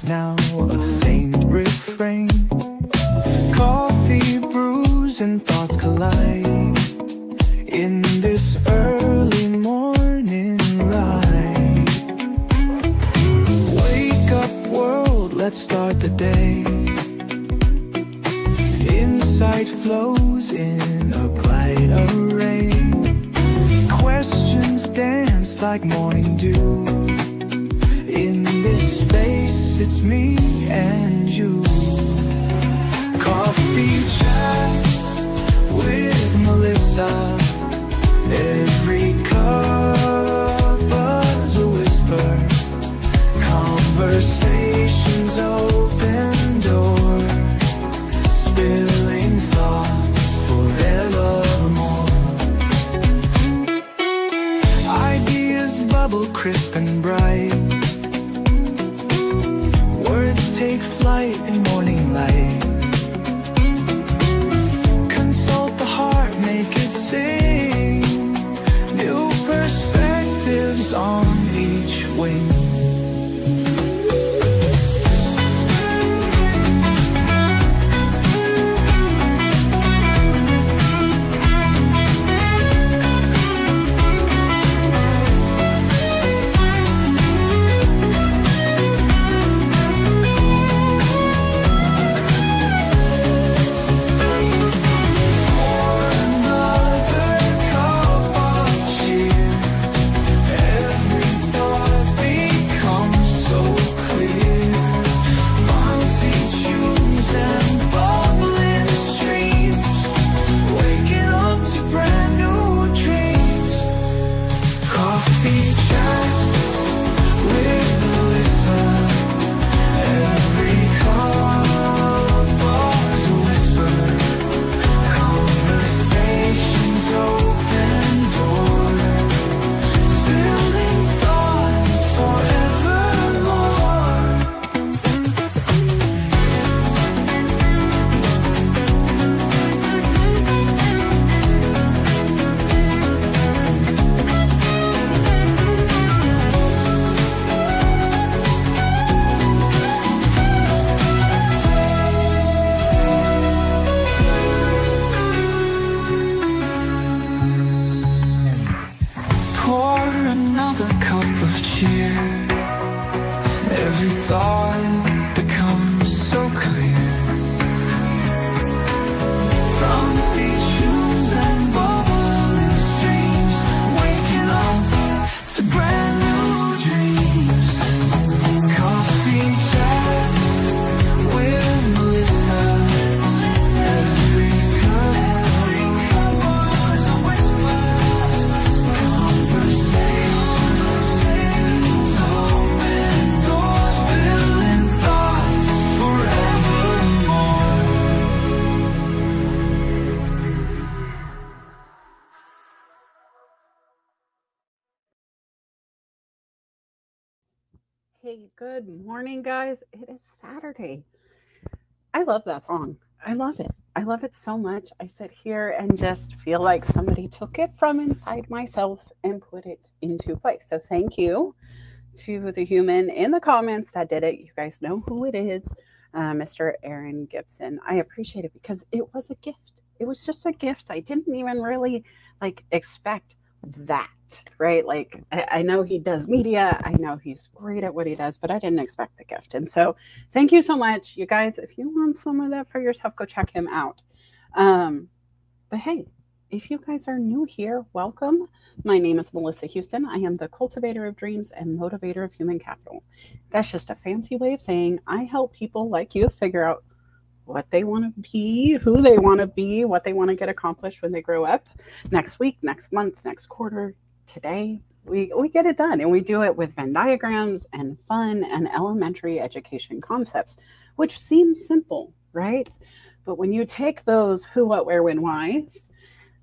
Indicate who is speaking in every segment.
Speaker 1: is now a faint refrain. Coffee brews and thoughts collide in this early morning ride. Wake up world, let's start the day. Insight flows in a bright array. Questions dance like morning dew. In this space, it's me and you. Coffee chats with Melissa. Every cup is a whisper. Conversations open doors. Spilling thoughts forevermore. Ideas bubble crisp and bright. Words take flight in morning light. Consult the heart, make it sing. New perspectives on each wing. Another cup of cheer. Every thought becomes so clear. From stations and bubbling streams, waking up to brand new dreams. Coffee chats with Melissa. Every cup is a whisper.
Speaker 2: Hey, good morning, guys. It is Saturday. I love that song. I love it. I love it so much. I sit here and just feel like somebody took it from inside myself and put it into place. So thank you to the human in the comments that did it. You guys know who it is, Mr. Aaron Gibson. I appreciate it because it was a gift. It was just a gift. I didn't even really expect that, right? I know he does media. I know he's great at what he does, but I didn't expect the gift. And so thank you so much. You guys, if you want some of that for yourself, go check him out. But hey, if you guys are new here, welcome. My name is Melissa Houston. I am the cultivator of dreams and motivator of human capital. That's just a fancy way of saying I help people like you figure out what they want to be, who they want to be, what they want to get accomplished when they grow up. Next week, next month, next quarter, today, we get it done. And we do it with Venn diagrams and fun and elementary education concepts, which seems simple, right? But when you take those who, what, where, when, whys,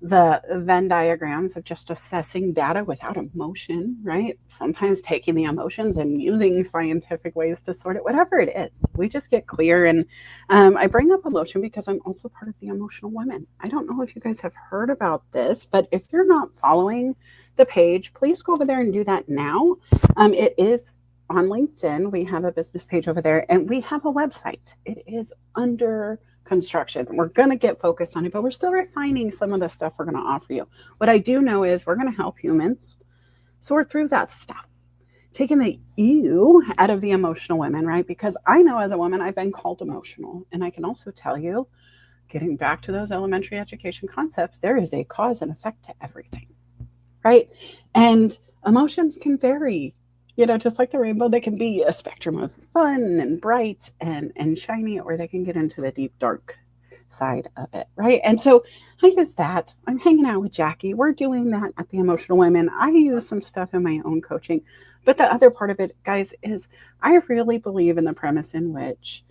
Speaker 2: the Venn diagrams of just assessing data without emotion, right? Sometimes taking the emotions and using scientific ways to sort it, whatever it is, we just get clear. And I bring up emotion because I'm also part of the Emotional Women. I don't know if you guys have heard about this, but if you're not following the page, please go over there and do that now. It is on LinkedIn, we have a business page over there, and we have a website. It is under construction. We're going to get focused on it, but we're still refining some of the stuff we're going to offer you. What I do know is we're going to help humans sort through that stuff, taking the you out of the emotional women, right? Because I know as a woman, I've been called emotional. And I can also tell you, getting back to those elementary education concepts, there is a cause and effect to everything, right? And emotions can vary, just like the rainbow. They can be a spectrum of fun and bright and shiny, or they can get into the deep, dark side of it, right? And so I use that. I'm hanging out with Jackie. We're doing that at the Emotional Women. I use some stuff in my own coaching. But the other part of it, guys, is I really believe in the premise in which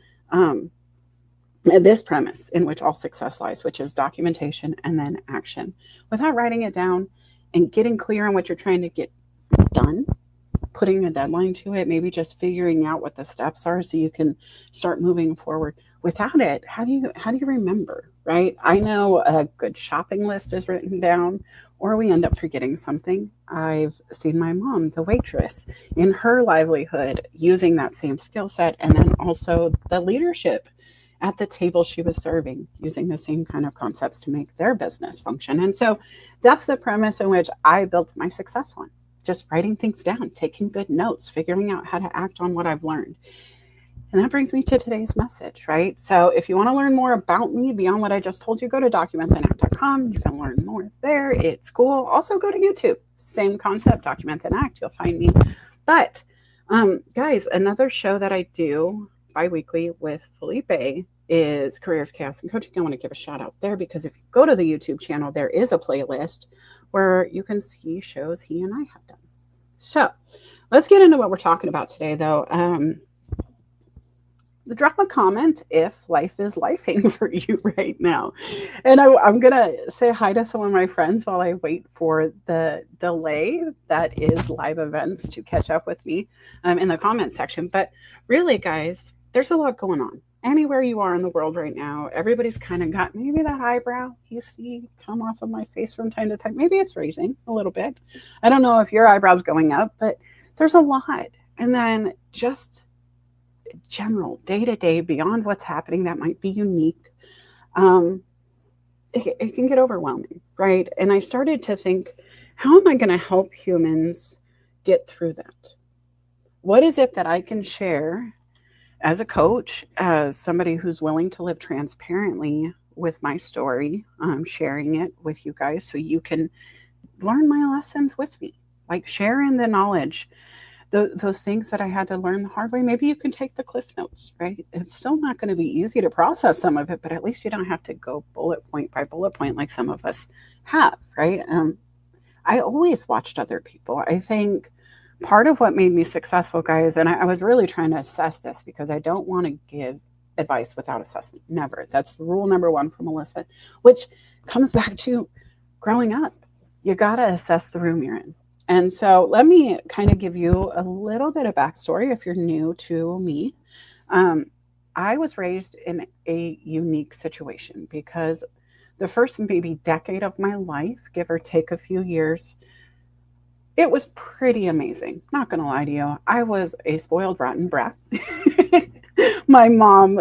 Speaker 2: this premise in which all success lies, which is documentation and then action. Without writing it down and getting clear on what you're trying to get done, putting a deadline to it, maybe just figuring out what the steps are so you can start moving forward. Without it, how do you remember, right? I know a good shopping list is written down, or we end up forgetting something. I've seen my mom, the waitress, in her livelihood using that same skill set, and then also the leadership at the table she was serving, using the same kind of concepts to make their business function. And so that's the premise in which I built my success on. Just writing things down, taking good notes, figuring out how to act on what I've learned. And that brings me to today's message, right? So if you want to learn more about me beyond what I just told you, go to documentandact.com. You can learn more there. It's cool. Also go to YouTube. Same concept, Document and Act. You'll find me. But guys, another show that I do bi-weekly with Felipe is Careers, Chaos, and Coaching. I want to give a shout out there because if you go to the YouTube channel, there is a playlist where you can see shows he and I have done. So let's get into what we're talking about today, though. Drop a comment if life is lifing for you right now. And I'm going to say hi to some of my friends while I wait for the delay that is live events to catch up with me in the comment section. But really, guys, there's a lot going on. Anywhere you are in the world right now, everybody's kind of got maybe that eyebrow you see come off of my face from time to time. Maybe it's raising a little bit. I don't know if your eyebrow's going up, but there's a lot. And then just general day-to-day beyond what's happening that might be unique, it can get overwhelming, right? And I started to think, how am I going to help humans get through that? What is it that I can share as a coach, as somebody who's willing to live transparently with my story, sharing it with you guys so you can learn my lessons with me, like sharing the knowledge, those things that I had to learn the hard way. Maybe you can take the Cliff Notes, right? It's still not going to be easy to process some of it, but at least you don't have to go bullet point by bullet point like some of us have, right? I always watched other people. I think part of what made me successful, guys, and I was really trying to assess this because I don't want to give advice without assessment. Never. That's rule number one for Melissa, which comes back to growing up. You got to assess the room you're in. And so let me kind of give you a little bit of backstory if you're new to me. I was raised in a unique situation because the first maybe decade of my life, give or take a few years, it was pretty amazing. Not going to lie to you. I was a spoiled, rotten brat. My mom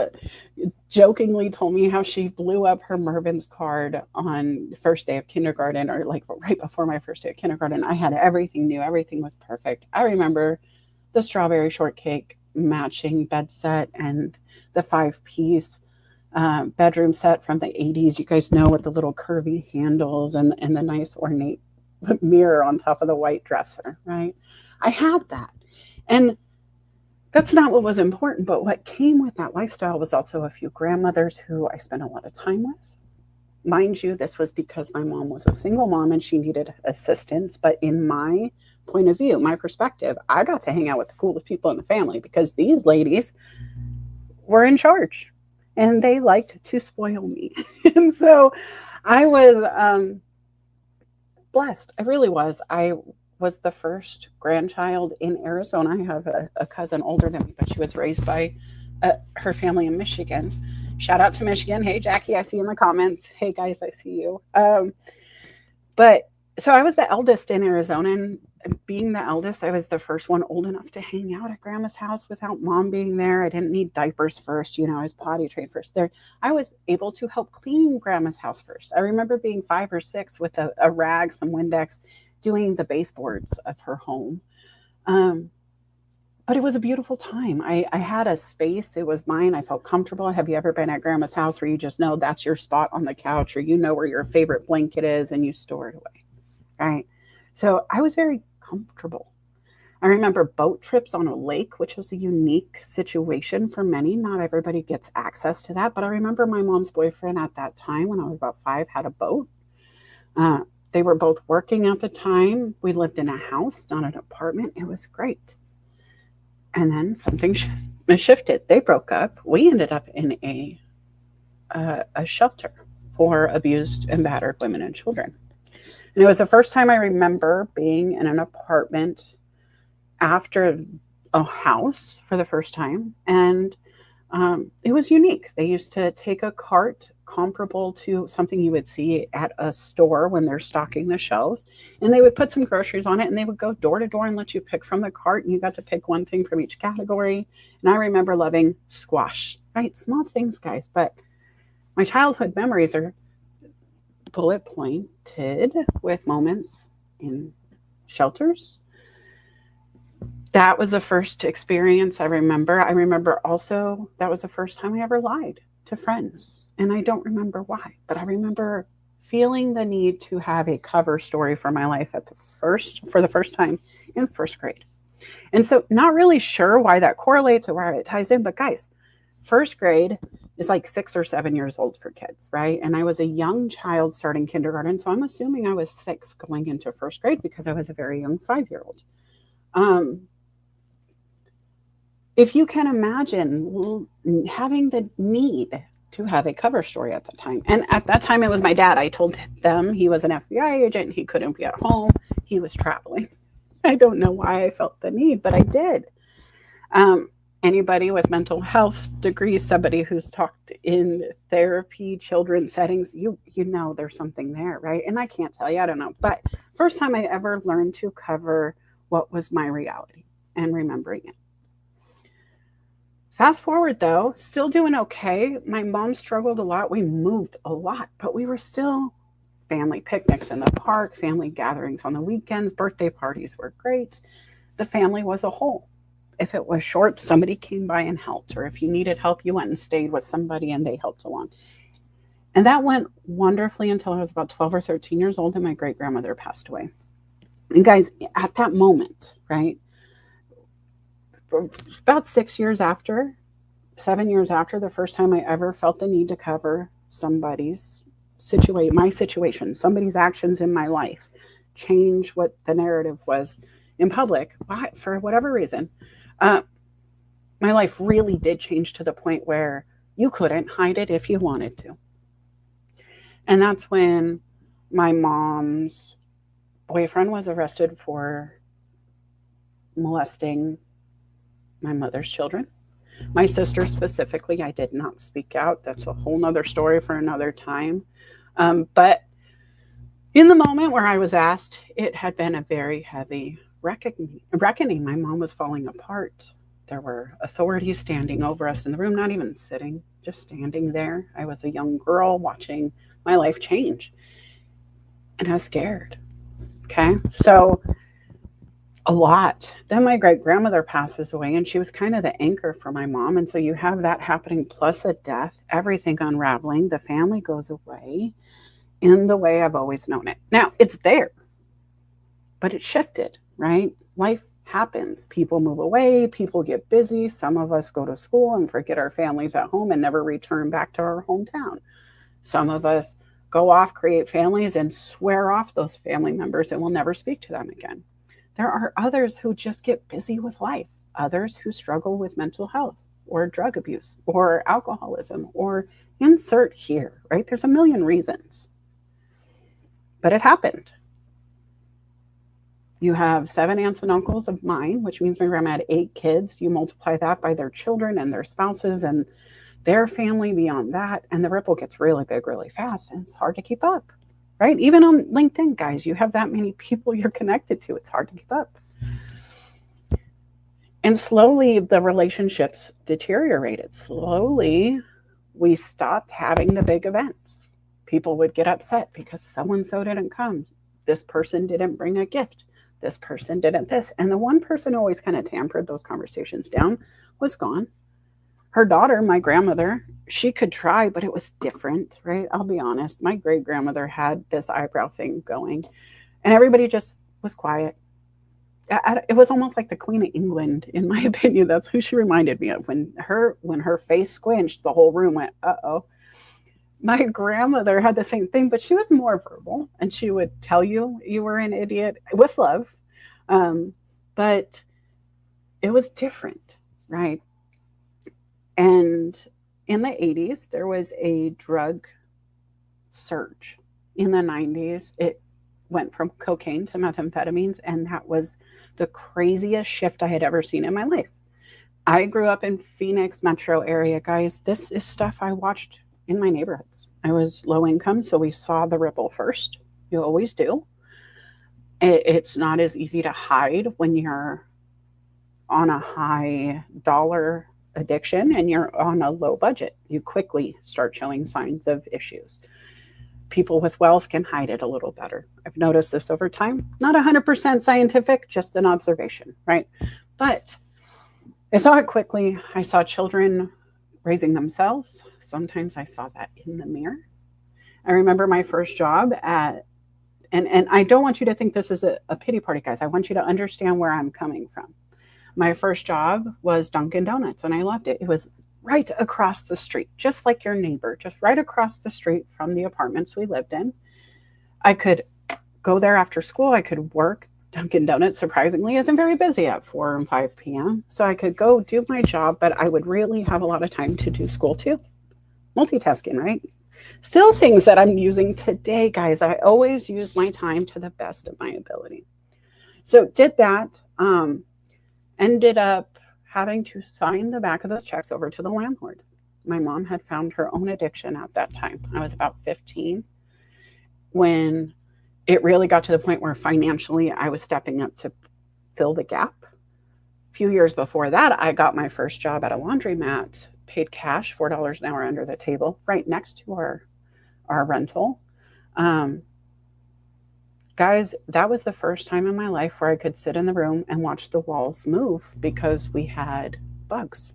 Speaker 2: jokingly told me how she blew up her Mervyn's card on the first day of kindergarten, or like right before my first day of kindergarten. I had everything new. Everything was perfect. I remember the strawberry shortcake matching bed set and the 5-piece bedroom set from the 80s. You guys know, with the little curvy handles and the nice ornate mirror on top of the white dresser, right? I had that. And that's not what was important, but what came with that lifestyle was also a few grandmothers who I spent a lot of time with. Mind you, this was because my mom was a single mom and she needed assistance. But in my point of view, my perspective, I got to hang out with the coolest people in the family because these ladies were in charge and they liked to spoil me. And so I was blessed. I really was. I was the first grandchild in Arizona. I have a cousin older than me, but she was raised by her family in Michigan. Shout out to Michigan. Hey, Jackie, I see you in the comments. Hey, guys, I see you. But so I was the eldest in Arizona, and being the eldest, I was the first one old enough to hang out at grandma's house without mom being there. I didn't need diapers first. I was potty trained first there. I was able to help clean grandma's house first. I remember being 5 or 6 with a rag, some Windex, doing the baseboards of her home. But it was a beautiful time. I had a space. It was mine. I felt comfortable. Have you ever been at grandma's house where you just know that's your spot on the couch, or where your favorite blanket is and you store it away, right? So I was very comfortable. I remember boat trips on a lake, which was a unique situation for many. Not everybody gets access to that. But I remember my mom's boyfriend at that time, when I was about 5, had a boat. They were both working at the time. We lived in a house, not an apartment. It was great. And then something shifted. They broke up. We ended up in a shelter for abused and battered women and children. And it was the first time I remember being in an apartment after a house for the first time. And it was unique. They used to take a cart comparable to something you would see at a store when they're stocking the shelves, and they would put some groceries on it, and they would go door to door and let you pick from the cart, and you got to pick one thing from each category. And I remember loving squash, right? Small things, guys, but my childhood memories are bullet pointed with moments in shelters. That was the first experience I remember. I remember also that was the first time I ever lied to friends. And I don't remember why, but I remember feeling the need to have a cover story for my life for the first time in first grade. And so not really sure why that correlates or why it ties in, but guys, first grade is like 6 or 7 years old for kids, right? And I was a young child starting kindergarten. So I'm assuming I was 6 going into first grade because I was a very young 5-year-old. If you can imagine having the need to have a cover story at that time. And at that time, it was my dad. I told them he was an FBI agent. He couldn't be at home. He was traveling. I don't know why I felt the need, but I did. Anybody with mental health degrees, somebody who's talked in therapy, children's settings, you know there's something there, right? And I can't tell you, I don't know. But first time I ever learned to cover what was my reality and remembering it. Fast forward though, still doing okay. My mom struggled a lot. We moved a lot, but we were still family picnics in the park, family gatherings on the weekends, birthday parties were great. The family was a whole. If it was short, somebody came by and helped, or if you needed help, you went and stayed with somebody and they helped along. And that went wonderfully until I was about 12 or 13 years old and my great grandmother passed away. And guys, at that moment, right? About 7 years after the first time I ever felt the need to cover somebody's my situation, somebody's actions in my life, change what the narrative was in public, for whatever reason, my life really did change to the point where you couldn't hide it if you wanted to. And that's when my mom's boyfriend was arrested for molesting my mother's children. My sister specifically, I did not speak out. That's a whole nother story for another time. But in the moment where I was asked, it had been a very heavy reckoning. My mom was falling apart. There were authorities standing over us in the room, not even sitting, just standing there. I was a young girl watching my life change. And I was scared. Okay. So a lot. Then my great grandmother passes away and she was kind of the anchor for my mom. And so you have that happening plus a death, everything unraveling. The family goes away in the way I've always known it. Now it's there, but it shifted, right? Life happens. People move away. People get busy. Some of us go to school and forget our families at home and never return back to our hometown. Some of us go off, create families and swear off those family members and will never speak to them again. There are others who just get busy with life, others who struggle with mental health or drug abuse or alcoholism or insert here, right? There's a million reasons. But it happened. You have 7 aunts and uncles of mine, which means my grandma had 8 kids. You multiply that by their children and their spouses and their family beyond that, and the ripple gets really big really fast, and it's hard to keep up. right? Even on LinkedIn, guys, you have that many people you're connected to. It's hard to keep up. And slowly the relationships deteriorated. Slowly we stopped having the big events. People would get upset because so-and-so didn't come. This person didn't bring a gift. This person didn't this. And the one person who always kind of tampered those conversations down was gone. Her daughter, my grandmother, she could try, but it was different, right? I'll be honest. My great grandmother had this eyebrow thing going, and everybody just was quiet. It was almost like the Queen of England, in my opinion. That's who she reminded me of. When her face squinched, the whole room went, uh-oh. My grandmother had the same thing, but she was more verbal, and she would tell you you were an idiot with love. But it was different, right? And in the 80s, there was a drug surge. In the 90s, it went from cocaine to methamphetamines, and that was the craziest shift I had ever seen in my life. I grew up in Phoenix metro area, guys. This is stuff I watched in my neighborhoods. I was low income, so we saw the ripple first. You always do. It's not as easy to hide when you're on a high dollar addiction and you're on a low budget. You quickly start showing signs of issues. People with wealth can hide it a little better. I've noticed this over time. Not 100% scientific, just an observation, right? But I saw it quickly. I saw children raising themselves. Sometimes I saw that in the mirror. I remember my first job at, and I don't want you to think this is a pity party, guys. I want you to understand where I'm coming from. My first job was Dunkin' Donuts, and I loved it. It was right across the street, just like your neighbor, just right across the street from the apartments we lived in. I could go there after school. I could work. Dunkin' Donuts, surprisingly, isn't very busy at 4 and 5 p.m. So I could go do my job, but I would really have a lot of time to do school too. Multitasking, right? Still things that I'm using today, guys. I always use my time to the best of my ability. So did that. Ended up having to sign the back of those checks over to the landlord. My mom had found her own addiction at that time. I was about 15 when it really got to the point where financially I was stepping up to fill the gap. A few years before that, I got my first job at a laundromat, paid cash, $4 an hour under the table, right next to our rental. Guys, that was the first time in my life where I could sit in the room and watch the walls move because we had bugs.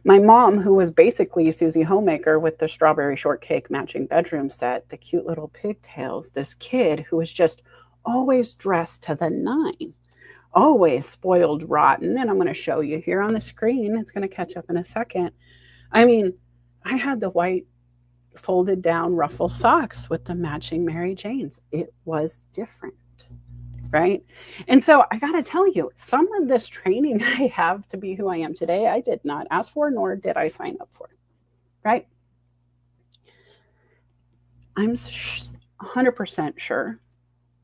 Speaker 2: My mom, who was basically Susie Homemaker with the strawberry shortcake matching bedroom set, the cute little pigtails, this kid who was just always dressed to the nine, always spoiled rotten. And I'm going to show you here on the screen. It's going to catch up in a second. I mean, I had the white folded down ruffle socks with the matching Mary Janes. It was different, right? And so I got to tell you, some of this training I have to be who I am today, I did not ask for, nor did I sign up for, right? I'm 100% sure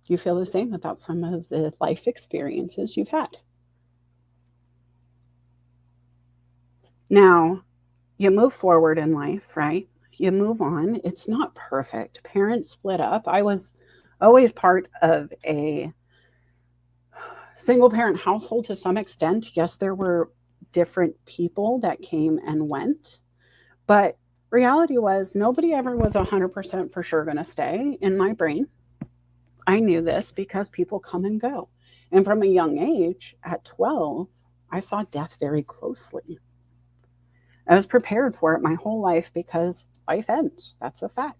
Speaker 2: you feel the same about some of the life experiences you've had. Now, you move forward in life, right? You move on. It's not perfect. Parents split up. I was always part of a single parent household to some extent. Yes, there were different people that came and went, but reality was nobody ever was 100% for sure going to stay in my brain. I knew this because people come and go. And from a young age, at 12, I saw death very closely. I was prepared for it my whole life because life ends. That's a fact.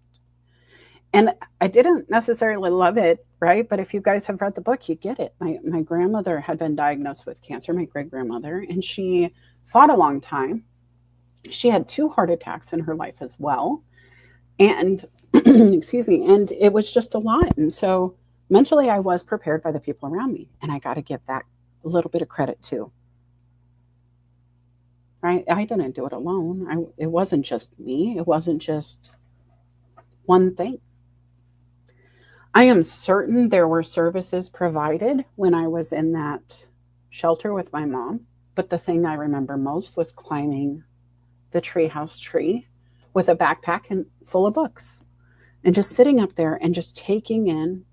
Speaker 2: And I didn't necessarily love it, right? But if you guys have read the book, you get it. My grandmother had been diagnosed with cancer, my great-grandmother, and she fought a long time. She had 2 heart attacks in her life as well. And, excuse me, and it was just a lot. And so mentally, I was prepared by the people around me. And I got to give that a little bit of credit too. Right? I didn't do it alone. It wasn't just me. It wasn't just one thing. I am certain there were services provided when I was in that shelter with my mom. But the thing I remember most was climbing the treehouse tree with a backpack and full of books. and just sitting up there and just taking in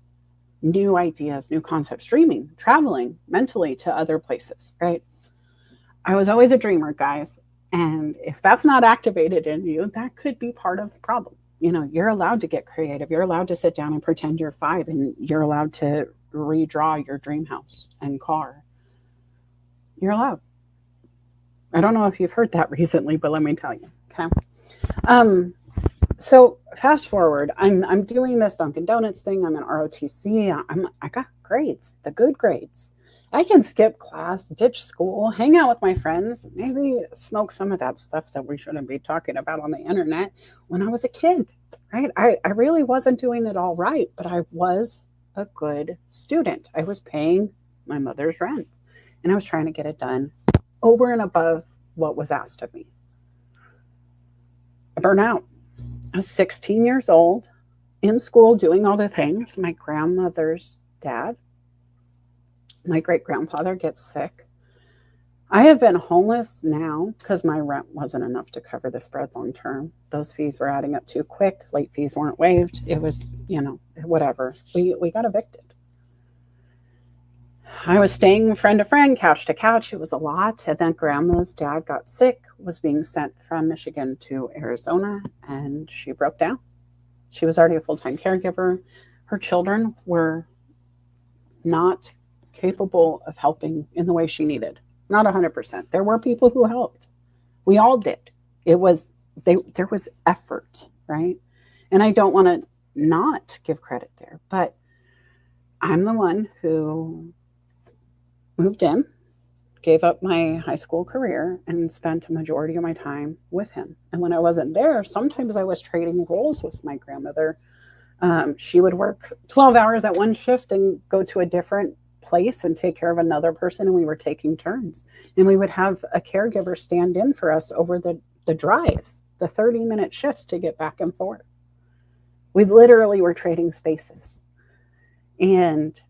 Speaker 2: new ideas, new concepts, dreaming, traveling mentally to other places, right? I was always a dreamer, guys. And if that's not activated in you, that could be part of the problem. You know, you're allowed to get creative. You're allowed to sit down and pretend you're 5, and you're allowed to redraw your dream house and car. You're allowed. I don't know if you've heard that recently, but let me tell you. Okay. So fast forward, I'm doing this Dunkin' Donuts thing. I'm in ROTC. I got grades, the good grades. I can skip class, ditch school, hang out with my friends, maybe smoke some of that stuff that we shouldn't be talking about on the internet when I was a kid, right? I really wasn't doing it all right, but I was a good student. I was paying my mother's rent, and I was trying to get it done over and above what was asked of me. I burned out. I was 16 years old, in school, doing all the things. My grandmother's dad, my great-grandfather, gets sick. I have been homeless now because my rent wasn't enough to cover the spread long term. Those fees were adding up too quick. Late fees weren't waived. It was, whatever. We got evicted. I was staying friend to friend, couch to couch. It was a lot. And then grandma's dad got sick, was being sent from Michigan to Arizona, and she broke down. She was already a full-time caregiver. Her children were not capable of helping in the way she needed. Not 100%. There were people who helped. We all did. There was effort, right? And I don't want to not give credit there, but I'm the one who moved in, gave up my high school career, and spent a majority of my time with him. And when I wasn't there, sometimes I was trading roles with my grandmother. She would work 12 hours at one shift and go to a different place and take care of another person, and we were taking turns. And we would have a caregiver stand in for us over the drives, the 30-minute shifts to get back and forth. We literally were trading spaces. And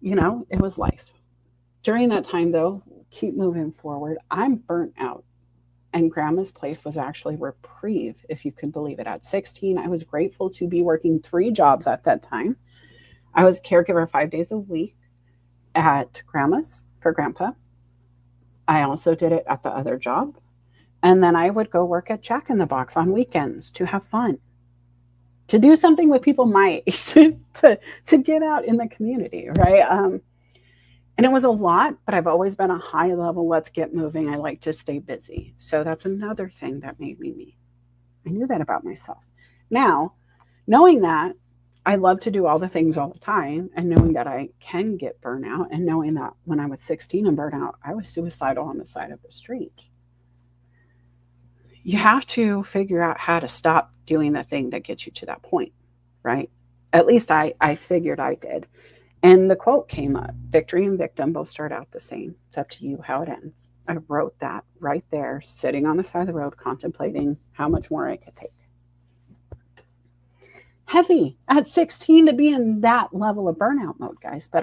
Speaker 2: it was life. During that time, though, keep moving forward. I'm burnt out. And grandma's place was actually reprieve, if you could believe it. At 16, I was grateful to be working 3 jobs at that time. I was caregiver 5 days a week at grandma's for grandpa. I also did it at the other job. And then I would go work at Jack in the Box on weekends to have fun, to do something with people my age, to get out in the community, right? And it was a lot, but I've always been a high level, let's get moving. I like to stay busy. So that's another thing that made me me. I knew that about myself. Now, knowing that, I love to do all the things all the time, and knowing that I can get burnout, and knowing that when I was 16 and burnt out, I was suicidal on the side of the street. You have to figure out how to stop doing the thing that gets you to that point, right? At least I figured I did. And the quote came up: victory and victim both start out the same. It's up to you how it ends. I wrote that right there, sitting on the side of the road, contemplating how much more I could take. Heavy at 16 to be in that level of burnout mode, guys. But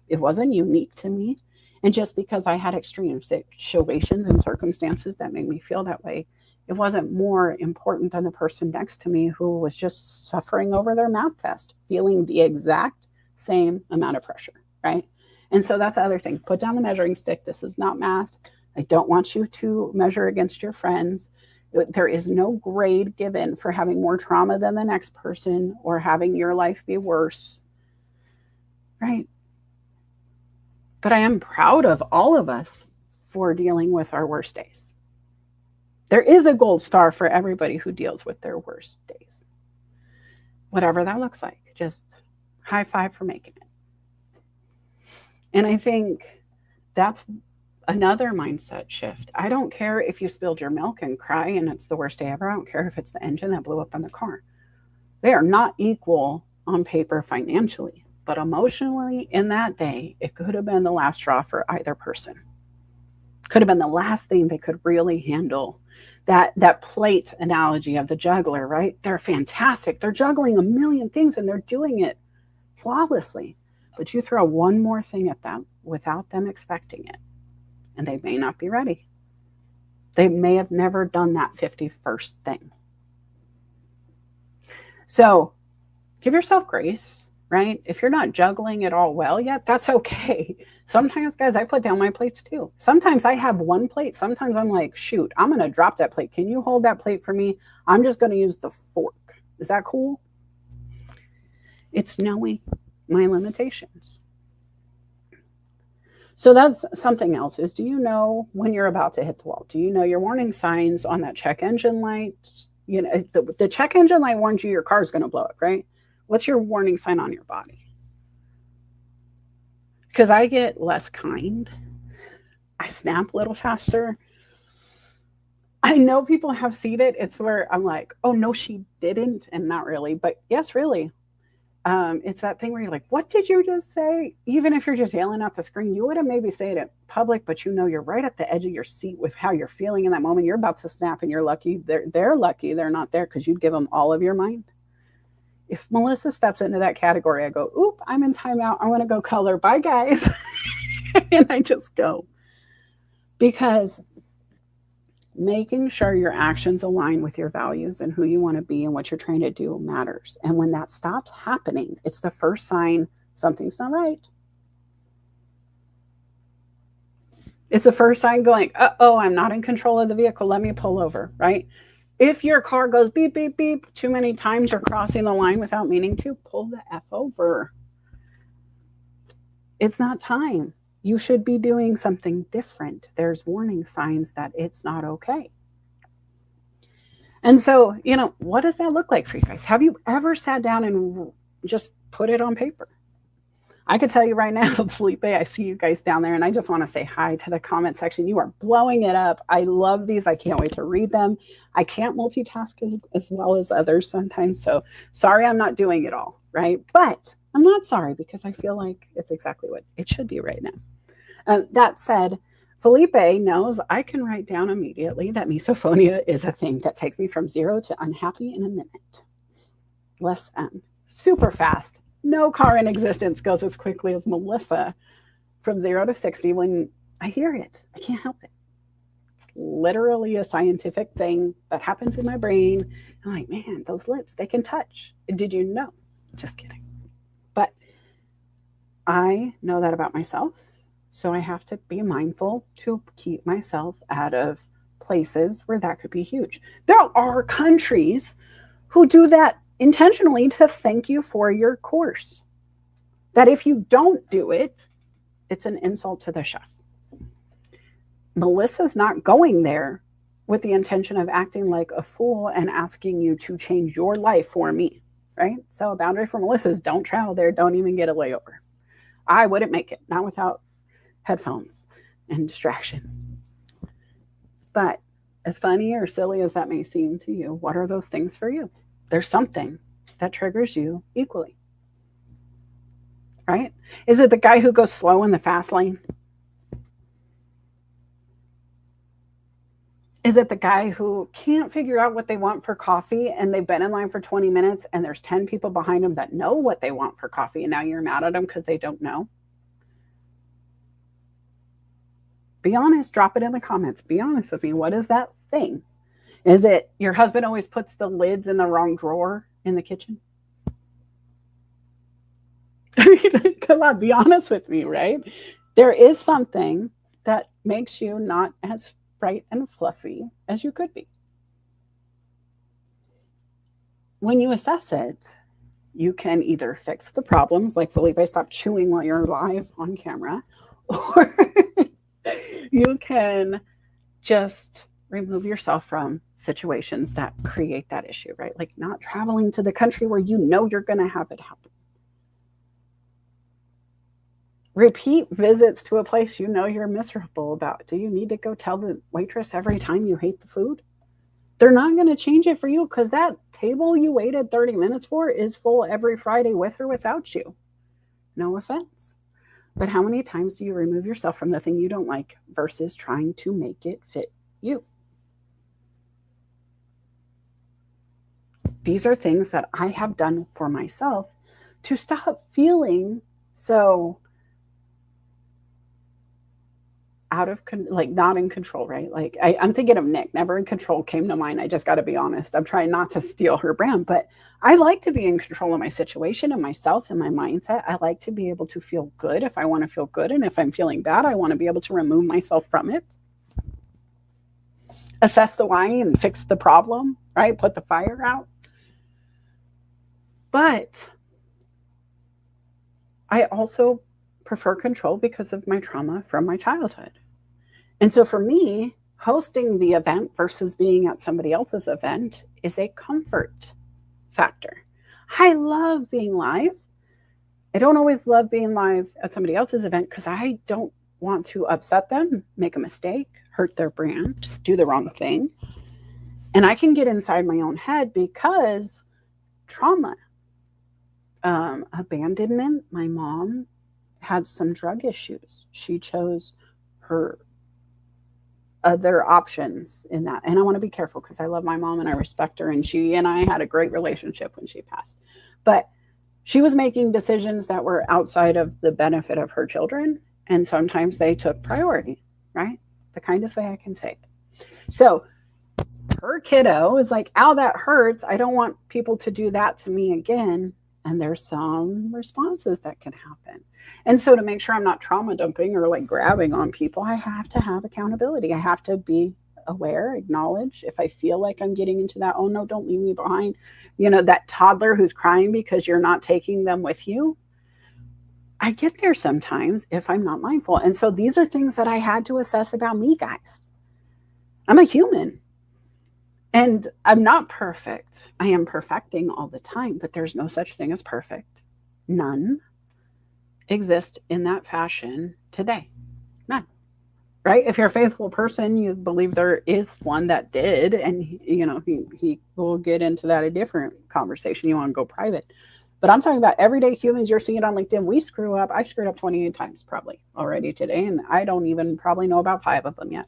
Speaker 2: it wasn't unique to me. And just because I had extreme situations and circumstances that made me feel that way, it wasn't more important than the person next to me who was just suffering over their math test, feeling the exact same amount of pressure, right? And so that's the other thing. Put down the measuring stick. This is not math. I don't want you to measure against your friends. There is no grade given for having more trauma than the next person or having your life be worse, right? But I am proud of all of us for dealing with our worst days. There is a gold star for everybody who deals with their worst days. Whatever that looks like, just high five for making it. And I think that's another mindset shift. I don't care if you spilled your milk and cry and it's the worst day ever. I don't care if it's the engine that blew up in the car. They are not equal on paper financially, but emotionally in that day, it could have been the last straw for either person. Could have been the last thing they could really handle. That plate analogy of the juggler, right? They're fantastic. They're juggling a million things and they're doing it flawlessly. But you throw one more thing at them without them expecting it, and they may not be ready. They may have never done that 51st thing. So give yourself grace, right? If you're not juggling it all well yet, that's okay. Sometimes, guys, I put down my plates too. Sometimes I have one plate. Sometimes I'm like, shoot, I'm going to drop that plate. Can you hold that plate for me? I'm just going to use the fork. Is that cool? It's knowing my limitations. So that's something else is, do you know when you're about to hit the wall? Do you know your warning signs on that check engine light? You know, the check engine light warns you your car's going to blow up, right? What's your warning sign on your body? Because I get less kind. I snap a little faster. I know people have seen it. It's where I'm like, oh, no, she didn't. And not really. But yes, really. It's that thing where you're like, what did you just say? Even if you're just yelling at the screen, you would have maybe said it in public, but you know you're right at the edge of your seat with how you're feeling in that moment. You're about to snap and you're lucky. They're lucky they're not there because you'd give them all of your mind. If Melissa steps into that category, I go, oop, I'm in timeout. I want to go color. Bye, guys. And I just go. Because making sure your actions align with your values and who you want to be and what you're trying to do matters. And when that stops happening, it's the first sign something's not right. It's the first sign going, uh-oh, I'm not in control of the vehicle. Let me pull over, right? If your car goes beep, beep, beep too many times, you're crossing the line without meaning to, pull the F over. It's not time. You should be doing something different. There's warning signs that it's not okay. And so, you know, what does that look like for you guys? Have you ever sat down and just put it on paper? I could tell you right now, Felipe, I see you guys down there, and I just want to say hi to the comment section. You are blowing it up. I love these. I can't wait to read them. I can't multitask as well as others sometimes. So sorry I'm not doing it all, right? But I'm not sorry because I feel like it's exactly what it should be right now. That said, Felipe knows I can write down immediately that misophonia is a thing that takes me from 0 to unhappy in a minute. Less super fast. No car in existence goes as quickly as Melissa from 0 to 60 when I hear it. I can't help it. It's literally a scientific thing that happens in my brain. I'm like, man, those lips, they can touch. Did you know? Just kidding. But I know that about myself. So I have to be mindful to keep myself out of places where that could be huge. There are countries who do that intentionally to thank you for your course. That if you don't do it, it's an insult to the chef. Melissa's not going there with the intention of acting like a fool and asking you to change your life for me, right? So a boundary for Melissa is don't travel there, don't even get a layover. I wouldn't make it, not without headphones and distraction. But as funny or silly as that may seem to you, what are those things for you? There's something that triggers you equally, right? Is it the guy who goes slow in the fast lane? Is it the guy who can't figure out what they want for coffee and they've been in line for 20 minutes and there's 10 people behind them that know what they want for coffee and now you're mad at them because they don't know? Be honest, drop it in the comments. Be honest with me. What is that thing? Is it your husband always puts the lids in the wrong drawer in the kitchen? Come on, be honest with me, right? There is something that makes you not as bright and fluffy as you could be. When you assess it, you can either fix the problems, like Felipe, stop chewing while you're live on camera, or you can just remove yourself from situations that create that issue, right? Like not traveling to the country where you know you're going to have it happen. Repeat visits to a place you know you're miserable about. Do you need to go tell the waitress every time you hate the food? They're not going to change it for you because that table you waited 30 minutes for is full every Friday with or without you. No offense. But how many times do you remove yourself from the thing you don't like versus trying to make it fit you? These are things that I have done for myself to stop feeling so like not in control, right? Like I'm thinking of Nick, never in control came to mind. I just got to be honest. I'm trying not to steal her brand, but I like to be in control of my situation and myself and my mindset. I like to be able to feel good if I want to feel good. And if I'm feeling bad, I want to be able to remove myself from it, assess the why and fix the problem, right? Put the fire out. But I also prefer control because of my trauma from my childhood. And so for me, hosting the event versus being at somebody else's event is a comfort factor. I love being live. I don't always love being live at somebody else's event because I don't want to upset them, make a mistake, hurt their brand, do the wrong thing. And I can get inside my own head because trauma, abandonment. My mom had some drug issues. She chose her other options in that. And I want to be careful because I love my mom and I respect her. And she and I had a great relationship when she passed. But she was making decisions that were outside of the benefit of her children. And sometimes they took priority, right? The kindest way I can say it. So her kiddo is like, ow, that hurts. I don't want people to do that to me again. And there's some responses that can happen. And so to make sure I'm not trauma dumping or like grabbing on people, I have to have accountability. I have to be aware, acknowledge if I feel like I'm getting into that, oh no, don't leave me behind. You know, that toddler who's crying because you're not taking them with you. I get there sometimes if I'm not mindful. And so these are things that I had to assess about me, guys. I'm a human. And I'm not perfect. I am perfecting all the time, but there's no such thing as perfect. None exist in that fashion today. None. Right? If you're a faithful person, you believe there is one that did, and you know, he will get into that a different conversation. You want to go private. But I'm talking about everyday humans. You're seeing it on LinkedIn. We screw up. I screwed up 28 times probably already today, and I don't even probably know about 5 of them yet.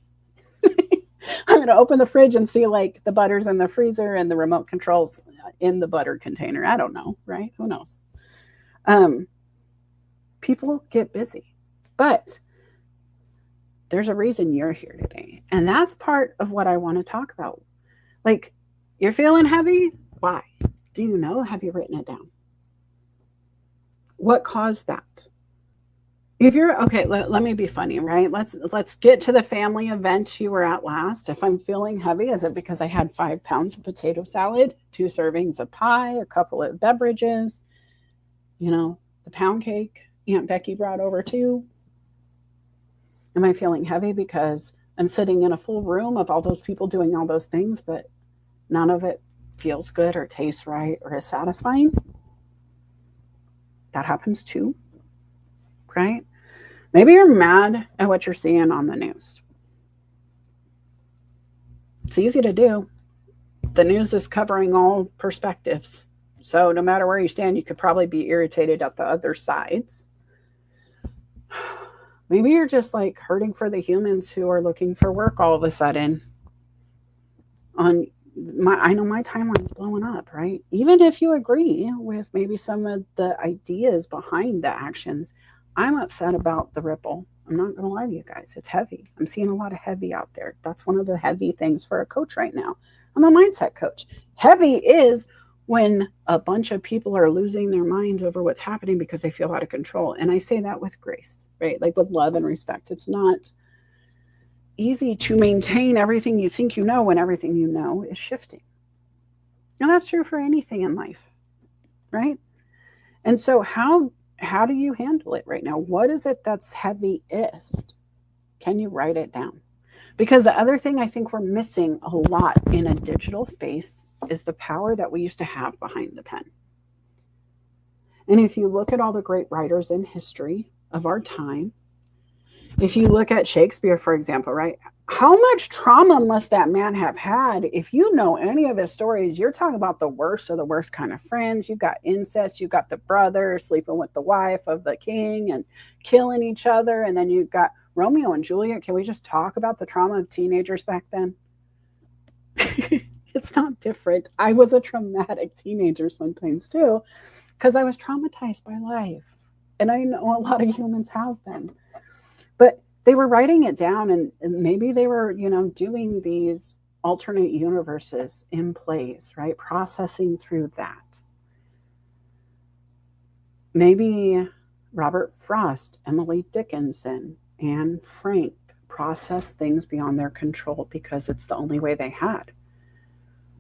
Speaker 2: I'm going to open the fridge and see like the butter's in the freezer and the remote controls in the butter container. I don't know, right? Who knows? People get busy, but there's a reason you're here today. And that's part of what I want to talk about. Like, you're feeling heavy? Why? Do you know? Have you written it down? What caused that? If you're okay, let me be funny, right? Let's get to the family event you were at last. If I'm feeling heavy, is it because I had 5 pounds of potato salad, 2 servings of pie, a couple of beverages, you know, the pound cake Aunt Becky brought over too? Am I feeling heavy because I'm sitting in a full room of all those people doing all those things, but none of it feels good or tastes right or is satisfying? That happens too, right? Maybe you're mad at what you're seeing on the news. It's easy to do. The news is covering all perspectives. So no matter where you stand, you could probably be irritated at the other sides. Maybe you're just like hurting for the humans who are looking for work all of a sudden. I know my timeline's blowing up, right? Even if you agree with maybe some of the ideas behind the actions, I'm upset about the ripple. I'm not going to lie to you guys. It's heavy. I'm seeing a lot of heavy out there. That's one of the heavy things for a coach right now. I'm a mindset coach. Heavy is when a bunch of people are losing their minds over what's happening because they feel out of control. And I say that with grace, right? Like with love and respect. It's not easy to maintain everything you think you know when everything you know is shifting. And that's true for anything in life, right? And so how do you handle it right now? What is it that's heaviest? Can you write it down? Because the other thing I think we're missing a lot in a digital space is the power that we used to have behind the pen. And if you look at all the great writers in history of our time, if you look at Shakespeare, for example, right? How much trauma must that man have had? If you know any of his stories, you're talking about the worst of the worst kind of friends. You've got incest. You've got the brother sleeping with the wife of the king and killing each other. And then you've got Romeo and Juliet. Can we just talk about the trauma of teenagers back then? It's not different. I was a traumatic teenager sometimes too, because I was traumatized by life. And I know a lot of humans have been. But they were writing it down, and maybe they were, doing these alternate universes in plays, right? Processing through that. Maybe Robert Frost, Emily Dickinson, Anne Frank process things beyond their control because it's the only way they had.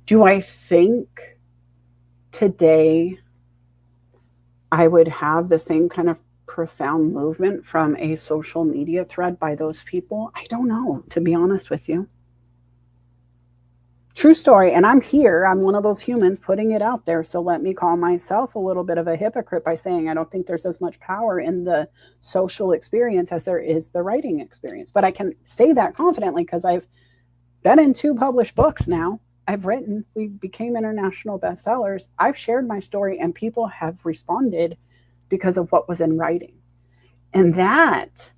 Speaker 2: Do I think today I would have the same kind of profound movement from a social media thread by those people? I don't know, to be honest with you. True story. And I'm here. I'm one of those humans putting it out there. So let me call myself a little bit of a hypocrite by saying I don't think there's as much power in the social experience as there is the writing experience. But I can say that confidently because I've been in 2 published books now. I've written. We became international bestsellers. I've shared my story and people have responded because of what was in writing. And that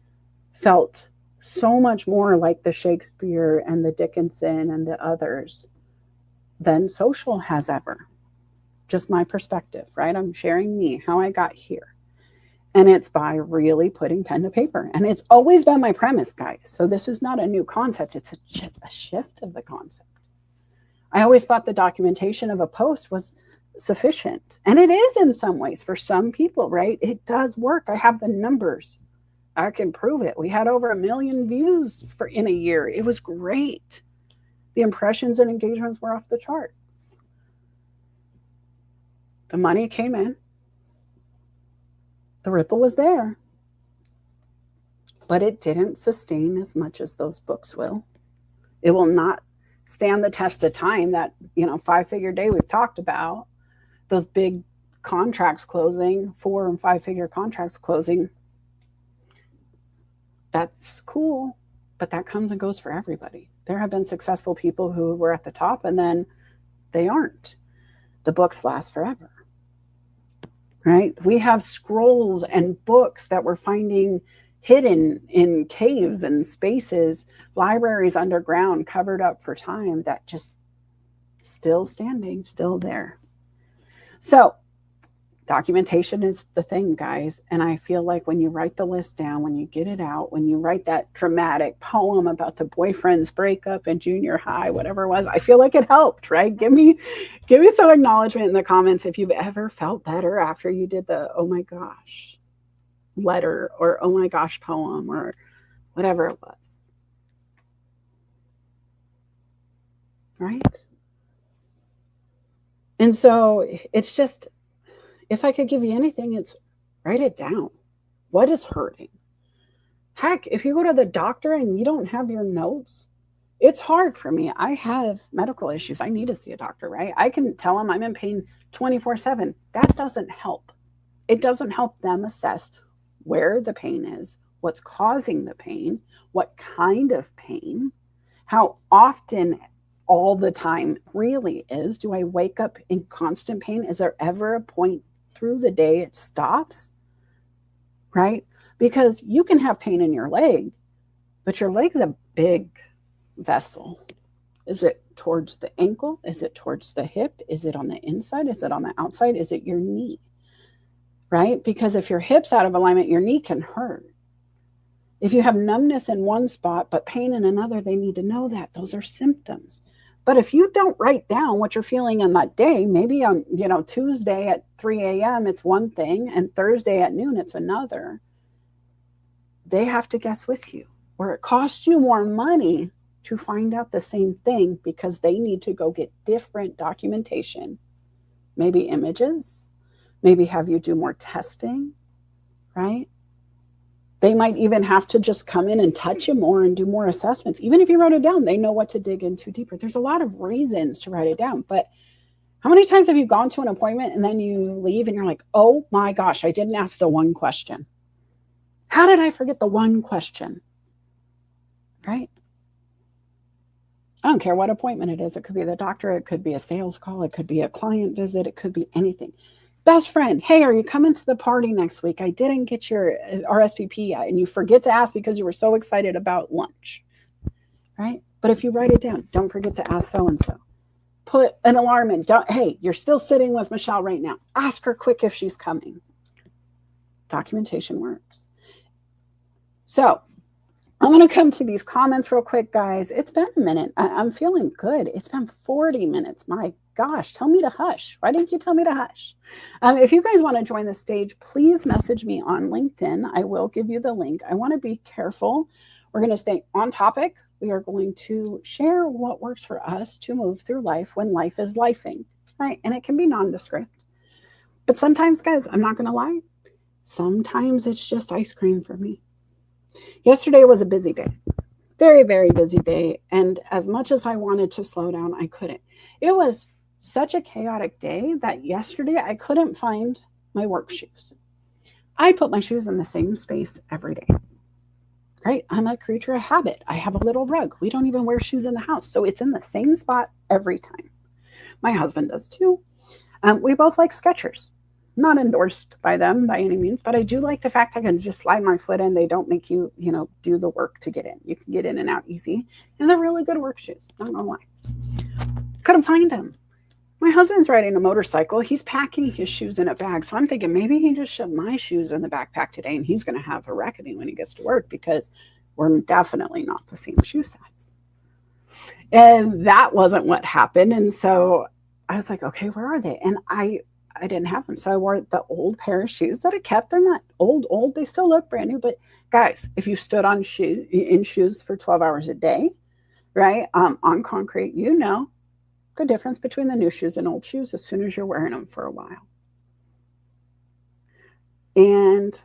Speaker 2: felt so much more like the Shakespeare and the Dickinson and the others than social has ever. Just my perspective, right? I'm sharing me, how I got here. And it's by really putting pen to paper. And it's always been my premise, guys. So this is not a new concept. It's a shift of the concept. I always thought the documentation of a post was sufficient. And it is in some ways for some people, right? It does work. I have the numbers. I can prove it. We had over 1 million views in a year. It was great. The impressions and engagements were off the chart. The money came in. The ripple was there. But it didn't sustain as much as those books will. It will not stand the test of time. That 5-figure day we've talked about, those big contracts closing, 4 and 5-figure contracts closing, that's cool, but that comes and goes for everybody. There have been successful people who were at the top and then they aren't. The books last forever, right? We have scrolls and books that we're finding hidden in caves and spaces, libraries underground, covered up for time, that just still standing, still there. So documentation is the thing, guys. And I feel like when you write the list down, when you get it out, when you write that dramatic poem about the boyfriend's breakup in junior high, whatever it was, I feel like it helped, right? Give me some acknowledgement in the comments if you've ever felt better after you did the oh my gosh letter or oh my gosh poem or whatever it was. Right? And so it's just, if I could give you anything, it's write it down. What is hurting? Heck, if you go to the doctor and you don't have your notes, it's hard for me. I have medical issues. I need to see a doctor, right? I can tell them I'm in pain 24/7. That doesn't help. It doesn't help them assess where the pain is, what's causing the pain, what kind of pain, how often all the time really is. Do I wake up in constant pain? Is there ever a point through the day it stops? Right? Because you can have pain in your leg, but your leg's a big vessel. Is it towards the ankle? Is it towards the hip? Is it on the inside? Is it on the outside? Is it your knee? Right? Because if your hip's out of alignment, your knee can hurt. If you have numbness in one spot, but pain in another, they need to know that. Those are symptoms. But if you don't write down what you're feeling on that day, maybe on, Tuesday at 3 a.m., it's one thing, and Thursday at noon, it's another. They have to guess with you, where it costs you more money to find out the same thing because they need to go get different documentation, maybe images, maybe have you do more testing, right? They might even have to just come in and touch you more and do more assessments. Even if you wrote it down, they know what to dig into deeper. There's a lot of reasons to write it down. But how many times have you gone to an appointment and then you leave and you're like, oh my gosh, I didn't ask the one question. How did I forget the one question? Right? I don't care what appointment it is. It could be the doctor. It could be a sales call. It could be a client visit. It could be anything. Best friend, hey, are you coming to the party next week? I didn't get your RSVP yet. And you forget to ask because you were so excited about lunch, right? But if you write it down, don't forget to ask so-and-so. Put an alarm in. Hey, you're still sitting with Michelle right now. Ask her quick if she's coming. Documentation works. So I'm going to come to these comments real quick, guys. It's been a minute. I'm feeling good. It's been 40 minutes. My gosh, tell me to hush. Why didn't you tell me to hush? If you guys want to join the stage, please message me on LinkedIn. I will give you the link. I want to be careful. We're going to stay on topic. We are going to share what works for us to move through life when life is lifing, right? And it can be nondescript. But sometimes, guys, I'm not going to lie. Sometimes it's just ice cream for me. Yesterday was a busy day, very, very busy day. And as much as I wanted to slow down, I couldn't. It was such a chaotic day that yesterday I couldn't find my work shoes. I put my shoes in the same space every day, right? I'm a creature of habit. I have a little rug. We don't even wear shoes in the house. So it's in the same spot every time. My husband does too. We both like Skechers. Not endorsed by them by any means, but I do like the fact I can just slide my foot in. They don't make you, do the work to get in. You can get in and out easy. And they're really good work shoes. I don't know why. Couldn't find them. My husband's riding a motorcycle. He's packing his shoes in a bag. So I'm thinking maybe he just shoved my shoes in the backpack today and he's going to have a reckoning when he gets to work because we're definitely not the same shoe size. And that wasn't what happened. And so I was like, okay, where are they? And I didn't have them. So I wore the old pair of shoes that I kept. They're not old. They still look brand new. But guys, if you stood in shoes for 12 hours a day, right, on concrete, you know the difference between the new shoes and old shoes as soon as you're wearing them for a while. And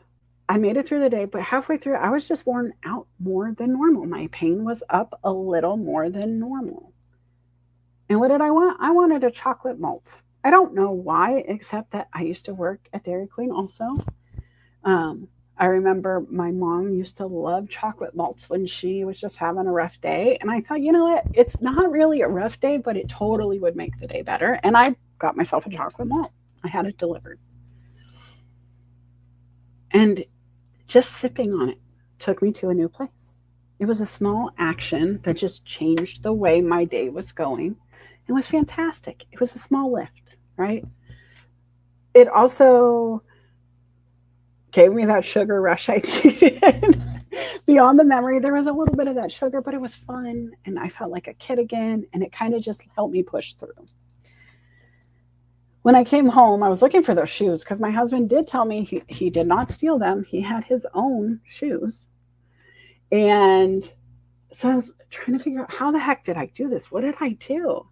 Speaker 2: I made it through the day, but halfway through, I was just worn out more than normal. My pain was up a little more than normal. And what did I want? I wanted a chocolate malt. I don't know why, except that I used to work at Dairy Queen also. I remember my mom used to love chocolate malts when she was just having a rough day. And I thought, you know what? It's not really a rough day, but it totally would make the day better. And I got myself a chocolate malt. I had it delivered. And just sipping on it took me to a new place. It was a small action that just changed the way my day was going. It was fantastic. It was a small lift, right? It also gave me that sugar rush I needed. Beyond the memory, there was a little bit of that sugar, but it was fun. And I felt like a kid again. And it kind of just helped me push through. When I came home, I was looking for those shoes because my husband did tell me he did not steal them. He had his own shoes. And so I was trying to figure out how the heck did I do this? What did I do?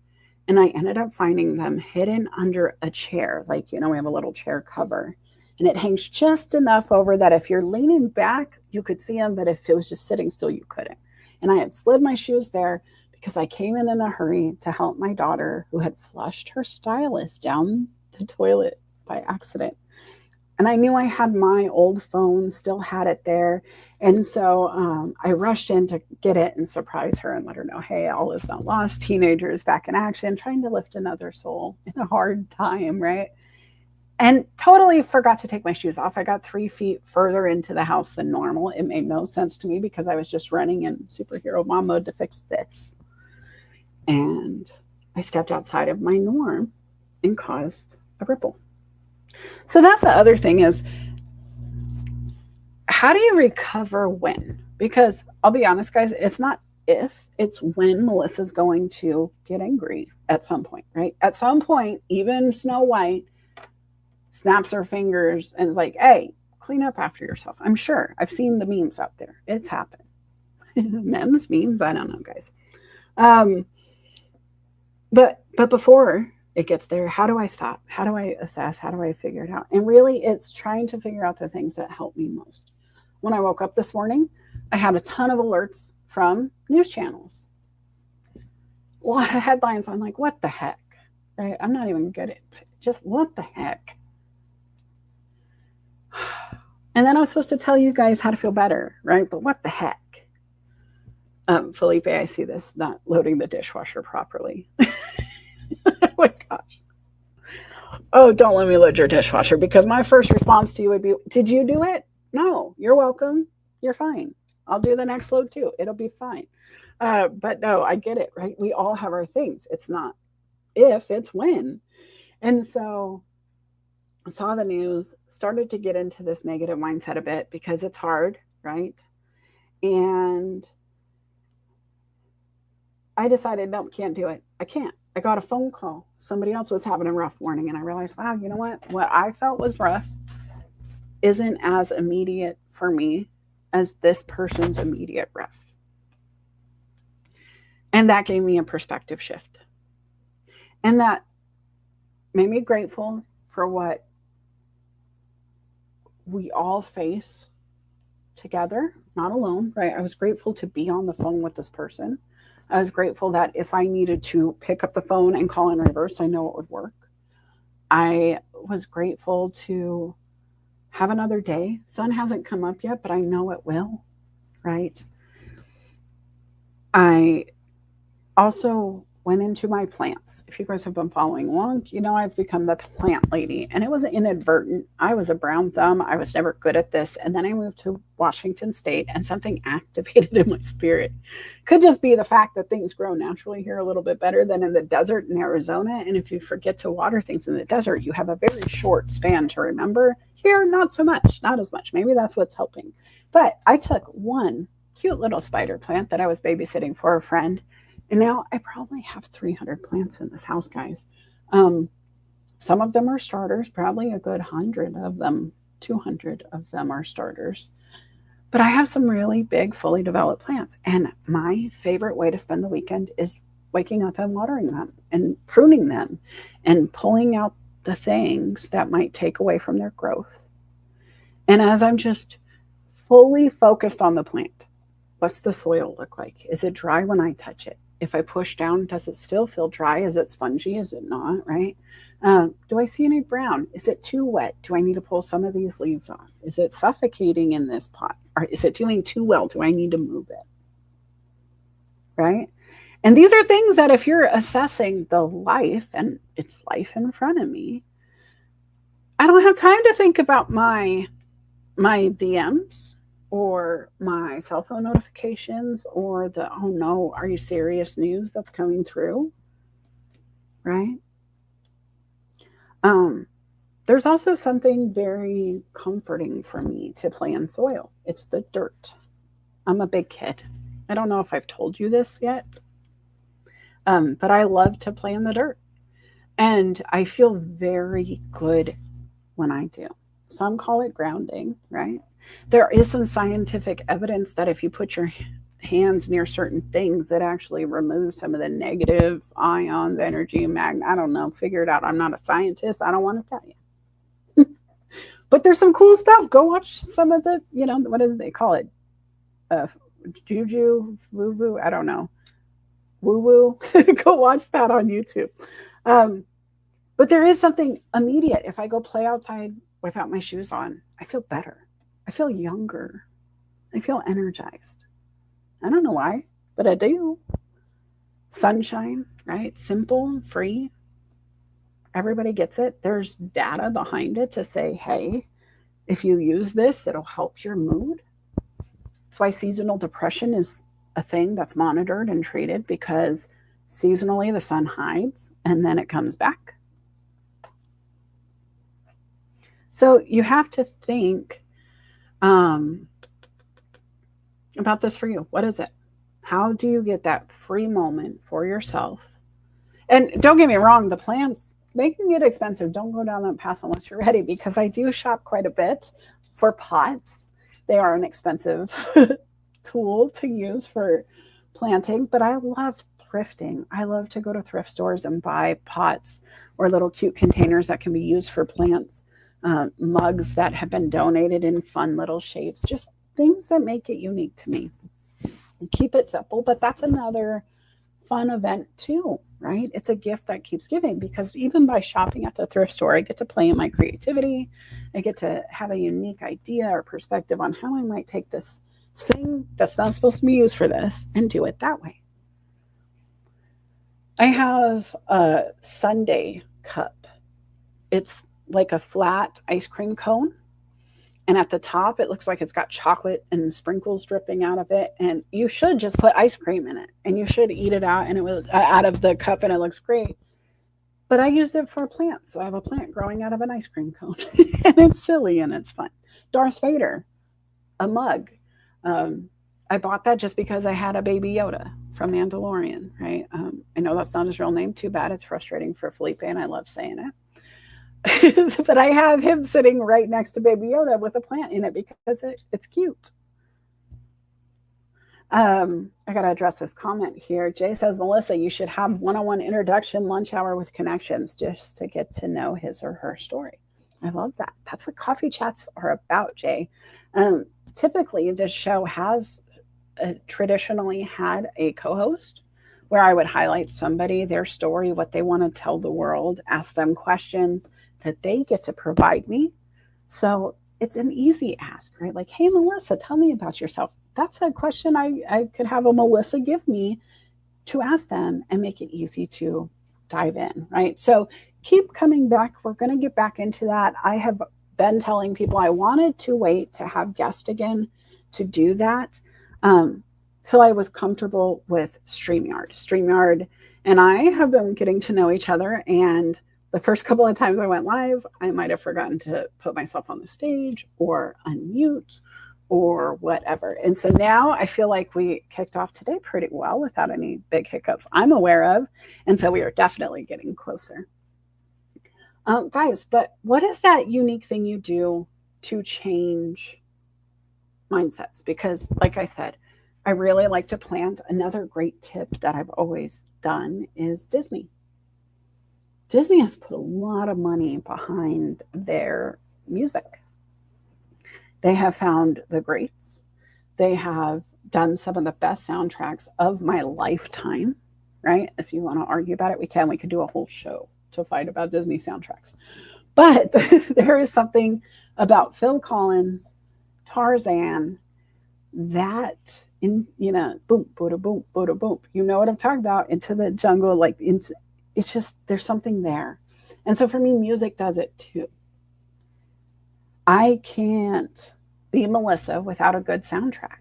Speaker 2: And I ended up finding them hidden under a chair. Like, we have a little chair cover. And it hangs just enough over that if you're leaning back, you could see them. But if it was just sitting still, you couldn't. And I had slid my shoes there because I came in a hurry to help my daughter who had flushed her stylus down the toilet by accident. And I knew I had my old phone, still had it there. And so I rushed in to get it and surprise her and let her know, hey, all is not lost. Teenagers back in action, trying to lift another soul in a hard time, right? And totally forgot to take my shoes off. I got 3 feet further into the house than normal. It made no sense to me because I was just running in superhero mom mode to fix this. And I stepped outside of my norm and caused a ripple. So that's the other thing is, how do you recover when? Because I'll be honest, guys, it's not if, it's when Melissa's going to get angry at some point, right? At some point, even Snow White snaps her fingers and is like, hey, clean up after yourself. I'm sure. I've seen the memes out there. It's happened. Memes, I don't know, guys. But before it gets there, how do I stop? How do I assess? How do I figure it out? And really, it's trying to figure out the things that help me most. When I woke up this morning, I had a ton of alerts from news channels. A lot of headlines. I'm like, what the heck? Right? I'm not even good at just what the heck? And then I was supposed to tell you guys how to feel better, right? But what the heck? Felipe, I see this not loading the dishwasher properly. Oh my gosh. Oh, don't let me load your dishwasher, because my first response to you would be, did you do it? No, you're welcome. You're fine. I'll do the next load too. It'll be fine. But no, I get it, right? We all have our things. It's not if, it's when. And so I saw the news, started to get into this negative mindset a bit because it's hard, right? And I decided, nope, can't do it. I can't. I got a phone call. Somebody else was having a rough morning. And I realized, wow, you know what? What I felt was rough isn't as immediate for me as this person's immediate rough. And that gave me a perspective shift. And that made me grateful for what we all face together, not alone, right? I was grateful to be on the phone with this person. I was grateful that if I needed to pick up the phone and call in reverse, I know it would work. I was grateful to have another day. Sun hasn't come up yet, but I know it will, right? I also went into my plants. If you guys have been following along, you know I've become the plant lady, and it was inadvertent. I was a brown thumb. I was never good at this. And then I moved to Washington State, and something activated in my spirit. Could just be the fact that things grow naturally here a little bit better than in the desert in Arizona. And if you forget to water things in the desert, you have a very short span to remember. Here, not so much, not as much. Maybe that's what's helping. But I took one cute little spider plant that I was babysitting for a friend, and now I probably have 300 plants in this house, guys. Some of them are starters, probably a good 100 of them, 200 of them are starters. But I have some really big, fully developed plants. And my favorite way to spend the weekend is waking up and watering them and pruning them and pulling out the things that might take away from their growth. And as I'm just fully focused on the plant, what's the soil look like? Is it dry when I touch it? If I push down, does it still feel dry? Is it spongy? Is it not? Right? Do I see any brown? Is it too wet? Do I need to pull some of these leaves off? Is it suffocating in this pot? Or is it doing too well? Do I need to move it? Right? And these are things that if you're assessing the life, and it's life in front of me, I don't have time to think about my DMs or my cell phone notifications or the, oh no, are you serious news that's coming through, right? There's also something very comforting for me to play in soil. It's the dirt. I'm a big kid. I don't know if I've told you this yet, but I love to play in the dirt. And I feel very good when I do. Some call it grounding, right? There is some scientific evidence that if you put your hands near certain things, it actually removes some of the negative ions, energy, I don't know, figure it out. I'm not a scientist. I don't want to tell you. But there's some cool stuff. Go watch some of the, what is it they call it? Juju, woo-woo, I don't know. Woo-woo. Go watch that on YouTube. But there is something immediate. If I go play outside without my shoes on, I feel better. I feel younger. I feel energized. I don't know why, but I do. Sunshine, right? Simple, free. Everybody gets it. There's data behind it to say, hey, if you use this, it'll help your mood. That's why seasonal depression is a thing that's monitored and treated, because seasonally the sun hides and then it comes back. So you have to think about this for you. What is it? How do you get that free moment for yourself? And don't get me wrong, the plants, they can get expensive. Don't go down that path unless you're ready, because I do shop quite a bit for pots. They are an expensive tool to use for planting, but I love thrifting. I love to go to thrift stores and buy pots or little cute containers that can be used for plants, mugs that have been donated in fun little shapes, just things that make it unique to me. Keep it simple, but that's another fun event too, right? It's a gift that keeps giving, because even by shopping at the thrift store, I get to play in my creativity. I get to have a unique idea or perspective on how I might take this thing that's not supposed to be used for this and do it that way. I have a sundae cup. It's like a flat ice cream cone. And at the top, it looks like it's got chocolate and sprinkles dripping out of it. And you should just put ice cream in it, and you should eat it out, and it will out of the cup, and it looks great. But I use it for plants. So I have a plant growing out of an ice cream cone, and it's silly and it's fun. Darth Vader, a mug. I bought that just because I had a Baby Yoda from Mandalorian, right? I know that's not his real name. Too bad. It's frustrating for Felipe, and I love saying it. But I have him sitting right next to Baby Yoda with a plant in it because it's cute. I got to address this comment here. Jay says, Melissa, you should have one-on-one introduction lunch hour with connections just to get to know his or her story. I love that. That's what coffee chats are about, Jay. Typically, this show has traditionally had a co-host where I would highlight somebody, their story, what they want to tell the world, ask them questions that they get to provide me. So it's an easy ask, right? Like, hey, Melissa, tell me about yourself. That's a question I could have a Melissa give me to ask them and make it easy to dive in, right? So keep coming back. We're going to get back into that. I have been telling people I wanted to wait to have guests again to do that till I was comfortable with StreamYard. StreamYard and I have been getting to know each other, and the first couple of times I went live, I might have forgotten to put myself on the stage or unmute or whatever. And so now I feel like we kicked off today pretty well without any big hiccups I'm aware of. And so we are definitely getting closer. Guys, but what is that unique thing you do to change mindsets? Because like I said, I really like to plant. Another great tip that I've always done is Disney. Disney has put a lot of money behind their music. They have found the greats. They have done some of the best soundtracks of my lifetime, right? If you want to argue about it, we can. We could do a whole show to fight about Disney soundtracks. But there is something about Phil Collins, Tarzan, that in, boom, boom, boom, boom, boom. You know what I'm talking about? Into the jungle, it's just, there's something there. And so for me, music does it too. I can't be Melissa without a good soundtrack.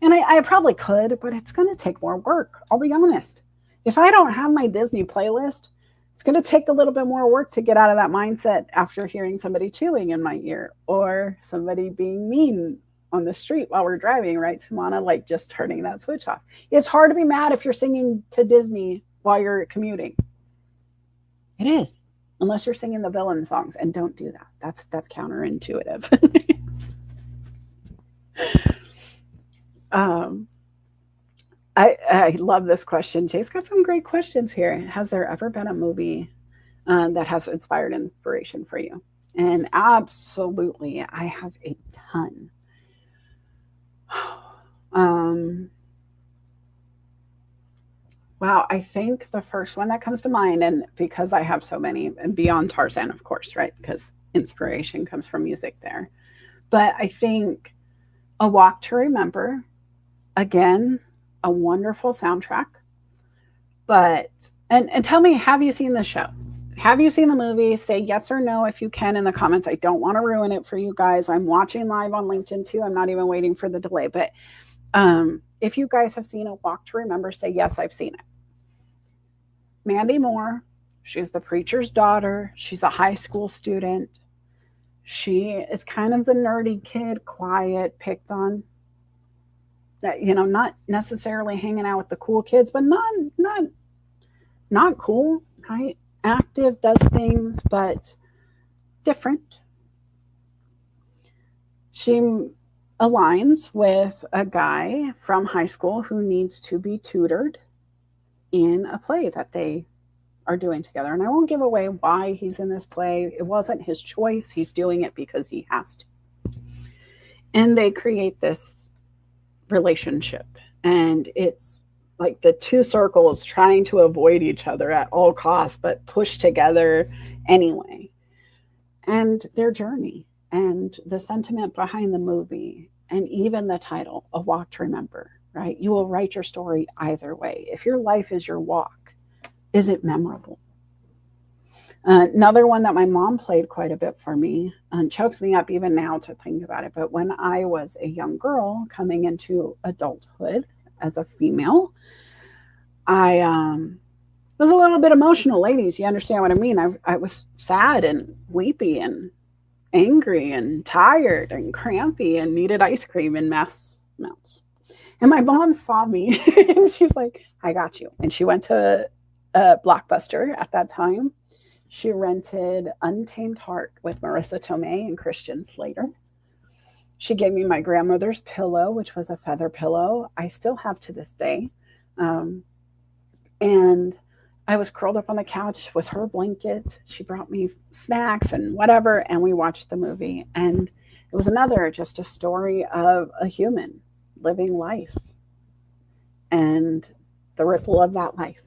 Speaker 2: And I probably could, but it's going to take more work. I'll be honest. If I don't have my Disney playlist, it's going to take a little bit more work to get out of that mindset after hearing somebody chewing in my ear or somebody being mean on the street while we're driving, right, Simona? Like just turning that switch off. It's hard to be mad if you're singing to Disney while you're commuting. It is. Unless you're singing the villain songs, and don't do that. That's counterintuitive. I love this question. Jay's got some great questions here. Has there ever been a movie that has inspired inspiration for you? And absolutely, I have a ton. Wow, I think the first one that comes to mind, and because I have so many, and beyond Tarzan, of course, right? Because inspiration comes from music there. But I think A Walk to Remember, again, a wonderful soundtrack. But, and tell me, have you seen the show? Have you seen the movie? Say yes or no if you can in the comments. I don't want to ruin it for you guys. I'm watching live on LinkedIn too. I'm not even waiting for the delay. But if you guys have seen A Walk to Remember, say yes, I've seen it. Mandy Moore, she's the preacher's daughter. She's a high school student. She is kind of the nerdy kid, quiet, picked on. That, not necessarily hanging out with the cool kids, but not cool, right? Active, does things, but different. She aligns with a guy from high school who needs to be tutored in a play that they are doing together. And I won't give away why he's in this play. It wasn't his choice. He's doing it because he has to. And they create this relationship. And it's like the two circles trying to avoid each other at all costs, but push together anyway. And their journey and the sentiment behind the movie, and even the title, A Walk to Remember, right? You will write your story either way. If your life is your walk, is it memorable? Another one that my mom played quite a bit for me, and chokes me up even now to think about it, but when I was a young girl coming into adulthood as a female, I was a little bit emotional, ladies. You understand what I mean? I was sad and weepy and angry and tired and crampy and needed ice cream in mass amounts. And my mom saw me and she's like, I got you. And she went to a Blockbuster at that time. She rented Untamed Heart with Marissa Tomei and Christian Slater. She gave me my grandmother's pillow, which was a feather pillow. I still have to this day. And I was curled up on the couch with her blanket. She brought me snacks and whatever, and we watched the movie. And it was just a story of a human living life and the ripple of that life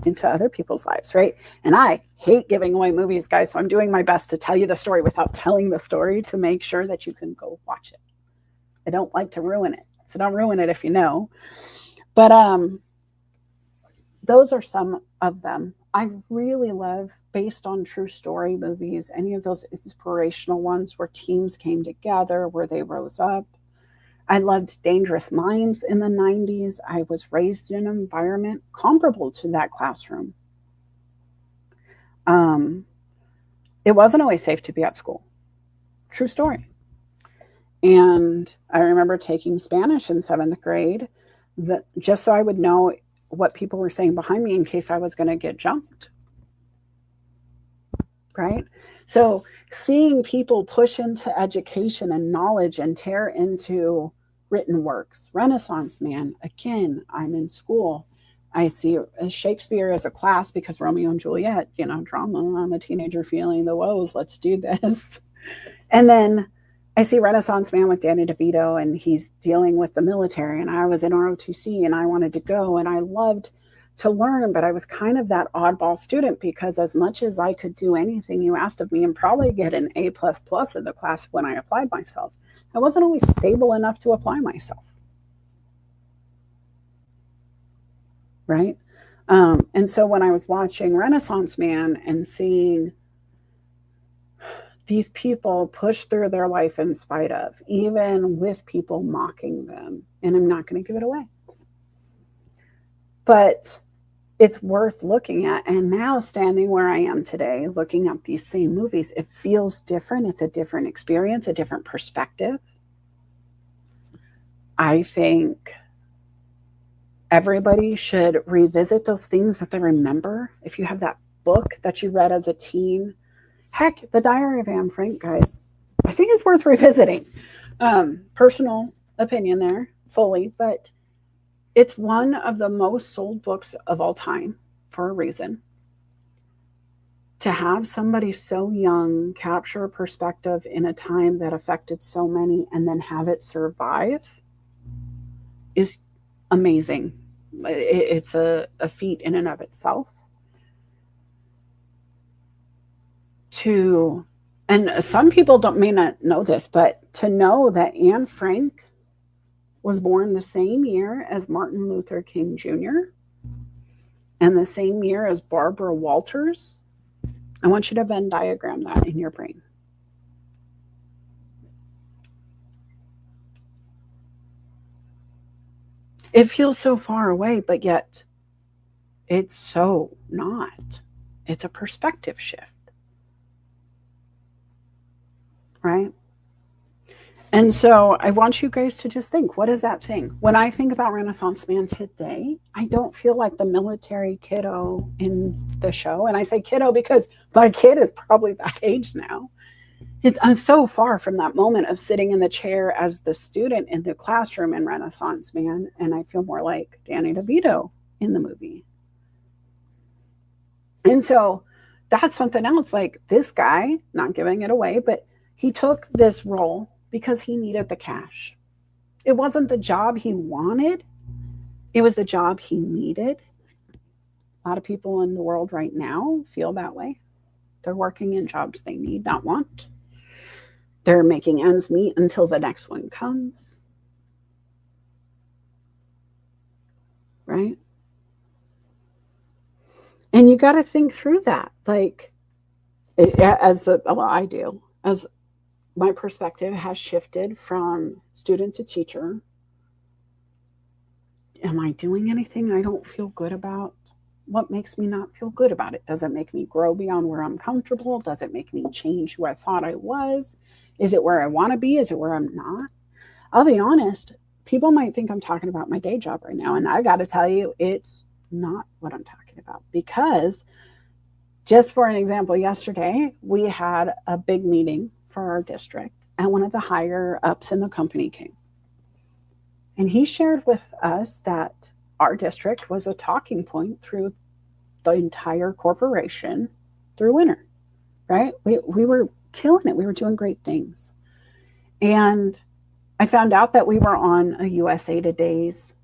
Speaker 2: into other people's lives, right? And I hate giving away movies, guys, so I'm doing my best to tell you the story without telling the story to make sure that you can go watch it. I don't like to ruin it, so don't ruin it if you know. But those are some of them. I really love based on true story movies, any of those inspirational ones where teams came together, where they rose up. I loved Dangerous Minds in the 90s. I was raised in an environment comparable to that classroom. It wasn't always safe to be at school. True story. And I remember taking Spanish in 7th grade just so I would know what people were saying behind me in case I was going to get jumped. Right? So seeing people push into education and knowledge and tear into written works. Renaissance Man, again, I'm in school. I see Shakespeare as a class because Romeo and Juliet, drama. I'm a teenager feeling the woes. Let's do this. And then I see Renaissance Man with Danny DeVito, and he's dealing with the military. And I was in ROTC and I wanted to go and I loved to learn, but I was kind of that oddball student because as much as I could do anything you asked of me and probably get an A++ in the class when I applied myself, I wasn't always stable enough to apply myself. Right? And so when I was watching Renaissance Man and seeing these people push through their life in spite of, even with people mocking them, and I'm not going to give it away, but it's worth looking at. And now standing where I am today, looking at these same movies, it feels different. It's a different experience, a different perspective. I think everybody should revisit those things that they remember. If you have that book that you read as a teen, heck, The Diary of Anne Frank, guys, I think it's worth revisiting. Personal opinion there, fully, but it's one of the most sold books of all time for a reason. To have somebody so young capture a perspective in a time that affected so many and then have it survive is amazing. It's a feat in and of itself. And some people may not know this, but to know that Anne Frank was born the same year as Martin Luther King Jr. and the same year as Barbara Walters, I want you to Venn diagram that in your brain. It feels so far away, but yet it's so not. It's a perspective shift. Right? And so I want you guys to just think, what is that thing? When I think about Renaissance Man today, I don't feel like the military kiddo in the show. And I say kiddo because my kid is probably that age now. I'm so far from that moment of sitting in the chair as the student in the classroom in Renaissance Man. And I feel more like Danny DeVito in the movie. And so that's something else. Like this guy, not giving it away, but he took this role because he needed the cash. It wasn't the job he wanted. It was the job he needed. A lot of people in the world right now feel that way. They're working in jobs they need, not want. They're making ends meet until the next one comes. Right? And you got to think through that. Like, I do. As my perspective has shifted from student to teacher. Am I doing anything I don't feel good about? What makes me not feel good about it? Does it make me grow beyond where I'm comfortable? Does it make me change who I thought I was? Is it where I want to be? Is it where I'm not? I'll be honest, people might think I'm talking about my day job right now. And I got to tell you, it's not what I'm talking about. Because just for an example, yesterday we had a big meeting for our district, and one of the higher ups in the company came. And he shared with us that our district was a talking point through the entire corporation through winter, right? We were killing it. We were doing great things. And I found out that we were on a USA Today's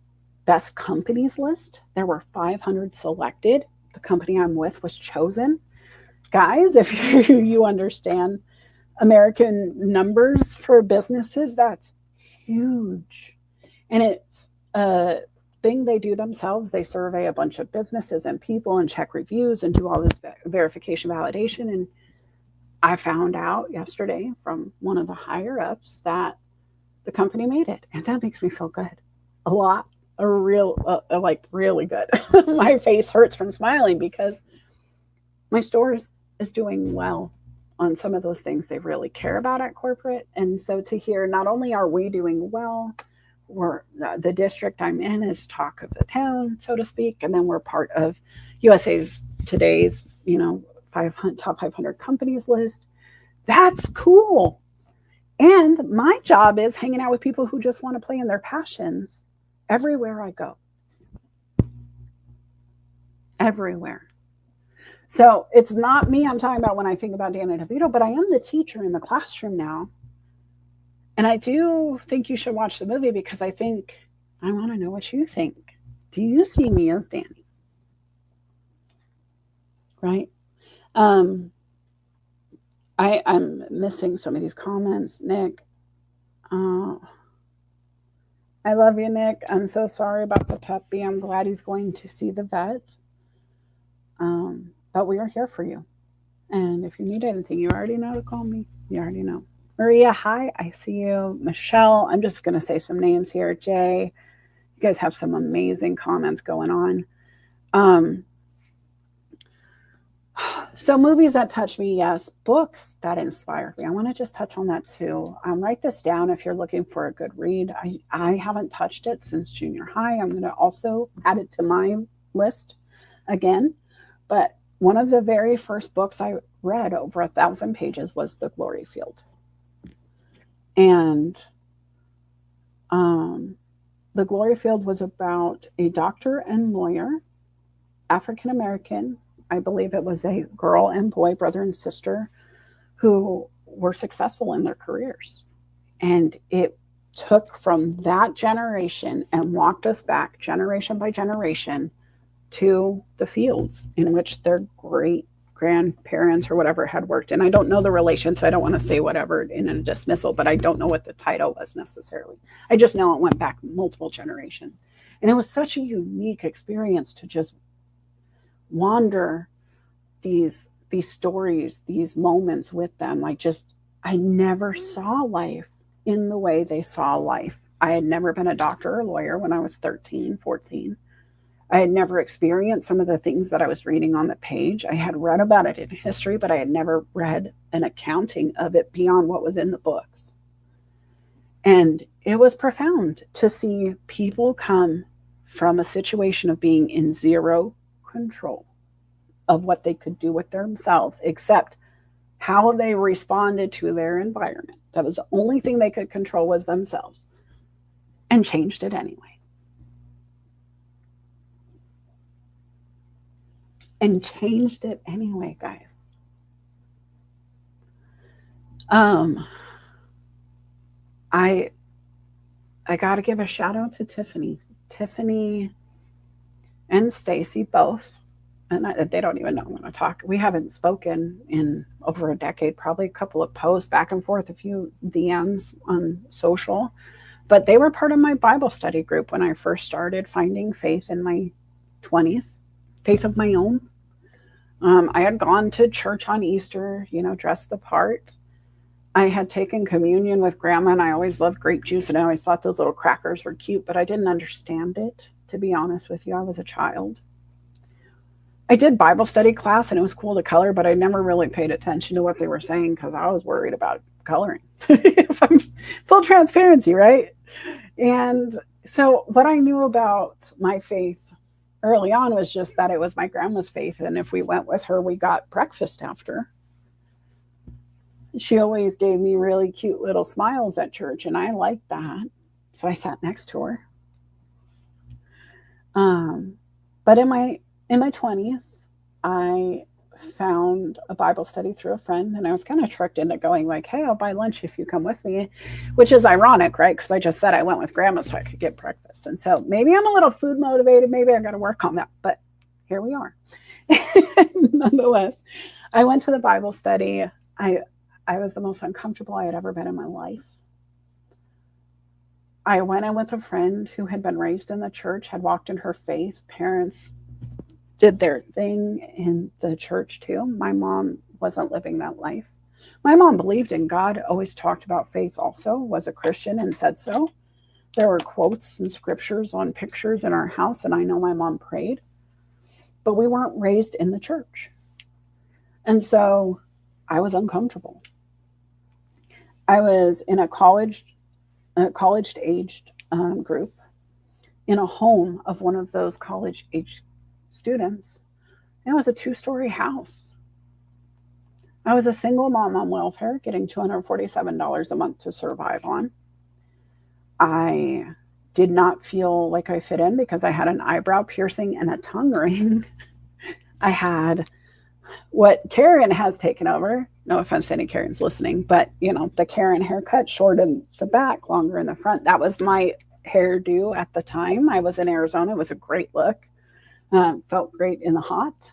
Speaker 2: best companies list. There were 500 selected. The company I'm with was chosen. Guys, if you understand American numbers for businesses, that's huge. And it's a thing they do themselves. They survey a bunch of businesses and people and check reviews and do all this verification, validation. And I found out yesterday from one of the higher ups that the company made it. And that makes me feel good. A lot. Really good. My face hurts from smiling because my store is doing well on some of those things they really care about at corporate. And so to hear not only are we doing well, the district I'm in is talk of the town, so to speak, and then we're part of USA Today's, top 500 companies list. That's cool. And my job is hanging out with people who just want to play in their passions everywhere I go. Everywhere. So it's not me I'm talking about when I think about Danny DeVito, but I am the teacher in the classroom now. And I do think you should watch the movie because I want to know what you think. Do you see me as Danny? Right? I'm missing some of these comments, Nick. I love you, Nick. I'm so sorry about the puppy. I'm glad he's going to see the vet. But we are here for you. And if you need anything, you already know to call me. You already know. Maria, hi, I see you. Michelle, I'm just going to say some names here. Jay, you guys have some amazing comments going on. So movies that touch me, yes. Books that inspired me. I want to just touch on that too. Write this down if you're looking for a good read. I haven't touched it since junior high. I'm going to also add it to my list again. But one of the very first books I read, over 1,000 pages, was The Glory Field. And The Glory Field was about a doctor and lawyer, African-American. I believe it was a girl and boy, brother and sister, who were successful in their careers. And it took from that generation and walked us back generation by generation to the fields in which their great grandparents or whatever had worked. And I don't know the relation, so I don't want to say whatever in a dismissal, but I don't know what the title was necessarily. I just know it went back multiple generations. And it was such a unique experience to just wander these stories, these moments with them. I never saw life in the way they saw life. I had never been a doctor or lawyer when I was 13, 14. I had never experienced some of the things that I was reading on the page. I had read about it in history, but I had never read an accounting of it beyond what was in the books. And it was profound to see people come from a situation of being in zero control of what they could do with themselves, except how they responded to their environment. That was the only thing they could control, was themselves, and changed it anyway. And changed it anyway, guys. I got to give a shout out to Tiffany. Tiffany and Stacy both. And they don't even know I'm going to talk. We haven't spoken in over a decade, probably a couple of posts back and forth, a few DMs on social. But they were part of my Bible study group when I first started finding faith in my 20s, faith of my own. I had gone to church on Easter, dressed the part. I had taken communion with grandma, and I always loved grape juice, and I always thought those little crackers were cute, but I didn't understand it, to be honest with you. I was a child. I did Bible study class, and it was cool to color, but I never really paid attention to what they were saying because I was worried about coloring. If I'm full transparency, right? And so, what I knew about my faith early on was just that it was my grandma's faith. And if we went with her, we got breakfast after. She always gave me really cute little smiles at church, and I liked that. So I sat next to her. But in my 20s, I found a Bible study through a friend, and I was kind of tricked into going like, hey, I'll buy lunch if you come with me, which is ironic, right? Because I just said I went with grandma so I could get breakfast. And so maybe I'm a little food motivated. Maybe I got to work on that. But here we are. Nonetheless, I went to the Bible study. I was the most uncomfortable I had ever been in my life. I went in with a friend who had been raised in the church, had walked in her faith. Parents did their thing in the church too. My mom wasn't living that life. My mom believed in God, always talked about faith also, was a Christian and said so. There were quotes and scriptures on pictures in our house, and I know my mom prayed, but we weren't raised in the church. And so I was uncomfortable. I was in a college-aged group in a home of one of those college-aged students. It was a 2-story house. I was a single mom on welfare, getting $247 a month to survive on. I did not feel like I fit in because I had an eyebrow piercing and a tongue ring. I had what Karen has taken over. No offense to any Karens listening, but the Karen haircut, short in the back, longer in the front. That was my hairdo at the time. I was in Arizona. It was a great look. Felt great in the hot.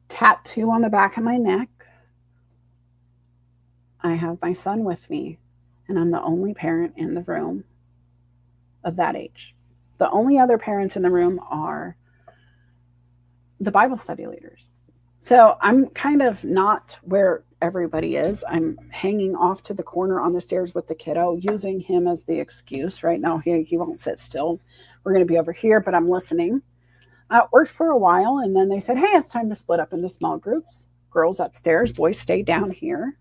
Speaker 2: Tattoo on the back of my neck. I have my son with me, and I'm the only parent in the room of that age. The only other parents in the room are the Bible study leaders. So I'm kind of not where everybody is. I'm hanging off to the corner on the stairs with the kiddo, using him as the excuse. Right now, he won't sit still. We're going to be over here, but I'm listening. Worked for a while, and then they said, hey, it's time to split up into small groups. Girls upstairs, boys stay down here.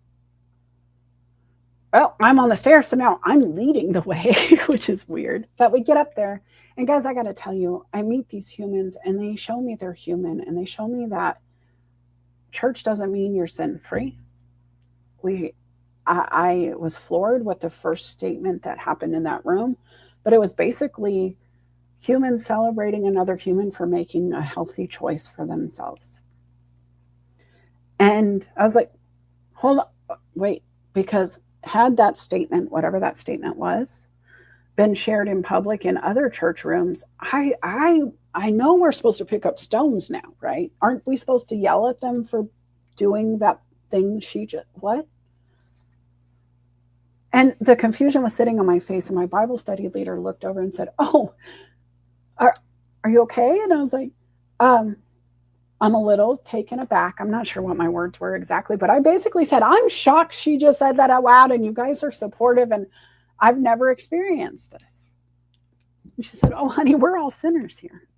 Speaker 2: Well, I'm on the stairs, so now I'm leading the way, which is weird. But we get up there, and guys, I got to tell you, I meet these humans, and they show me they're human, and they show me that church doesn't mean you're sin-free. I was floored with the first statement that happened in that room, but it was basically humans celebrating another human for making a healthy choice for themselves. And I was like, hold on, wait, because had that statement, whatever that statement was, been shared in public in other church rooms, I know we're supposed to pick up stones now, right? Aren't we supposed to yell at them for doing that thing what? And the confusion was sitting on my face, and my Bible study leader looked over and said, oh, are you okay? And I was like, I'm a little taken aback. I'm not sure what my words were exactly, but I basically said, I'm shocked she just said that out loud, and you guys are supportive, and I've never experienced this. And she said, oh, honey, we're all sinners here.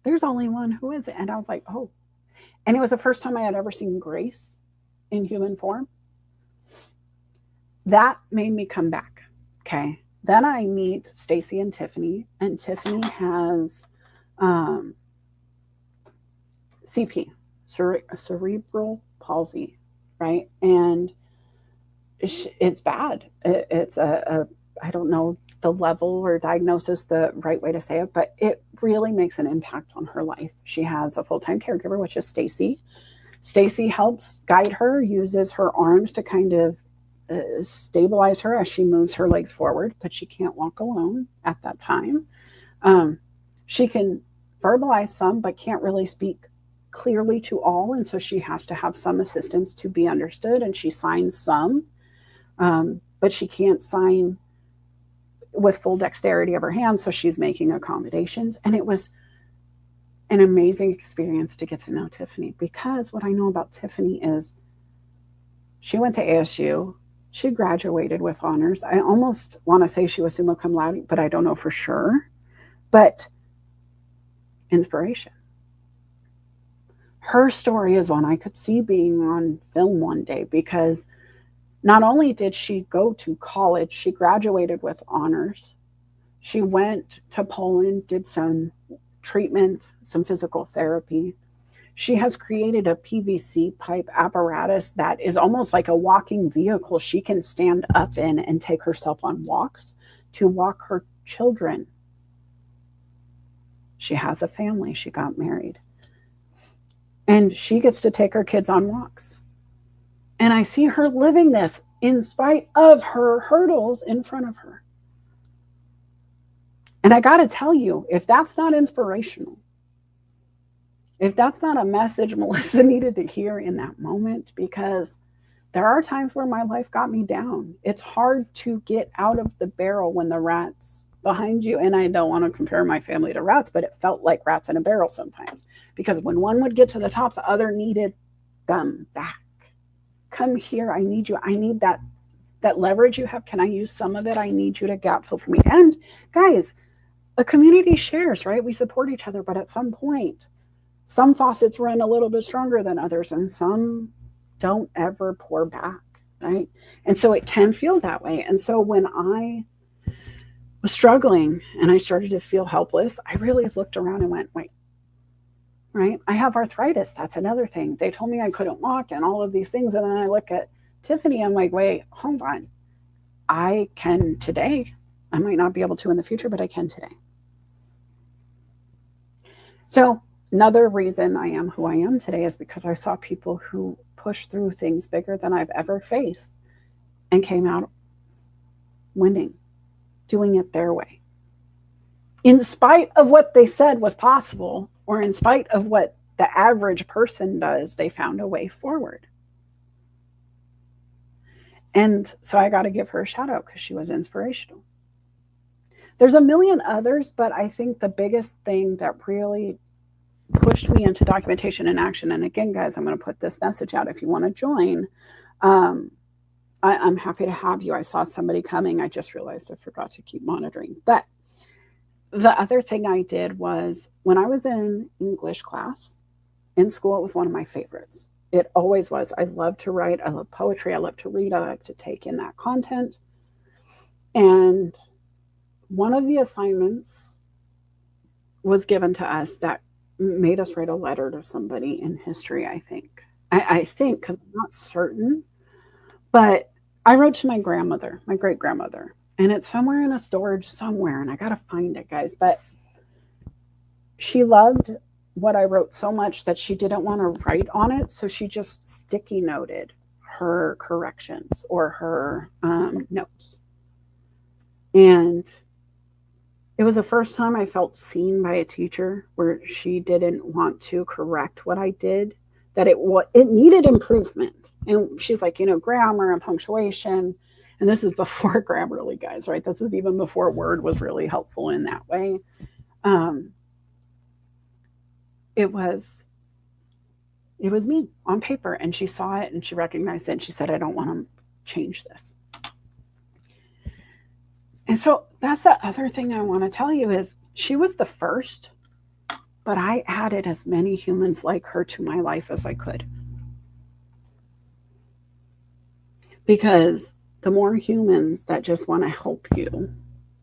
Speaker 2: There's only one who is it. And I was like, oh. And it was the first time I had ever seen grace in human form. That made me come back. Okay. Then I meet Stacy and Tiffany has CP, cerebral palsy, right? And it's bad. It's I don't know the level or diagnosis, the right way to say it, but it really makes an impact on her life. She has a full-time caregiver, which is Stacy. Stacy helps guide her, uses her arms to kind of stabilize her as she moves her legs forward, but she can't walk alone at that time. She can verbalize some, but can't really speak clearly to all. And so she has to have some assistance to be understood. And she signs some, but she can't sign with full dexterity of her hands. So she's making accommodations. And it was an amazing experience to get to know Tiffany, because what I know about Tiffany is she went to ASU. She graduated with honors. I almost want to say she was summa cum laude, but I don't know for sure. But inspiration. Her story is one I could see being on film one day, because Not only did she go to college, she graduated with honors. She went to Poland, did some treatment, some physical therapy. She has created a PVC pipe apparatus that is almost like a walking vehicle she can stand up in and take herself on walks to walk her children. She has a family. She got married. And she gets to take her kids on walks. And I see her living this in spite of her hurdles in front of her. And I got to tell you, if that's not inspirational, if that's not a message Melissa needed to hear in that moment, because there are times where my life got me down. It's hard to get out of the barrel when the rat's behind you. And I don't want to compare my family to rats, but it felt like rats in a barrel sometimes, because when one would get to the top, the other needed them back. Come here. I need you. I need that leverage you have. Can I use some of it? I need you to gap fill for me. And guys, a community shares, right? We support each other, but at some point, some faucets run a little bit stronger than others, and some don't ever pour back, right? And so it can feel that way. And so when I was struggling and I started to feel helpless, I really looked around and went, wait, right? I have arthritis. That's another thing. They told me I couldn't walk and all of these things. And then I look at Tiffany, I'm like, wait, hold on. I can today. I might not be able to in the future, but I can today. So another reason I am who I am today is because I saw people who pushed through things bigger than I've ever faced and came out winning, doing it their way. In spite of what they said was possible, or in spite of what the average person does, they found a way forward. And so I got to give her a shout out because she was inspirational. There's a million others, but I think the biggest thing that really pushed me into documentation and action, and again, guys, I'm going to put this message out if you want to join. I'm happy to have you. I saw somebody coming. I just realized I forgot to keep monitoring. But the other thing I did was when I was in English class in school, it was one of my favorites. It always was. I love to write. I love poetry. I love to read. I like to take in that content. And one of the assignments was given to us that made us write a letter to somebody in history, I think. I think, because I'm not certain, but I wrote to my grandmother, my great-grandmother, and it's somewhere in a storage somewhere, and I got to find it, guys. But she loved what I wrote so much that she didn't want to write on it, so she just sticky noted her corrections or her notes. And it was the first time I felt seen by a teacher where she didn't want to correct what I did, that it needed improvement. And she's like, grammar and punctuation. And this is before Grammarly, guys, right? This is even before Word was really helpful in that way. It was me on paper, and she saw it and she recognized it, and she said, I don't want to change this. And so that's the other thing I want to tell you is she was the first, but I added as many humans like her to my life as I could. Because the more humans that just want to help you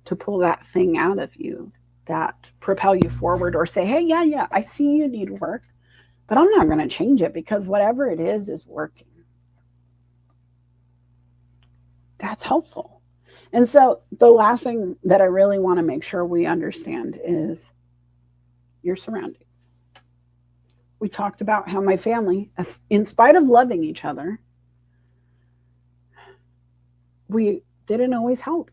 Speaker 2: to pull that thing out of you, that propel you forward, or say, hey, yeah, I see you need work, but I'm not going to change it because whatever it is working. That's helpful. And so the last thing that I really want to make sure we understand is your surroundings. We talked about how my family, in spite of loving each other, we didn't always help.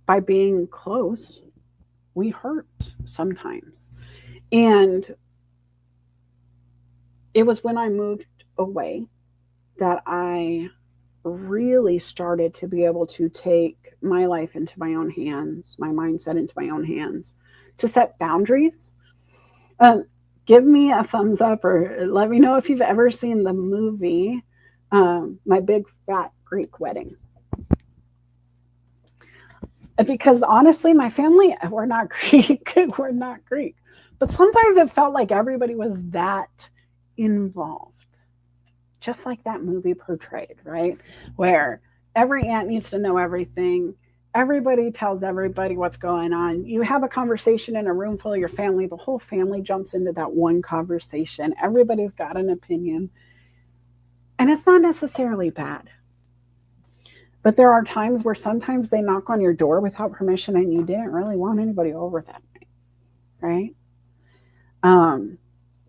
Speaker 2: By being close, we hurt sometimes. And it was when I moved away that I really started to be able to take my life into my own hands, my mindset into my own hands, to set boundaries. Give me a thumbs up or let me know if you've ever seen the movie, My Big Fat Greek Wedding. Because honestly, my family, we're not Greek. We're not Greek. But sometimes it felt like everybody was that involved. Just like that movie portrayed, right? Where every aunt needs to know everything. Everybody tells everybody what's going on. You have a conversation in a room full of your family, the whole family jumps into that one conversation. Everybody's got an opinion. And it's not necessarily bad. But there are times where sometimes they knock on your door without permission and you didn't really want anybody over that night, right?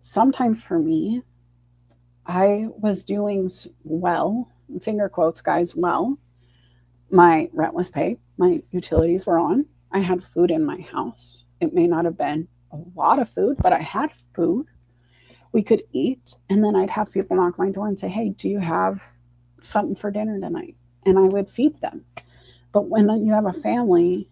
Speaker 2: Sometimes for me, I was doing well, finger quotes, guys, well. My rent was paid, my utilities were on, I had food in my house. It may not have been a lot of food, but I had food. We could eat, and then I'd have people knock my door and say, hey, do you have something for dinner tonight? And I would feed them. But when you have a family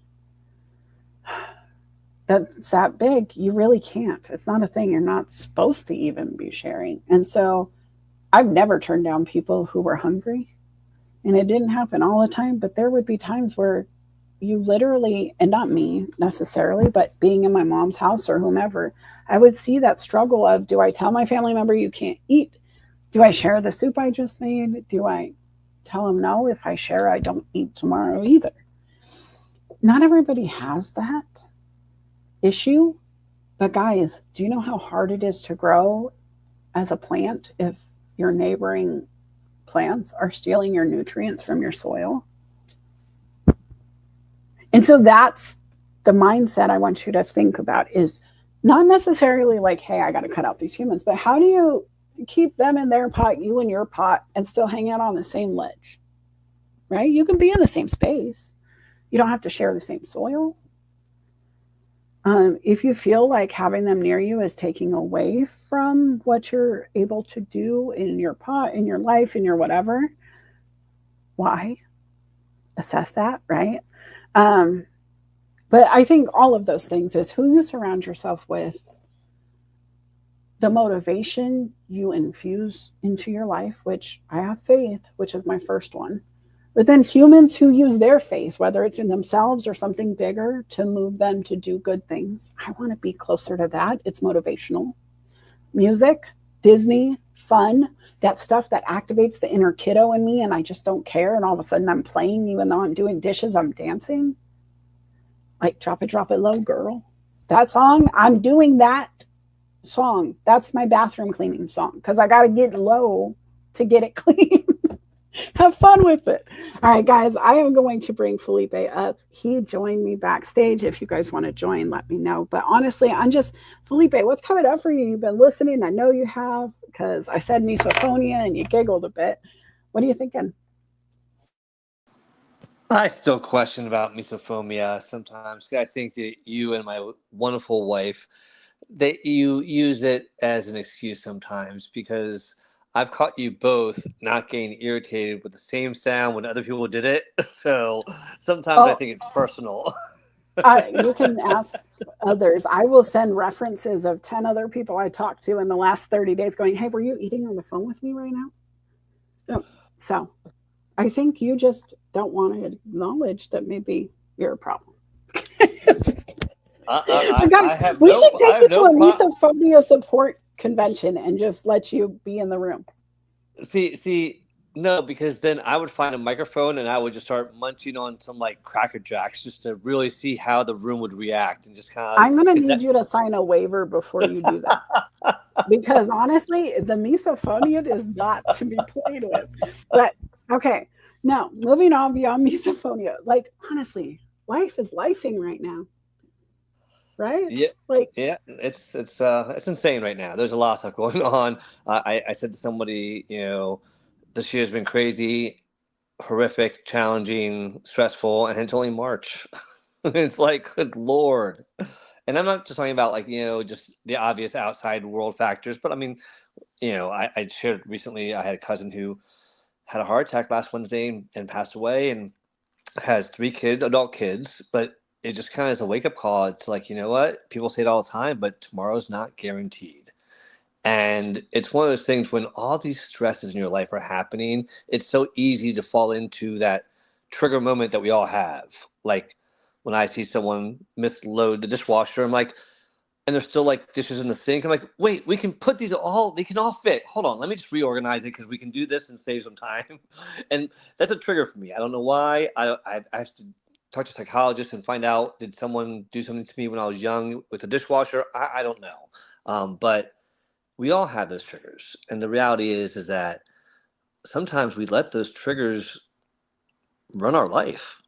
Speaker 2: that's that big, you really can't. It's not a thing. You're not supposed to even be sharing. And so I've never turned down people who were hungry. And it didn't happen all the time, but there would be times where you literally, and not me necessarily, but being in my mom's house or whomever, I would see that struggle of, do I tell my family member you can't eat? Do I share the soup I just made? Do I tell them no? If I share, I don't eat tomorrow either. Not everybody has that issue, but guys, do you know how hard it is to grow as a plant if your neighboring plants are stealing your nutrients from your soil? And so that's the mindset I want you to think about, is not necessarily like, hey, I got to cut out these humans, but how do you keep them in their pot, you in your pot, and still hang out on the same ledge, right? You can be in the same space. You don't have to share the same soil. If you feel like having them near you is taking away from what you're able to do in your pot, in your life, in your whatever, why? Assess that, right? But I think all of those things is who you surround yourself with, the motivation you infuse into your life, which I have faith, which is my first one. But then humans who use their faith, whether it's in themselves or something bigger, to move them to do good things. I want to be closer to that. It's motivational. Music, Disney, fun, that stuff that activates the inner kiddo in me and I just don't care. And all of a sudden I'm playing, even though I'm doing dishes, I'm dancing. Like drop it low, girl. That song, I'm doing that song. That's my bathroom cleaning song because I got to get low to get it clean. Have fun with it. All right, guys, I am going to bring Felipe up. He joined me backstage. If you guys want to join, let me know. But honestly, Felipe, what's coming up for you? You've been listening. I know you have, because I said misophonia and you giggled a bit. What are you thinking?
Speaker 3: I still question about misophonia sometimes. I think that you and my wonderful wife, that you use it as an excuse sometimes, because I've caught you both not getting irritated with the same sound when other people did it. So sometimes I think it's personal.
Speaker 2: You can ask others. I will send references of 10 other people I talked to in the last 30 days going, hey, were you eating on the phone with me right now? So I think you just don't want to acknowledge that maybe you're a problem. Guys, we should take you to a misophonia support convention and just let you be in the room.
Speaker 3: See, no, because then I would find a microphone and I would just start munching on some like Cracker Jacks just to really see how the room would react and just kind of.
Speaker 2: I'm going to need you to sign a waiver before you do that, because honestly, the misophonia is not to be played with. But okay, now moving on beyond misophonia. Like honestly, life is lifing right now. Right?
Speaker 3: Yeah. It's insane right now. There's a lot of stuff going on. I said to somebody, this year's been crazy, horrific, challenging, stressful, and it's only March. It's like, good Lord. And I'm not just talking about just the obvious outside world factors, but I mean, I shared recently, I had a cousin who had a heart attack last Wednesday and passed away, and has 3 kids, adult kids, but it just kind of is a wake-up call to like, you know what? People say it all the time, but tomorrow's not guaranteed. And it's one of those things when all these stresses in your life are happening, it's so easy to fall into that trigger moment that we all have. Like when I see someone misload the dishwasher, I'm like, and there's still like dishes in the sink. I'm like, wait, we can put these all, they can all fit. Hold on, let me just reorganize it because we can do this and save some time. And that's a trigger for me. I don't know why. I have to talk to a psychologist and find out, did someone do something to me when I was young with a dishwasher? I don't know. But we all have those triggers. And the reality is that sometimes we let those triggers run our life.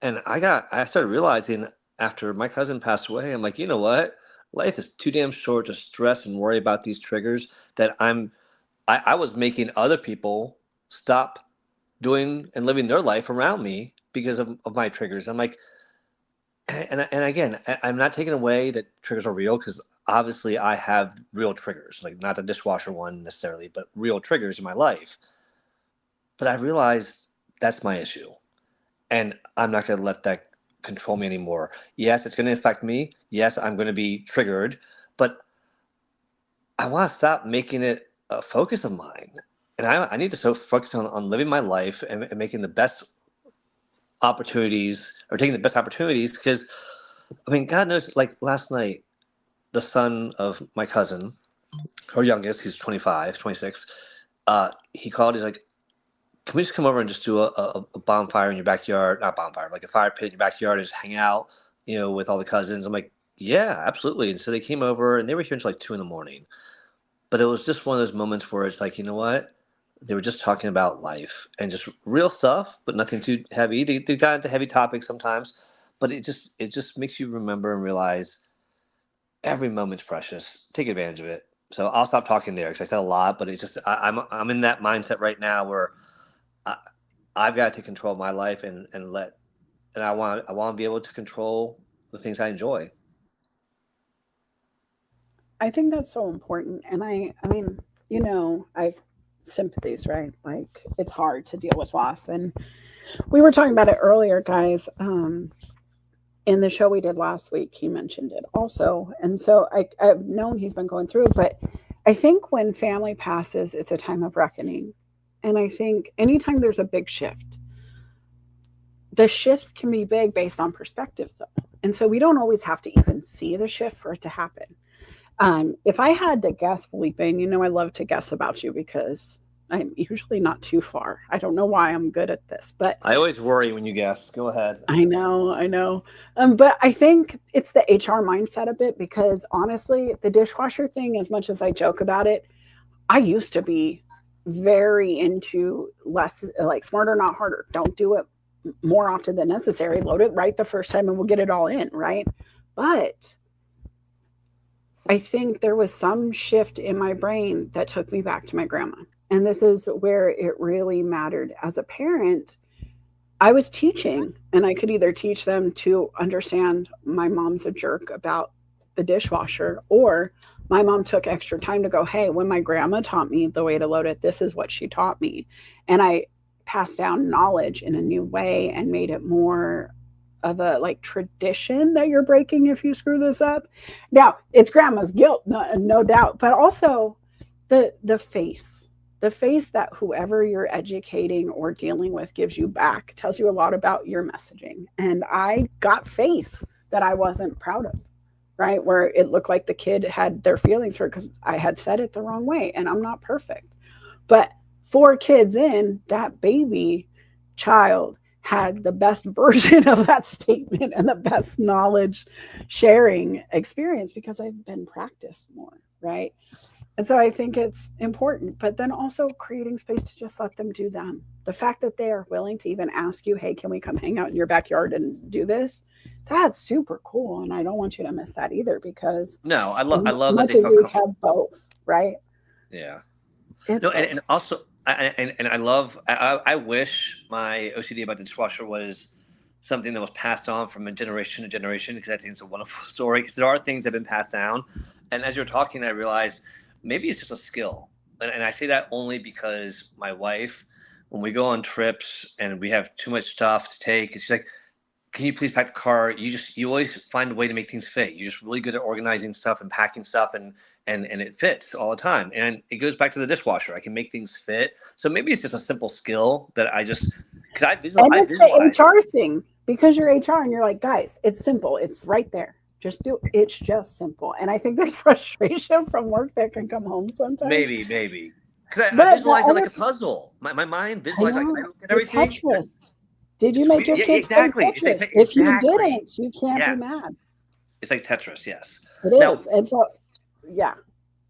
Speaker 3: And I started realizing after my cousin passed away, I'm like, you know what? Life is too damn short to stress and worry about these triggers that I was making other people stop doing and living their life around me because of my triggers. I'm like, and again, I'm not taking away that triggers are real, because obviously I have real triggers, like not the dishwasher one necessarily, but real triggers in my life. But I realized that's my issue. And I'm not going to let that control me anymore. Yes, it's going to affect me. Yes, I'm going to be triggered, but I want to stop making it a focus of mine. And I need to so focus on living my life and making the best opportunities, or taking the best opportunities. Because, I mean, God knows, like last night, the son of my cousin, her youngest, he's 25, 26, he called, he's like, can we just come over and just do a bonfire in your backyard? Not bonfire, like a fire pit in your backyard and just hang out, with all the cousins. I'm like, yeah, absolutely. And so they came over and they were here until like 2 a.m. But it was just one of those moments where it's like, you know what? They were just talking about life and just real stuff, but nothing too heavy. They got into heavy topics sometimes, but it just makes you remember and realize every moment's precious. Take advantage of it. So I'll stop talking there because I said a lot, but it's just I'm in that mindset right now where I've got to take control of my life and I want to be able to control the things I enjoy.
Speaker 2: I think that's so important. And I mean, I've sympathies, right? Like it's hard to deal with loss. And we were talking about it earlier, guys. In the show we did last week, he mentioned it also. And so I've known he's been going through it, but I think when family passes, it's a time of reckoning. And I think anytime there's a big shift, the shifts can be big based on perspective, though. And so we don't always have to even see the shift for it to happen. If I had to guess, Felipe, and I love to guess about you because I'm usually not too far. I don't know why I'm good at this, but
Speaker 3: I always worry when you guess. Go ahead.
Speaker 2: I know. But I think it's the HR mindset a bit, because honestly, the dishwasher thing, as much as I joke about it, I used to be very into less, like smarter, not harder. Don't do it more often than necessary. Load it right the first time and we'll get it all in, right? But I think there was some shift in my brain that took me back to my grandma. And this is where it really mattered. As a parent, I was teaching, and I could either teach them to understand my mom's a jerk about the dishwasher, or my mom took extra time to go, hey, when my grandma taught me the way to load it, this is what she taught me. And I passed down knowledge in a new way and made it more of a like tradition that you're breaking if you screw this up. Now, it's grandma's guilt, no doubt, but also the face that whoever you're educating or dealing with gives you back tells you a lot about your messaging. And I got face that I wasn't proud of, right? Where it looked like the kid had their feelings hurt because I had said it the wrong way, and I'm not perfect. But 4 kids in, that baby child had the best version of that statement and the best knowledge sharing experience because I've been practiced more, right? And so I think it's important, but then also creating space to just let them do them. The fact that they are willing to even ask you, hey, can we come hang out in your backyard and do this? That's super cool. And I don't want you to miss that either, because
Speaker 3: no, I love
Speaker 2: as
Speaker 3: that
Speaker 2: much
Speaker 3: they
Speaker 2: as
Speaker 3: feel
Speaker 2: we
Speaker 3: comfortable.
Speaker 2: have both, right?
Speaker 3: Yeah.
Speaker 2: It's
Speaker 3: No,
Speaker 2: both.
Speaker 3: and also, I love. I wish my OCD about the dishwasher was something that was passed on from a generation to generation, because I think it's a wonderful story. Because there are things that have been passed down, and as you're talking, I realized maybe it's just a skill, and I say that only because my wife, when we go on trips and we have too much stuff to take, she's like, can you please pack the car? You always find a way to make things fit. You're just really good at organizing stuff and packing stuff, and it fits all the time. And it goes back to the dishwasher. I can make things fit. So maybe it's just a simple skill that I just, because I
Speaker 2: And it's
Speaker 3: visualize.
Speaker 2: the HR thing, because you're HR and you're like, guys, it's simple. It's right there. Just do it. It's just simple. And I think there's frustration from work that can come home sometimes.
Speaker 3: Maybe. Because I
Speaker 2: But the
Speaker 3: visualize it like
Speaker 2: other,
Speaker 3: a puzzle. My mind
Speaker 2: I
Speaker 3: visualizes like I
Speaker 2: know,
Speaker 3: look at
Speaker 2: the
Speaker 3: everything.
Speaker 2: Tetris. Did you
Speaker 3: It's
Speaker 2: make
Speaker 3: weird.
Speaker 2: your
Speaker 3: Yeah,
Speaker 2: kids play
Speaker 3: exactly.
Speaker 2: Tetris? If you
Speaker 3: Exactly.
Speaker 2: didn't, you can't be
Speaker 3: Yes.
Speaker 2: mad.
Speaker 3: It's like Tetris. Yes.
Speaker 2: It
Speaker 3: Now,
Speaker 2: is. And so, yeah.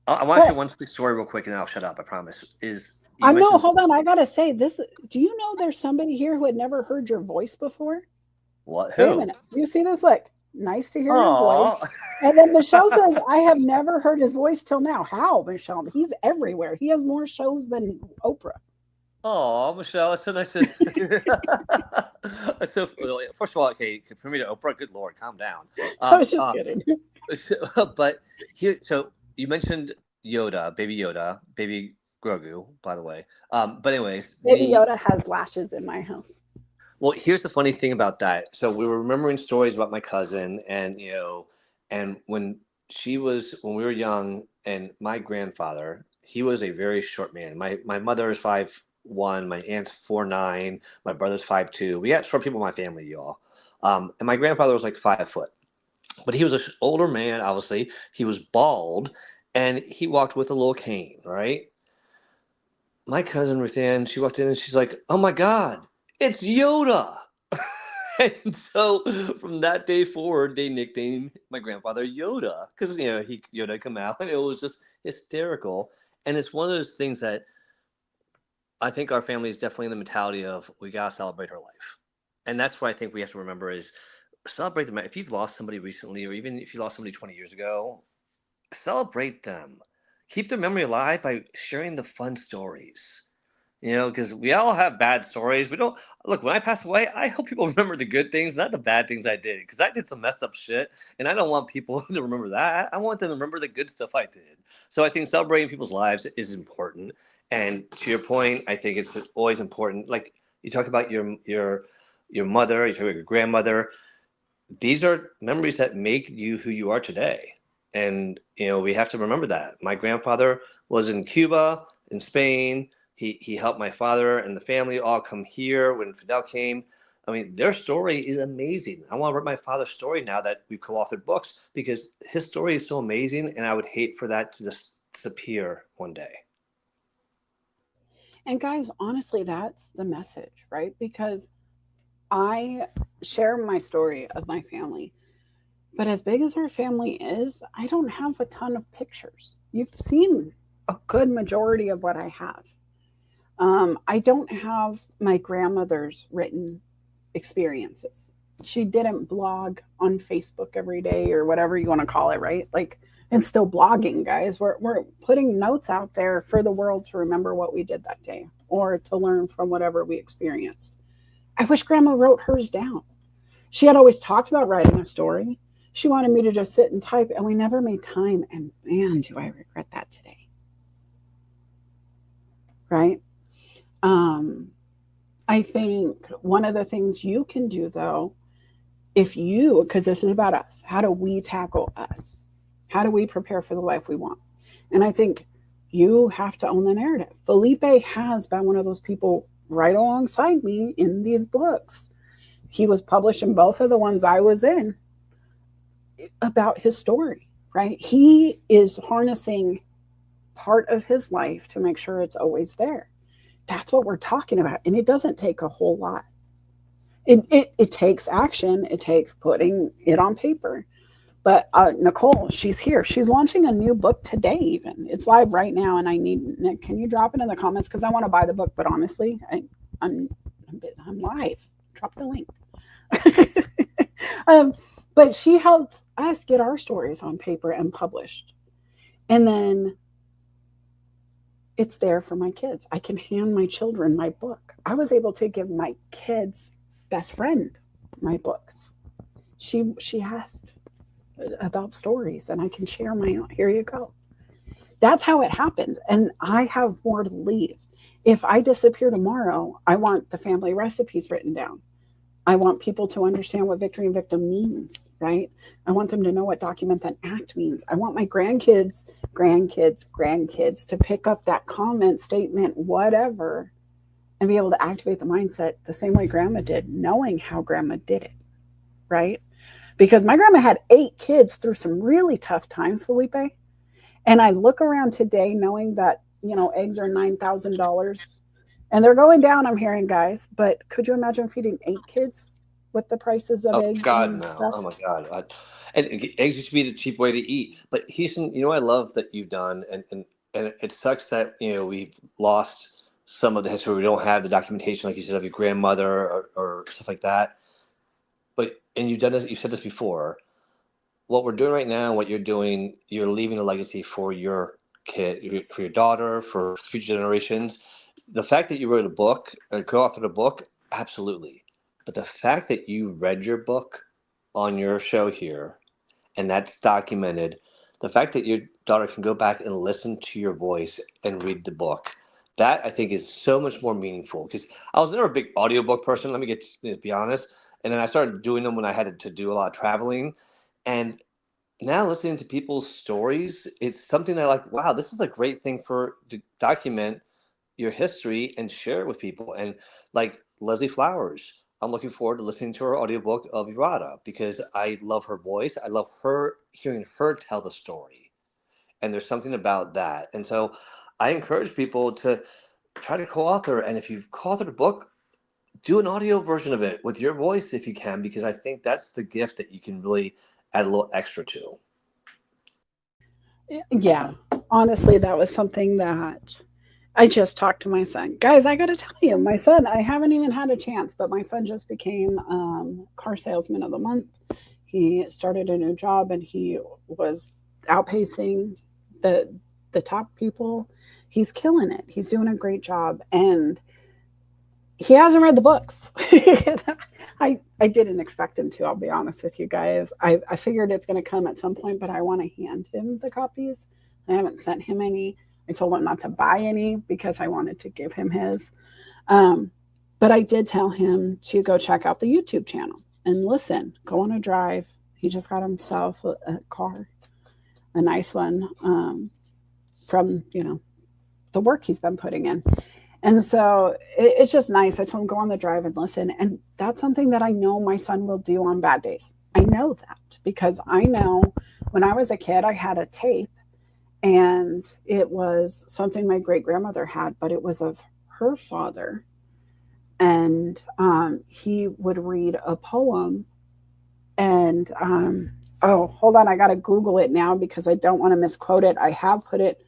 Speaker 3: I want to say
Speaker 2: But
Speaker 3: one quick story real quick, and then I'll shut up. I promise. Is you
Speaker 2: I know,
Speaker 3: mentioned
Speaker 2: hold on. I got to say this. Do you know there's somebody here who had never heard your voice before?
Speaker 3: what?
Speaker 2: Wait a
Speaker 3: Who?
Speaker 2: minute. You see this? Look, nice to hear your voice.
Speaker 3: Oh.
Speaker 2: And then Michelle says, I have never heard his voice till now. How, Michelle? He's everywhere. He has more shows than Oprah.
Speaker 3: Oh, Michelle, that's so nice to. That's so. First of all, okay, for me to Oprah, good Lord, calm down.
Speaker 2: I was just kidding.
Speaker 3: But here, so you mentioned Yoda, baby Grogu, by the way. But anyways,
Speaker 2: Baby Yoda has lashes in my house.
Speaker 3: well, here's the funny thing about that. So we were remembering stories about my cousin, and and when when we were young, and my grandfather, he was a very short man. My mother is 5'1", my aunt's 4'9", my brother's 5'2". We had short people in my family, y'all. And my grandfather was like 5 foot, but he was an older man. Obviously, he was bald, and he walked with a little cane, right? My cousin Ruthann, she walked in and she's like, "Oh my God, it's Yoda!" And so from that day forward, they nicknamed my grandfather Yoda because Yoda come out, and it was just hysterical. And it's one of those things that I think our family is definitely in the mentality of we gotta celebrate her life, and that's what I think we have to remember is celebrate them. If you've lost somebody recently, or even if you lost somebody 20 years ago, celebrate them. Keep their memory alive by sharing the fun stories. Because we all have bad stories. We don't look when I pass away. I hope people remember the good things, not the bad things I did. Because I did some messed up shit, and I don't want people to remember that. I want them to remember the good stuff I did. So I think celebrating people's lives is important. And to your point, I think it's always important. Like you talk about your mother, you talk about your grandmother. These are memories that make you who you are today. And we have to remember that. My grandfather was in Cuba, in Spain. He helped my father and the family all come here when Fidel came. I mean, their story is amazing. I want to read my father's story now that we've co-authored books because his story is so amazing, and I would hate for that to just disappear one day.
Speaker 2: And guys, honestly, that's the message, right? Because I share my story of my family. But as big as our family is, I don't have a ton of pictures. You've seen a good majority of what I have. I don't have my grandmother's written experiences. She didn't blog on Facebook every day or whatever you want to call it, right? Like, and still blogging, guys. We're putting notes out there for the world to remember what we did that day or to learn from whatever we experienced. I wish grandma wrote hers down. She had always talked about writing a story. She wanted me to just sit and type, and we never made time. And man, do I regret that today. Right? I think one of the things you can do, though, because this is about us, how do we tackle us? How do we prepare for the life we want? And I think you have to own the narrative. Felipe has been one of those people right alongside me in these books. He was published in both of the ones I was in about his story, right? He is harnessing part of his life to make sure it's always there. That's what we're talking about. And it doesn't take a whole lot. It takes action. It takes putting it on paper. But Nicole, she's here. She's launching a new book today even. It's live right now. And I need, Nick, can you drop it in the comments? Because I want to buy the book. But honestly, I'm live. Drop the link. But she helped us get our stories on paper and published. And then it's there for my kids. I can hand my children my book. I was able to give my kids' best friend my books. She asked about stories, and I can share my own. Here you go. That's how it happens. And I have more to leave. If I disappear tomorrow, I want the family recipes written down. I want people to understand what victory and victim means, right? I want them to know what document that act means. I want my grandkids to pick up that comment, statement, whatever, and be able to activate the mindset the same way grandma did, knowing how grandma did it, right? because my grandma had 8 kids through some really tough times, Felipe. And I look around today knowing that, you know, eggs are $9,000 and they're going down, I'm hearing, guys. But could you imagine feeding 8 kids with the prices of
Speaker 3: Oh
Speaker 2: eggs
Speaker 3: God,
Speaker 2: and
Speaker 3: no!
Speaker 2: stuff?
Speaker 3: Oh my God! And eggs used to be the cheap way to eat. But Houston, you know, I love that you've done, and it sucks that we've lost some of the history. We don't have the documentation, like you said, of your grandmother or stuff like that. But and you've done this. You said this before. What we're doing right now, what you're doing, you're leaving a legacy for your kid, for your daughter, for future generations. The fact that you wrote a book, co-authored a book, absolutely. But the fact that you read your book on your show here, and that's documented, the fact that your daughter can go back and listen to your voice and read the book, that I think is so much more meaningful. Because I was never a big audiobook person, let me be honest. And then I started doing them when I had to do a lot of traveling. And now listening to people's stories, it's something that like, wow, this is a great thing to document your history and share it with people. And like Leslie Flowers, I'm looking forward to listening to her audiobook of Irada because I love her voice. I love her hearing her tell the story. And there's something about that. And so I encourage people to try to co-author. And if you've co-authored a book, do an audio version of it with your voice if you can, because I think that's the gift that you can really add a little extra to.
Speaker 2: Yeah, honestly, that was something that I just talked to my son. Guys, I got to tell you, my son, I haven't even had a chance, but my son just became car salesman of the month. He started a new job and he was outpacing the top people. He's killing it. He's doing a great job. And he hasn't read the books. I didn't expect him to, I'll be honest with you guys. I figured it's going to come at some point, but I want to hand him the copies. I haven't sent him any. I told him not to buy any because I wanted to give him his. But I did tell him to go check out the YouTube channel and listen, go on a drive. He just got himself a car, a nice one, from, you know, the work he's been putting in. And so it's just nice. I told him, go on the drive and listen. And that's something that I know my son will do on bad days. I know that because I know when I was a kid, I had a tape and it was something my great grandmother had, but it was of her father. And he would read a poem and, oh, hold on. I got to Google it now because I don't want to misquote it. I have put it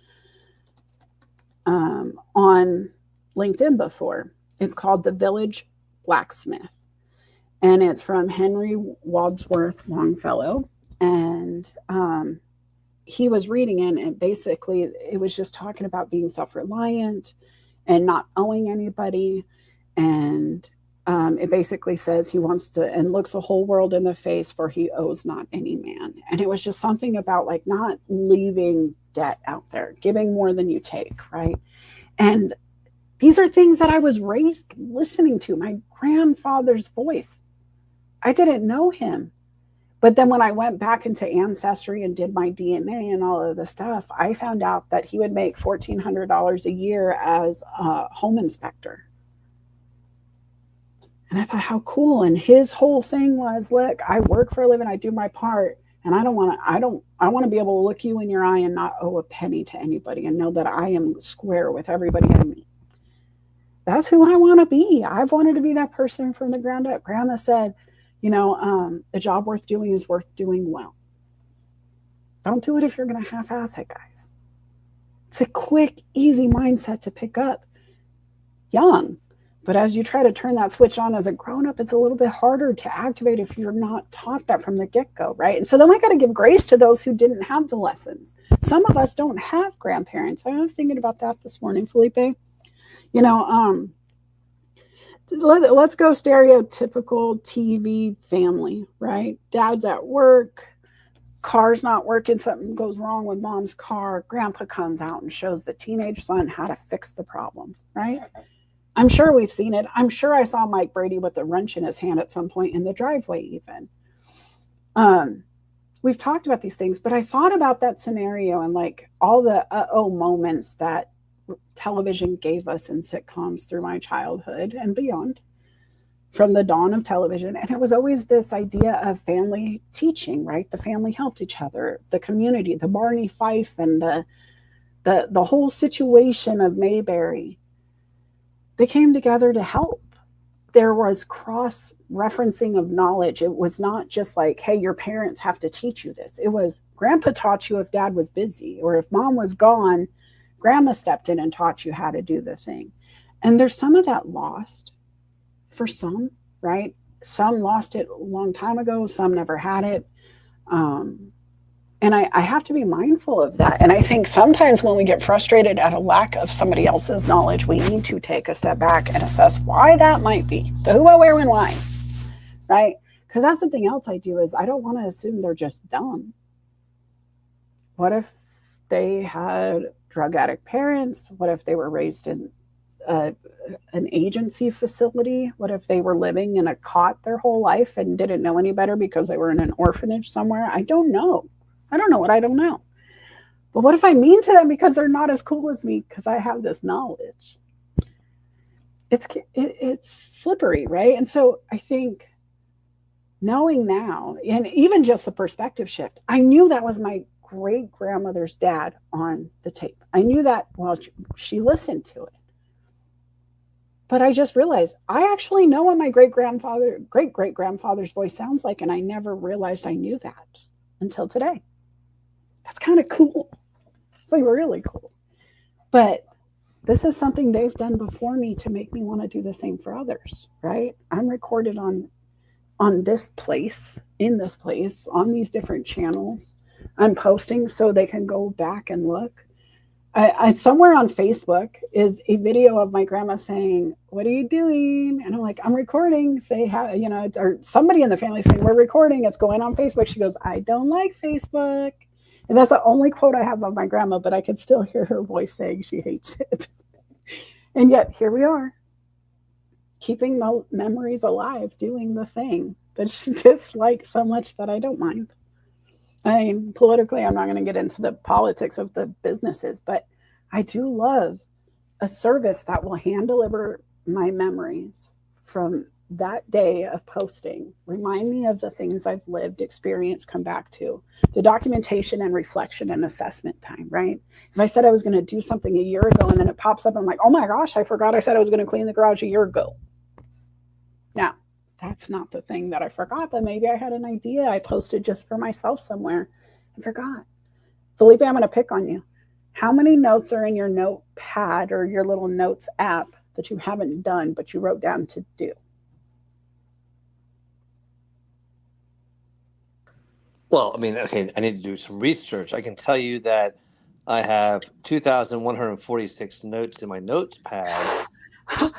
Speaker 2: on LinkedIn before. It's called The Village Blacksmith, and it's from Henry Wadsworth Longfellow. And he was reading it, and basically it was just talking about being self-reliant and not owing anybody. And it basically says he wants to and looks the whole world in the face, for he owes not any man. And it was just something about like not leaving debt out there, giving more than you take, right? And these are things that I was raised listening to, my grandfather's voice. I didn't know him. But then when I went back into Ancestry and did my DNA and all of the stuff, I found out that he would make $1,400 a year as a home inspector. And I thought, how cool. And his whole thing was, look, I work for a living, I do my part. And I want to be able to look you in your eye and not owe a penny to anybody and know that I am square with everybody I meet. That's who I want to be. I've wanted to be that person from the ground up. Grandma said, you know, a job worth doing is worth doing well. Don't do it if you're going to half-ass it, guys. It's a quick, easy mindset to pick up young. But as you try to turn that switch on as a grown-up, it's a little bit harder to activate if you're not taught that from the get-go, right? And so then we got to give grace to those who didn't have the lessons. Some of us don't have grandparents. I was thinking about that this morning, Felipe. You know, let's go stereotypical TV family, right? Dad's at work, car's not working, something goes wrong with mom's car. Grandpa comes out and shows the teenage son how to fix the problem, right? I'm sure we've seen it. I'm sure I saw Mike Brady with a wrench in his hand at some point in the driveway even. We've talked about these things, but I thought about that scenario and like all the moments that television gave us in sitcoms through my childhood and beyond. from the dawn of television. And it was always this idea of family teaching, right? The family helped each other, the community, the Barney Fife, and the whole situation of Mayberry. They came together to help. There was cross referencing of knowledge. It was not just like, hey, your parents have to teach you this. It was grandpa taught you if dad was busy, or if mom was gone, grandma stepped in and taught you how to do the thing. And there's some of that lost for some, right? Some lost it a long time ago, some never had it. And I have to be mindful of that. And I think sometimes when we get frustrated at a lack of somebody else's knowledge, we need to take a step back and assess why that might be. The who, what, where, when, whys, right? Because that's something else I do is I don't want to assume they're just dumb. What if they had drug addict parents? What if they were raised in an agency facility? What if they were living in a cot their whole life and didn't know any better because they were in an orphanage somewhere? I don't know. I don't know what I don't know. But what if I mean to them because they're not as cool as me because I have this knowledge? It's slippery, right? And so I think knowing now, and even just the perspective shift, I knew that was my great grandmother's dad on the tape. I knew that, well, she listened to it. But I just realized I actually know what my great great grandfather's voice sounds like, and I never realized I knew that until today. That's kind of cool. It's like really cool. But this is something they've done before me to make me want to do the same for others, right? I'm recorded on this place, in this place, on these different channels. I'm posting so they can go back and look. I somewhere on Facebook is a video of my grandma saying, "What are you doing?" And I'm like, "I'm recording." Say how, or somebody in the family saying, "We're recording. It's going on Facebook." She goes, "I don't like Facebook." And that's the only quote I have of my grandma, but I could still hear her voice saying she hates it. And yet here we are, keeping the memories alive, doing the thing that she dislikes so much that I don't mind. I mean, politically, I'm not going to get into the politics of the businesses, but I do love a service that will hand deliver my memories from that day of posting, remind me of the things I've lived, experienced, come back to, the documentation and reflection and assessment time, right? If I said I was going to do something a year ago and then it pops up, I'm like, oh my gosh, I forgot I said I was going to clean the garage a year ago. Now, that's not the thing that I forgot, but maybe I had an idea I posted just for myself somewhere and forgot. Felipe, I'm going to pick on you. How many notes are in your notepad or your little notes app that you haven't done, but you wrote down to do?
Speaker 3: Well, I mean, okay, I need to do some research. I can tell you that I have 2,146 notes in my notes pad.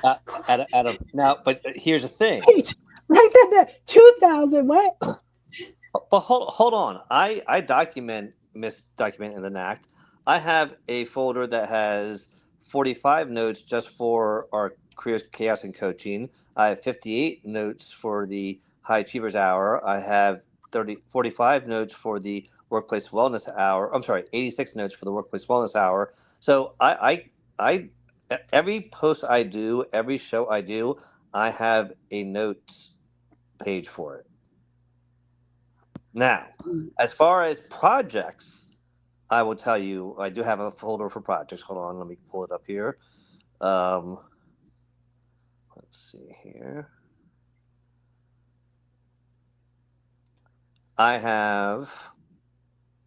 Speaker 3: Out of now, but here's the thing.
Speaker 2: Wait, write that down. 2,000 what?
Speaker 3: But hold on. I misdocument in the NACT. I have a folder that has 45 notes just for our careers, chaos, and coaching. I have 58 notes for the High Achievers Hour. I have 45 notes for the Workplace Wellness Hour. I'm sorry, 86 notes for the Workplace Wellness Hour. So I every post I do, every show I do, I have a notes page for it. Now, as far as projects, I will tell you, I do have a folder for projects. Hold on, let me pull it up here. Let's see here. I have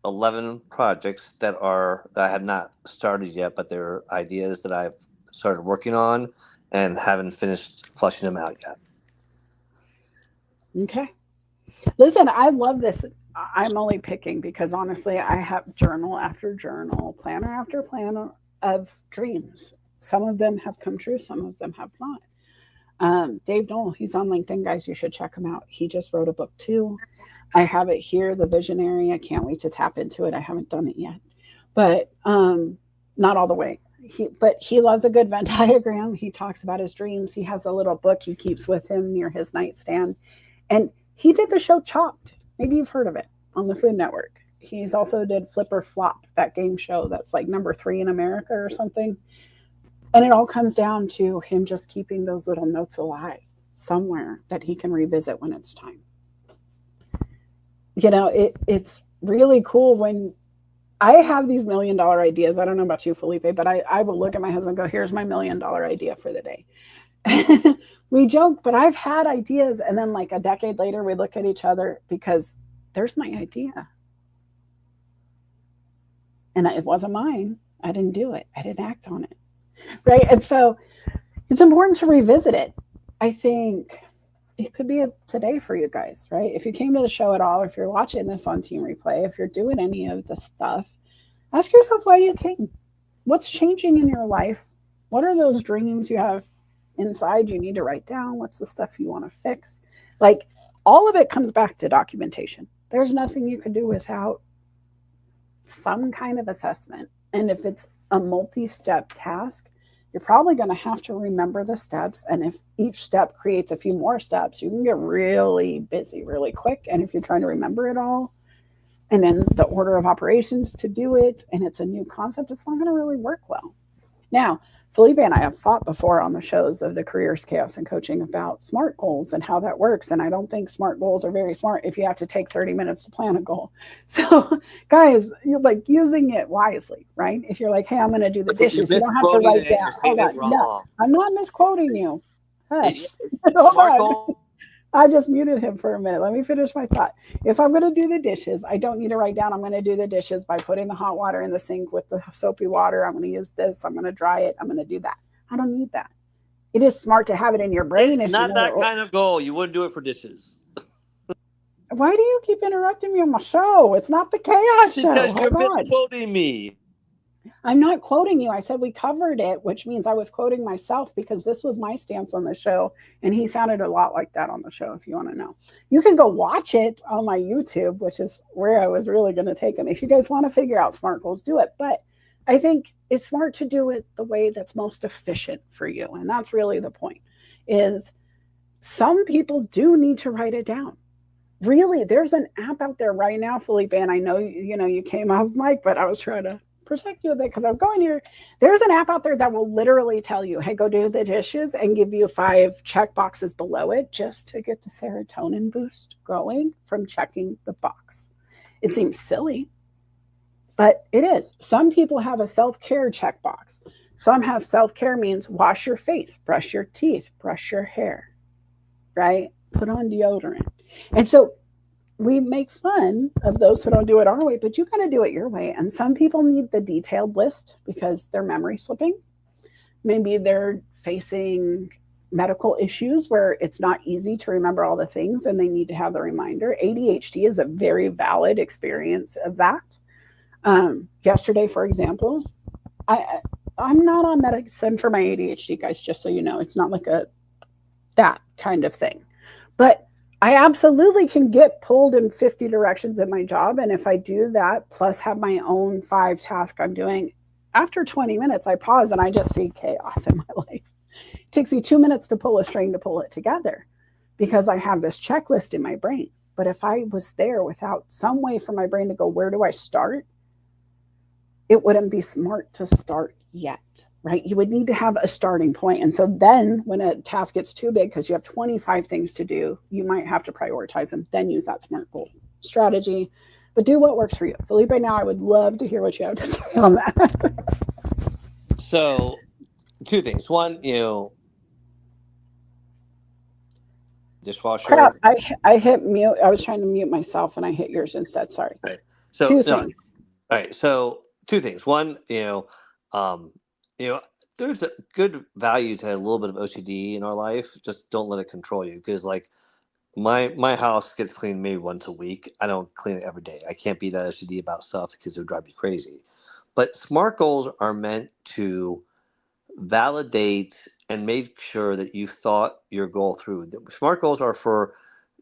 Speaker 3: 11 projects that I have not started yet, but they're ideas that I've started working on and haven't finished fleshing them out yet.
Speaker 2: Okay. Listen, I love this. I'm only picking because honestly, I have journal after journal, planner after planner of dreams. Some of them have come true, some of them have not. Dave Knoll, he's on LinkedIn, guys. You should check him out. He just wrote a book too. I have it here, The Visionary. I can't wait to tap into it. I haven't done it yet, but not all the way. But he loves a good Venn diagram. He talks about his dreams. He has a little book he keeps with him near his nightstand. And he did the show Chopped. Maybe you've heard of it on the Food Network. He's also did Flip or Flop, that game show that's like number 3 in America or something. And it all comes down to him just keeping those little notes alive. somewhere that he can revisit when it's time. You know, it's really cool when I have these $1 million ideas. I don't know about you, Felipe, but I will look at my husband and go, here's my $1 million idea for the day. We joke, but I've had ideas. And then like a decade later, we look at each other because there's my idea. And it wasn't mine. I didn't do it. I didn't act on it. Right. And so it's important to revisit it. I think it could be today for you guys, right? If you came to the show at all, if you're watching this on Team Replay, if you're doing any of the stuff, ask yourself why you came. What's changing in your life? What are those dreams you have inside you need to write down? What's the stuff you want to fix? Like, all of it comes back to documentation. There's nothing you could do without some kind of assessment. And if it's a multi-step task, you're probably going to have to remember the steps. And if each step creates a few more steps, you can get really busy really quick. And if you're trying to remember it all, and then the order of operations to do it, and it's a new concept, it's not going to really work well. Now, Felipe and I have fought before on the shows of the Careers, Chaos, and Coaching about SMART goals and how that works. And I don't think SMART goals are very smart if you have to take 30 minutes to plan a goal. So guys, you're like using it wisely, right? If you're like, hey, I'm going to do the dishes, you don't have to write down. Hold on. No, I'm not misquoting you. Hush. Hold on. I just muted him for a minute. Let me finish my thought. If I'm going to do the dishes, I don't need to write down, I'm going to do the dishes by putting the hot water in the sink with the soapy water. I'm going to use this. I'm going to dry it. I'm going to do that. I don't need that. It is smart to have it in your brain.
Speaker 3: It's not that kind of goal. You wouldn't do it for dishes.
Speaker 2: Why do you keep interrupting me on my show? It's not the chaos show.
Speaker 3: Because you're misquoting me.
Speaker 2: I'm not quoting you. I said we covered it, which means I was quoting myself because this was my stance on the show. And he sounded a lot like that on the show, if you want to know. You can go watch it on my YouTube, which is where I was really going to take him. If you guys want to figure out SMART goals, do it. But I think it's smart to do it the way that's most efficient for you. And that's really the point, is some people do need to write it down. Really, there's an app out there right now, Felipe, and I know, you came off mic, but I was trying to protect you a bit because I was going here. There's an app out there that will literally tell you, hey, go do the dishes, and give you 5 check boxes below it just to get the serotonin boost going from checking the box. It seems silly, but it is. Some people have a self-care checkbox. Some have self-care means wash your face, brush your teeth, brush your hair, right? Put on deodorant. And so we make fun of those who don't do it our way, but you got to do it your way. And some people need the detailed list because they're memory slipping. Maybe they're facing medical issues where it's not easy to remember all the things and they need to have the reminder. ADHD is a very valid experience of that. Yesterday, for example, I'm not on medicine for my ADHD, guys, just so you know. It's not like that kind of thing. But I absolutely can get pulled in 50 directions in my job. And if I do that, plus have my own 5 tasks I'm doing, after 20 minutes, I pause and I just see chaos in my life. It takes me 2 minutes to pull a string to pull it together because I have this checklist in my brain. But if I was there without some way for my brain to go, where do I start? It wouldn't be smart to start yet, right? You would need to have a starting point. And so then when a task gets too big, because you have 25 things to do, you might have to prioritize them, then use that SMART goal strategy. But do what works for you. Felipe, now I would love to hear what you have to say on that.
Speaker 3: So 2 things. One, dishwasher.
Speaker 2: Crap, I hit mute. I was trying to mute myself and I hit yours instead. Sorry.
Speaker 3: Right. So
Speaker 2: 2 things.
Speaker 3: All right. So 2 things. One, there's a good value to a little bit of OCD in our life. Just don't let it control you. Because like my house gets cleaned maybe once a week. I don't clean it every day. I can't be that OCD about stuff because it would drive me crazy. But SMART goals are meant to validate and make sure that you've thought your goal through. The SMART goals are for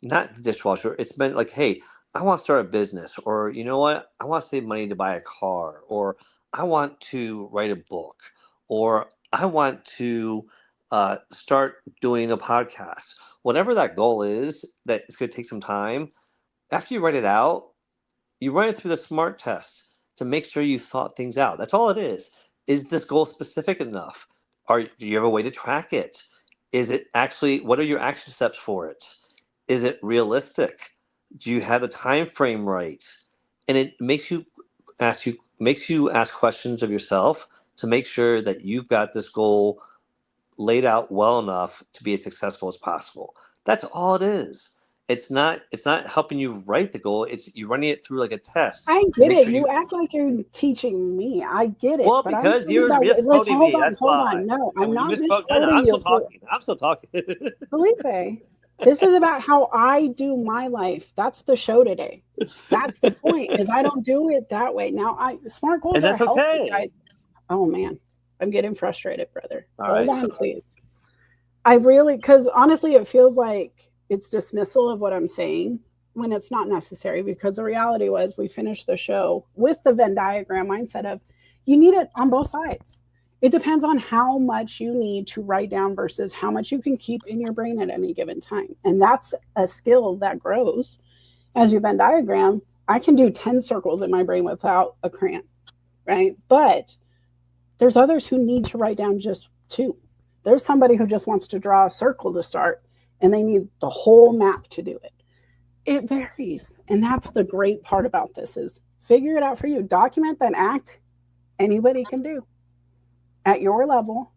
Speaker 3: not the dishwasher. It's meant like, hey, I want to start a business, or you know what? I want to save money to buy a car, or I want to write a book, or I want to start doing a podcast. Whatever that goal is, that it's going to take some time. After you write it out, you run it through the SMART test to make sure you thought things out. That's all it is. Is this goal specific enough? Do you have a way to track it? Is it actually, what are your action steps for it? Is it realistic? Do you have the time frame right? And it makes you ask questions of yourself to make sure that you've got this goal laid out well enough to be as successful as possible. That's all it is. It's not helping you write the goal. It's you running it through like a test
Speaker 2: I
Speaker 3: to
Speaker 2: get
Speaker 3: make
Speaker 2: it.
Speaker 3: sure
Speaker 2: You
Speaker 3: you.
Speaker 2: act like you're teaching me. I get it.
Speaker 3: Well,
Speaker 2: But I'm
Speaker 3: because
Speaker 2: talking
Speaker 3: you're
Speaker 2: about, listen,
Speaker 3: misquoting
Speaker 2: hold
Speaker 3: me.
Speaker 2: on,
Speaker 3: That's
Speaker 2: hold
Speaker 3: why.
Speaker 2: on. No,
Speaker 3: And
Speaker 2: I'm
Speaker 3: when you
Speaker 2: not
Speaker 3: misquote, no,
Speaker 2: misquoting
Speaker 3: I'm
Speaker 2: you.
Speaker 3: still talking. I'm still talking.
Speaker 2: Felipe, this is about how I do my life. That's the show today. That's the point, is I don't do it that way. Now, smart goals
Speaker 3: And
Speaker 2: are
Speaker 3: that's
Speaker 2: healthy,
Speaker 3: okay.
Speaker 2: guys. Oh man, I'm getting frustrated, brother.
Speaker 3: All
Speaker 2: Hold
Speaker 3: right.
Speaker 2: on,
Speaker 3: So,
Speaker 2: please. I really, because honestly, it feels like it's dismissal of what I'm saying when it's not necessary. Because the reality was, we finished the show with the Venn diagram mindset of you need it on both sides. It depends on how much you need to write down versus how much you can keep in your brain at any given time. And that's a skill that grows as you Venn diagram. I can do 10 circles in my brain without a crayon, right? But there's others who need to write down just two. There's somebody who just wants to draw a circle to start and they need the whole map to do it. It varies. And that's the great part about this is figure it out for you. Document that act anybody can do at your level,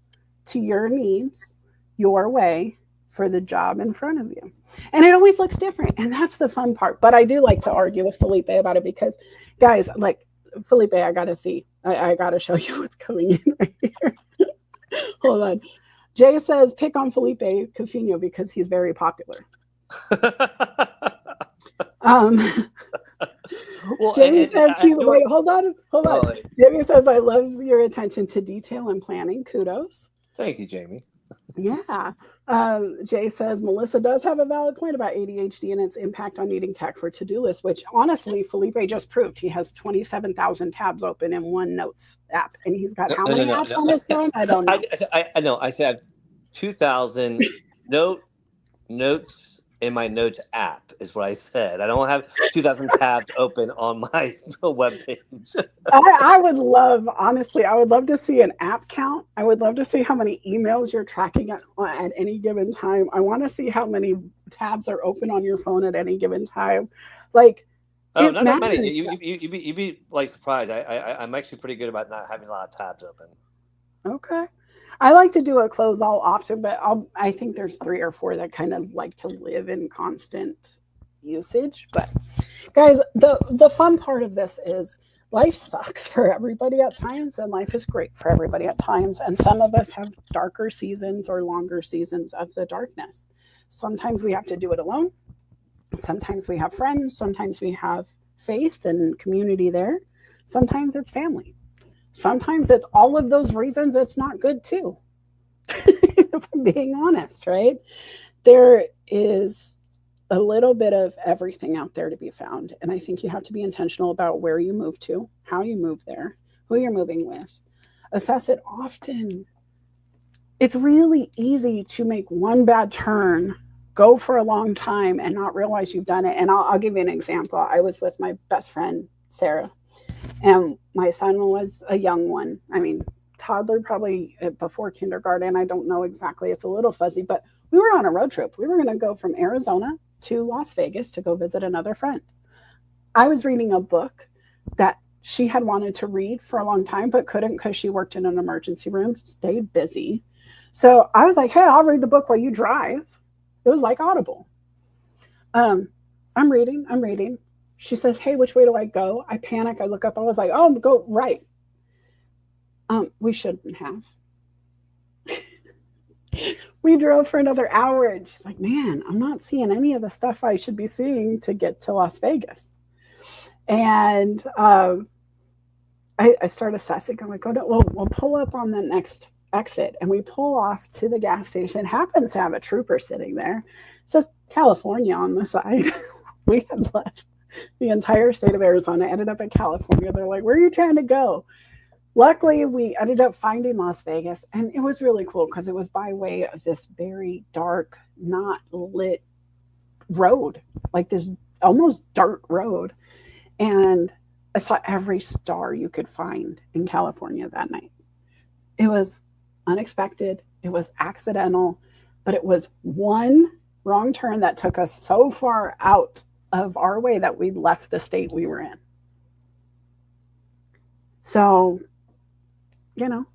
Speaker 2: to your needs, your way, for the job in front of you. And it always looks different. And that's the fun part. But I do like to argue with Felipe about it because, guys, like, Felipe, I got to see. I got to show you what's coming in right here. Hold on. Jay says, pick on Felipe Coutinho because he's very popular.
Speaker 3: well,
Speaker 2: Jamie says, wait, hold on.
Speaker 3: Oh,
Speaker 2: Jamie says, I love your attention to detail and planning. Kudos.
Speaker 3: thank you, Jamie.
Speaker 2: Yeah. Jay says, Melissa does have a valid point about ADHD and its impact on needing tech for to-do lists, which honestly, Felipe just proved. He has 27,000 tabs open in one notes app. And he's got how many apps on his phone? I don't know.
Speaker 3: I know. I said 2,000 notes in my notes app is what I said. I don't have 2,000 tabs open on my webpage.
Speaker 2: I would love, honestly, I would love to see an app count. I would love to see how many emails you're tracking at any given time. I want to see how many tabs are open on your phone at any given time. Like,
Speaker 3: oh, not that many. You'd be like surprised. I'm actually pretty good about not having a lot of tabs open.
Speaker 2: Okay. I like to do a close all often, but I think there's 3 or 4 that kind of like to live in constant usage. But guys, the fun part of this is life sucks for everybody at times and life is great for everybody at times. And some of us have darker seasons or longer seasons of the darkness. Sometimes we have to do it alone. Sometimes we have friends. Sometimes we have faith and community there. Sometimes it's family. Sometimes it's all of those reasons it's not good too. If I'm being honest, right? There is a little bit of everything out there to be found. And I think you have to be intentional about where you move to, how you move there, who you're moving with. Assess it often. It's really easy to make one bad turn, go for a long time and not realize you've done it. And I'll give you an example. I was with my best friend, Sarah. And my son was a young one. I mean, toddler, probably before kindergarten. I don't know exactly. It's a little fuzzy, but we were on a road trip. We were going to go from Arizona to Las Vegas to go visit another friend. I was reading a book that she had wanted to read for a long time, but couldn't because she worked in an emergency room, stayed busy. So I was like, hey, I'll read the book while you drive. It was like Audible. I'm reading. She says, hey, which way do I go? I panic. I look up. I was like, oh, go right. We shouldn't have. We drove for another hour. And she's like, man, I'm not seeing any of the stuff I should be seeing to get to Las Vegas. And I start assessing. I'm like, oh, no, we'll pull up on the next exit. And we pull off to the gas station. It happens to have a trooper sitting there. It says California on the side. We had left the entire state of Arizona, ended up in California. They're like, where are you trying to go? Luckily, we ended up finding Las Vegas, and it was really cool because it was by way of this very dark, not lit road, like this almost dirt road. And I saw every star you could find in California that night. It was unexpected. It was accidental. but it was one wrong turn that took us so far out of our way that we left the state we were in. So,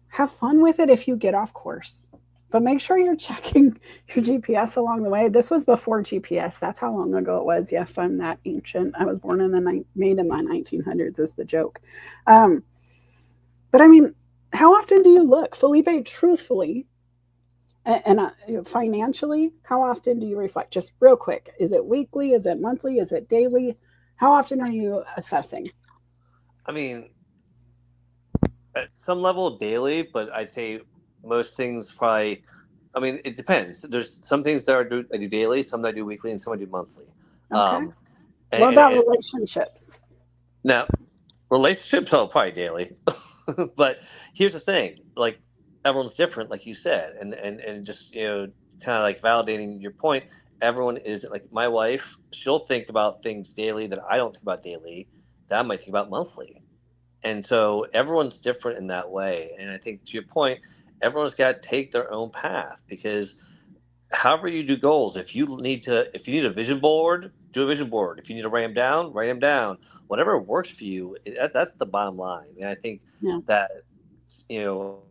Speaker 2: have fun with it if you get off course, but make sure you're checking your GPS along the way. This was before GPS. That's how long ago it was. Yes, I'm that ancient. I was born in made in the 1900s is the joke. But I mean, how often do you look, Felipe, truthfully, and financially, how often do you reflect? Just real quick. Is it weekly? Is it monthly? Is it daily? How often are you assessing?
Speaker 3: I mean, at some level daily, but I'd say most things probably. I mean, it depends. There's some things that I do daily, some that I do weekly, and some I do monthly.
Speaker 2: Okay.
Speaker 3: Um,
Speaker 2: What about relationships?
Speaker 3: Now, relationships, oh, probably daily. But here's the thing: like everyone's different, like you said, and just kind of like validating your point. Everyone is like my wife. She'll think about things daily that I don't think about daily, that I might think about monthly. And so everyone's different in that way. And I think to your point, everyone's got to take their own path because however you do goals, if you need a vision board, do a vision board. If you need to write them down. Whatever works for you, that's the bottom line. And I think
Speaker 2: Yeah.
Speaker 3: that you know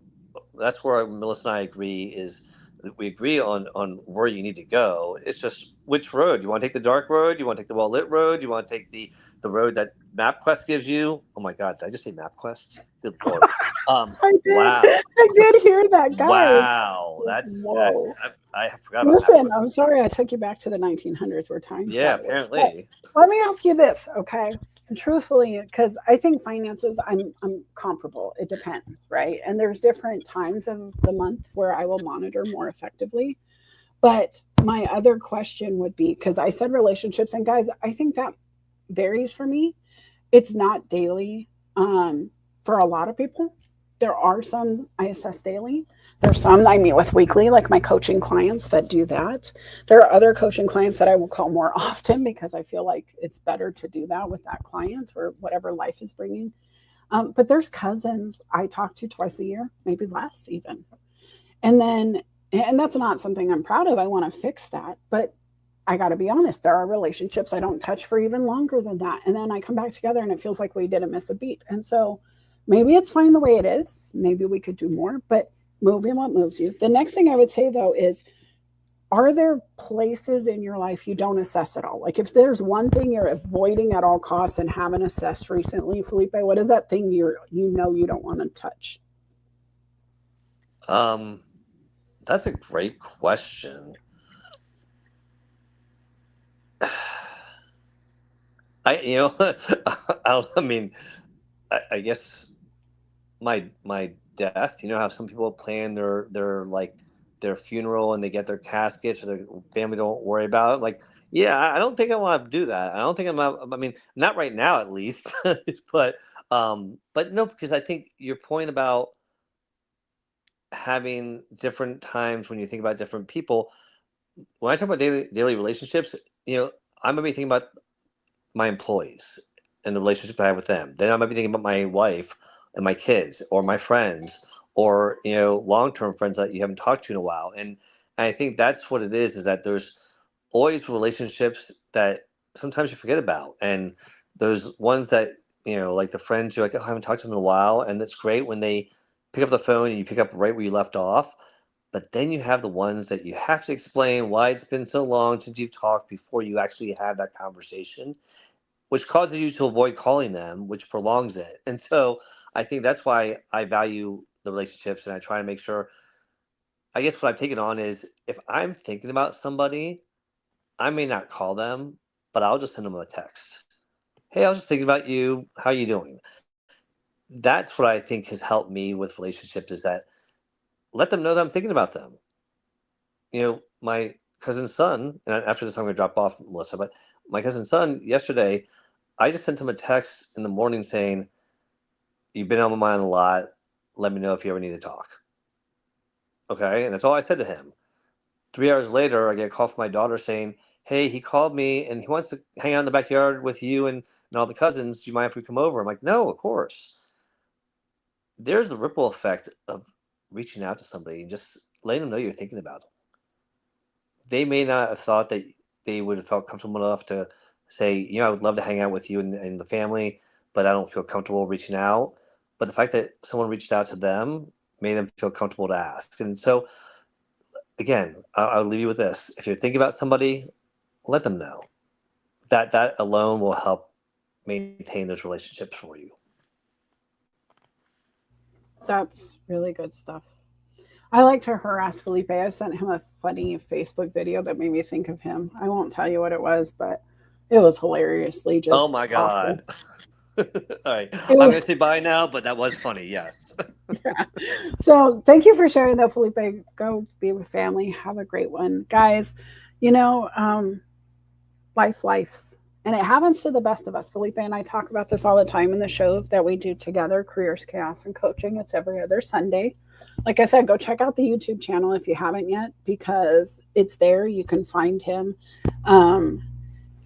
Speaker 3: that's where Melissa and I agree is that we agree on where you need to go. It's just which road. You want to take the dark road? You want to take the well lit road? You want to take the road that MapQuest gives you? Oh my God, did I just say MapQuest? Good Lord.
Speaker 2: I did.
Speaker 3: Wow.
Speaker 2: I did hear that, guys.
Speaker 3: Wow. That's
Speaker 2: Whoa.
Speaker 3: I forgot about
Speaker 2: Listen,
Speaker 3: MapQuest.
Speaker 2: I'm sorry I took you back to the 1900s. We're time
Speaker 3: Yeah,
Speaker 2: travelers. But
Speaker 3: apparently.
Speaker 2: let me ask you this, okay? Truthfully, because I think finances, I'm comparable. It depends, right? And there's different times of the month where I will monitor more effectively. But my other question would be because I said relationships, and guys, I think that varies for me. It's not daily for a lot of people. There are some I assess daily. There's some I meet with weekly, like my coaching clients that do that. There are other coaching clients that I will call more often because I feel like it's better to do that with that client or whatever life is bringing. But there's cousins I talk to twice a year, maybe less even. And then, and that's not something I'm proud of. I want to fix that. But I got to be honest, there are relationships I don't touch for even longer than that. And then I come back together and it feels like we didn't miss a beat. And so maybe it's fine the way it is. Maybe we could do more, but move in what moves you. The next thing I would say though is, are there places in your life you don't assess at all? Like if there's one thing you're avoiding at all costs and haven't assessed recently, Felipe, what is that thing you don't want to touch?
Speaker 3: That's a great question. I mean, I guess my death. You know how some people plan their funeral and they get their caskets or their family don't worry about it. Like, yeah, I don't think I want to do that. I don't think I mean, not right now at least, but no, because I think your point about having different times when you think about different people. When I talk about daily relationships, I might be thinking about my employees and the relationship I have with them. Then I might be thinking about my wife and my kids or my friends or long-term friends that you haven't talked to in a while. And I think that's what it is that there's always relationships that sometimes you forget about. And those ones that, like the friends you're like, oh, I haven't talked to them in a while. And that's great when they pick up the phone and you pick up right where you left off. But then you have the ones that you have to explain why it's been so long since you've talked before you actually have that conversation, which causes you to avoid calling them, which prolongs it. And so I think that's why I value the relationships and I try to make sure. I guess what I've taken on is if I'm thinking about somebody, I may not call them, but I'll just send them a text. Hey, I was just thinking about you. How you doing? That's what I think has helped me with relationships is that let them know that I'm thinking about them. My cousin's son, and after this I'm going to drop off, Melissa, but my cousin's son yesterday, I just sent him a text in the morning saying, you've been on my mind a lot. Let me know if you ever need to talk. Okay. And that's all I said to him. 3 hours later, I get a call from my daughter saying, hey, he called me and he wants to hang out in the backyard with you and all the cousins. Do you mind if we come over? I'm like, no, of course. There's a ripple effect of reaching out to somebody and just letting them know you're thinking about them. they may not have thought that they would have felt comfortable enough to say, you know, I would love to hang out with you and the family, but I don't feel comfortable reaching out. But the fact that someone reached out to them made them feel comfortable to ask. And so, again, I'll leave you with this: if you're thinking about somebody, let them know. That alone will help maintain those relationships for you.
Speaker 2: That's really good stuff. I like to harass Felipe. I sent him a funny Facebook video that made me think of him. I won't tell you what it was, but it was hilariously just
Speaker 3: Oh my
Speaker 2: awful.
Speaker 3: God. All right. I'm going to say bye now, but that was funny. Yes.
Speaker 2: Yeah. So thank you for sharing that, Felipe. Go be with family. Have a great one. Guys, you know, life's. And it happens to the best of us. Felipe and I talk about this all the time in the show that we do together, Careers, Chaos, and Coaching. It's every other Sunday. Like I said, go check out the YouTube channel if you haven't yet, because it's there. You can find him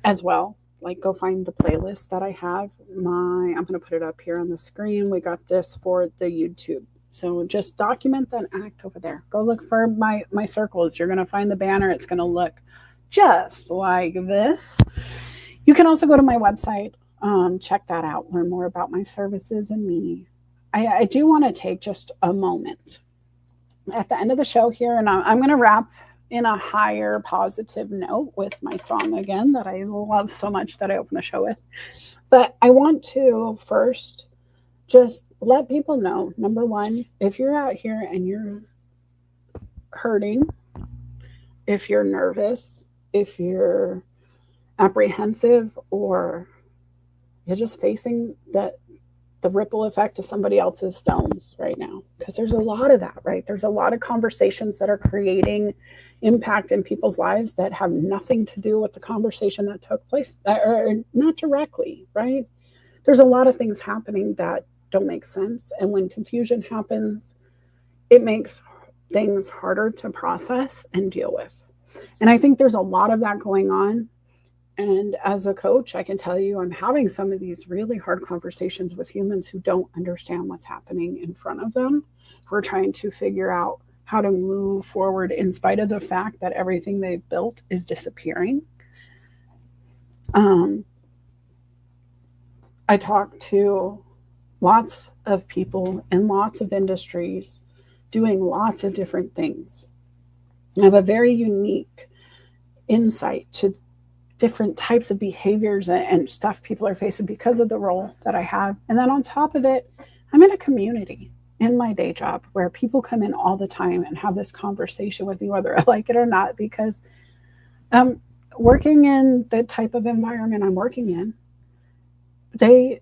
Speaker 2: as well. Like, go find the playlist that I have. I'm going to put it up here on the screen. We got this for the YouTube. So just document that act over there. Go look for my circles. You're going to find the banner. It's going to look just like this. You can also go to my website, check that out, learn more about my services and me. I do want to take just a moment at the end of the show here, and I'm going to wrap in a higher positive note with my song again that I love so much that I open the show with. But I want to first just let people know, number one, if you're out here and you're hurting, if you're nervous, if you're apprehensive, or you're just facing the ripple effect of somebody else's stones right now, because there's a lot of that, right? There's a lot of conversations that are creating impact in people's lives that have nothing to do with the conversation that took place, or not directly, right? There's a lot of things happening that don't make sense. And when confusion happens, it makes things harder to process and deal with. And I think there's a lot of that going on. And as a coach, I can tell you I'm having some of these really hard conversations with humans who don't understand what's happening in front of them, who are trying to figure out how to move forward in spite of the fact that everything they've built is disappearing. I talk to lots of people in lots of industries doing lots of different things. I have a very unique insight to different types of behaviors and stuff people are facing because of the role that I have. And then on top of it, I'm in a community in my day job where people come in all the time and have this conversation with me, whether I like it or not, because working in the type of environment I'm working in, they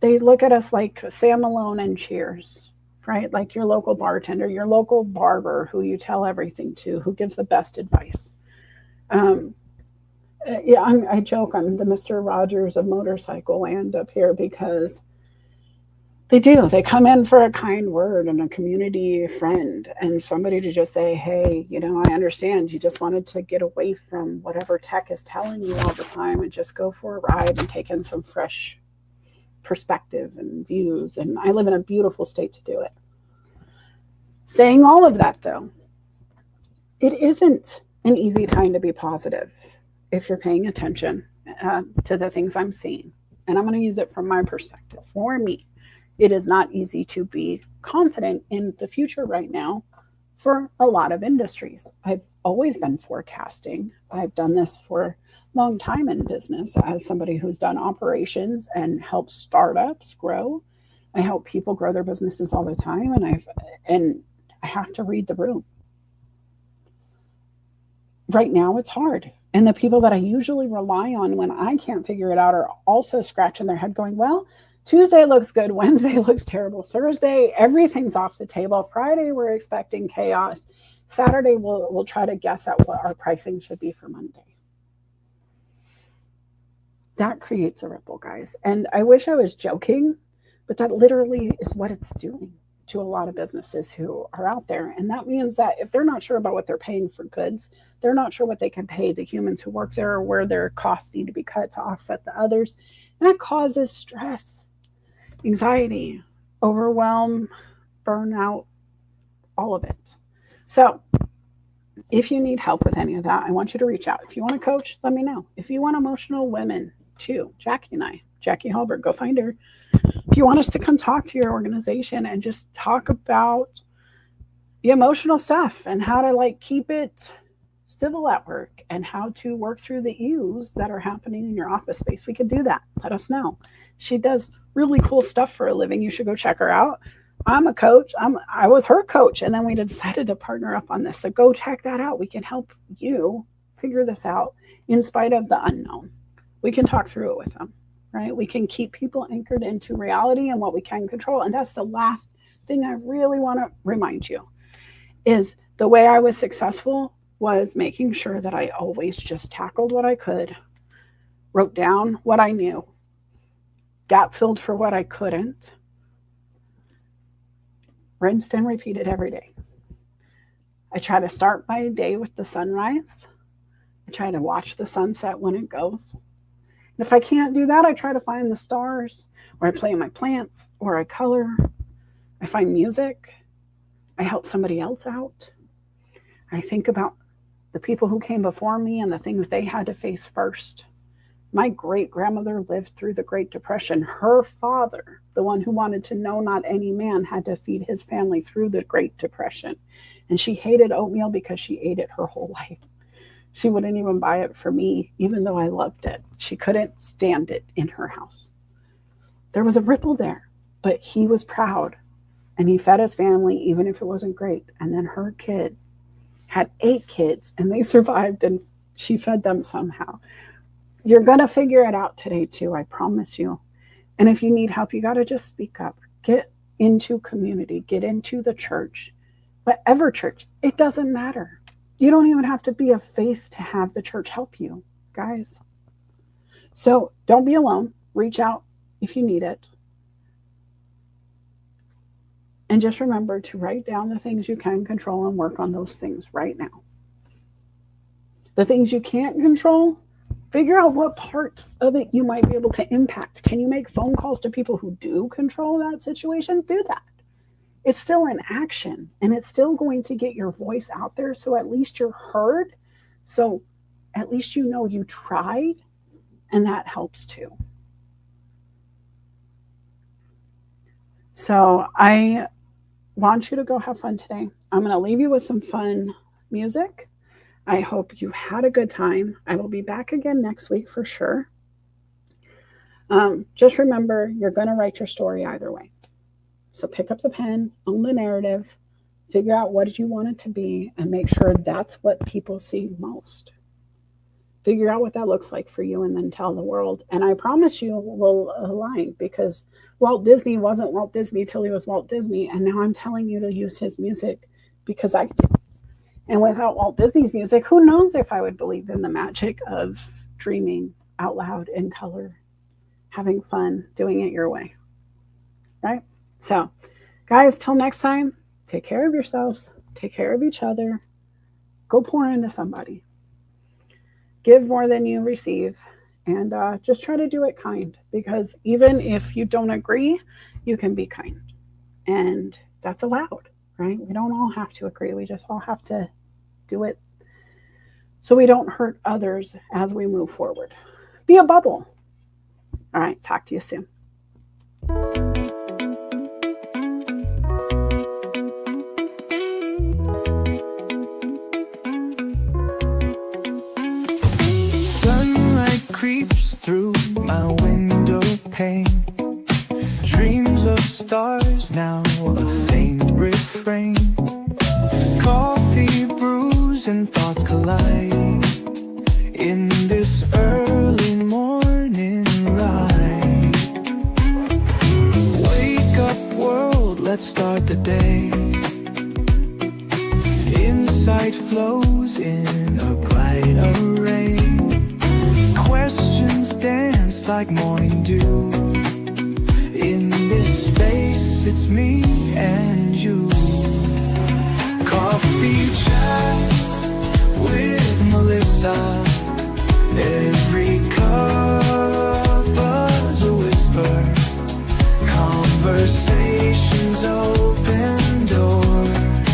Speaker 2: look at us like Sam Malone and Cheers, right? Like your local bartender, your local barber who you tell everything to, who gives the best advice. I joke I'm the Mr. Rogers of motorcycle land up here, because they do. They come in for a kind word and a community friend and somebody to just say, hey, you know, I understand you just wanted to get away from whatever tech is telling you all the time and just go for a ride and take in some fresh perspective and views. And I live in a beautiful state to do it. Saying all of that, though, it isn't an easy time to be positive if you're paying attention to the things I'm seeing. And I'm going to use it from my perspective. For me, it is not easy to be confident in the future right now for a lot of industries. I've always been forecasting. I've done this for a long time in business as somebody who's done operations and helped startups grow. I help people grow their businesses all the time, and I have to read the room. Right now, it's hard. And the people that I usually rely on when I can't figure it out are also scratching their head going, well, Tuesday looks good. Wednesday looks terrible. Thursday, everything's off the table. Friday, we're expecting chaos. Saturday, we'll try to guess at what our pricing should be for Monday. That creates a ripple, guys. And I wish I was joking, but that literally is what it's doing to a lot of businesses who are out there. And that means that if they're not sure about what they're paying for goods, they're not sure what they can pay the humans who work there or where their costs need to be cut to offset the others. And that causes stress, anxiety, overwhelm, burnout, all of it. So if you need help with any of that, I want you to reach out. If you want to coach, let me know. If you want emotional women too, Jackie Halbert, go find her. If you want us to come talk to your organization and just talk about the emotional stuff and how to like keep it civil at work and how to work through the issues that are happening in your office space, we could do that. Let us know. She does really cool stuff for a living. You should go check her out. I'm a coach. I was her coach, and then we decided to partner up on this. So go check that out. We can help you figure this out in spite of the unknown. We can talk through it with them, right? We can keep people anchored into reality and what we can control. And that's the last thing I really want to remind you is the way I was successful was making sure that I always just tackled what I could, wrote down what I knew, gap filled for what I couldn't, rinsed and repeated every day. I try to start my day with the sunrise. I try to watch the sunset when it goes. And if I can't do that, I try to find the stars, or I play my plants, or I color. I find music. I help somebody else out. I think about the people who came before me and the things they had to face first. My great-grandmother lived through the Great Depression. Her father, the one who wanted to know not any man, had to feed his family through the Great Depression. And she hated oatmeal because she ate it her whole life. She wouldn't even buy it for me, even though I loved it. She couldn't stand it in her house. There was a ripple there, but he was proud. And he fed his family, even if it wasn't great. And then her kid had 8 kids, and they survived, and she fed them somehow. You're going to figure it out today, too. I promise you. And if you need help, you got to just speak up. Get into community. Get into the church. Whatever church. It doesn't matter. You don't even have to be of faith to have the church help you, guys. So don't be alone. Reach out if you need it. And just remember to write down the things you can control and work on those things right now. The things you can't control, figure out what part of it you might be able to impact. Can you make phone calls to people who do control that situation? Do that. It's still an action, and it's still going to get your voice out there, so at least you're heard. So at least you know you tried, and that helps too. So I want you to go have fun today. I'm going to leave you with some fun music. I hope you had a good time. I will be back again next week for sure. Just remember, you're going to write your story either way. So pick up the pen, own the narrative, figure out what you want it to be, and make sure that's what people see most. Figure out what that looks like for you, and then tell the world. And I promise you will align, because Walt Disney wasn't Walt Disney till he was Walt Disney. And now I'm telling you to use his music because I do. And without Walt Disney's music, who knows if I would believe in the magic of dreaming out loud in color, having fun, doing it your way. Right? So, guys, till next time, take care of yourselves, take care of each other, go pour into somebody. Give more than you receive, and just try to do it kind, because even if you don't agree, you can be kind. And that's allowed, right? We don't all have to agree. We just all have to do it so we don't hurt others as we move forward. Be a bubble. All right, talk to you soon.
Speaker 1: Creeps through my window pane. Dreams of stars, now a faint refrain. Coffee brews and thoughts collide in this early morning ride. Wake up world, let's start the day. Insight flows in a bright array. Questions dance like morning dew. In this space, it's me and you. Coffee chats with Melissa. Every cup was a whisper. Conversations open doors.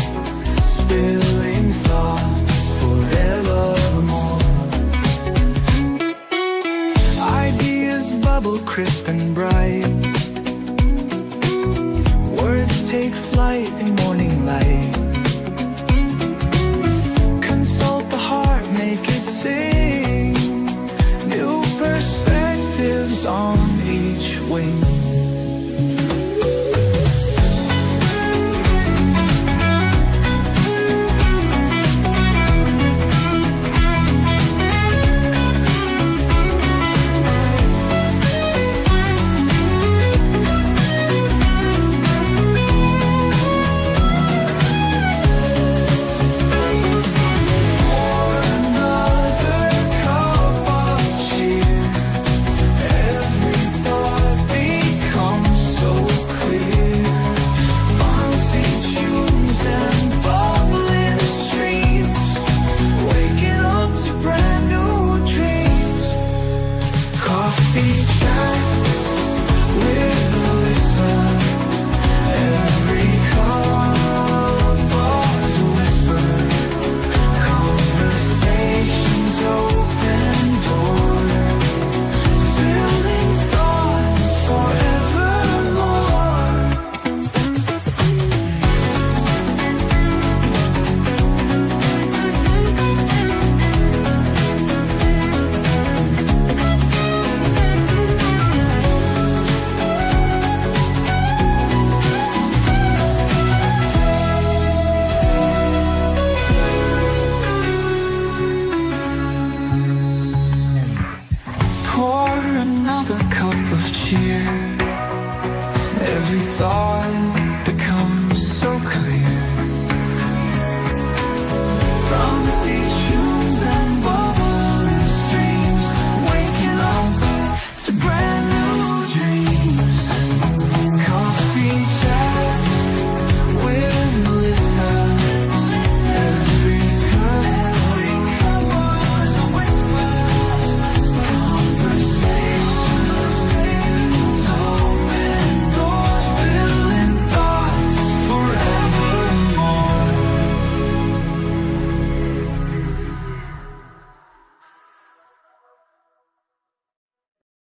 Speaker 1: Spilling thoughts morning light.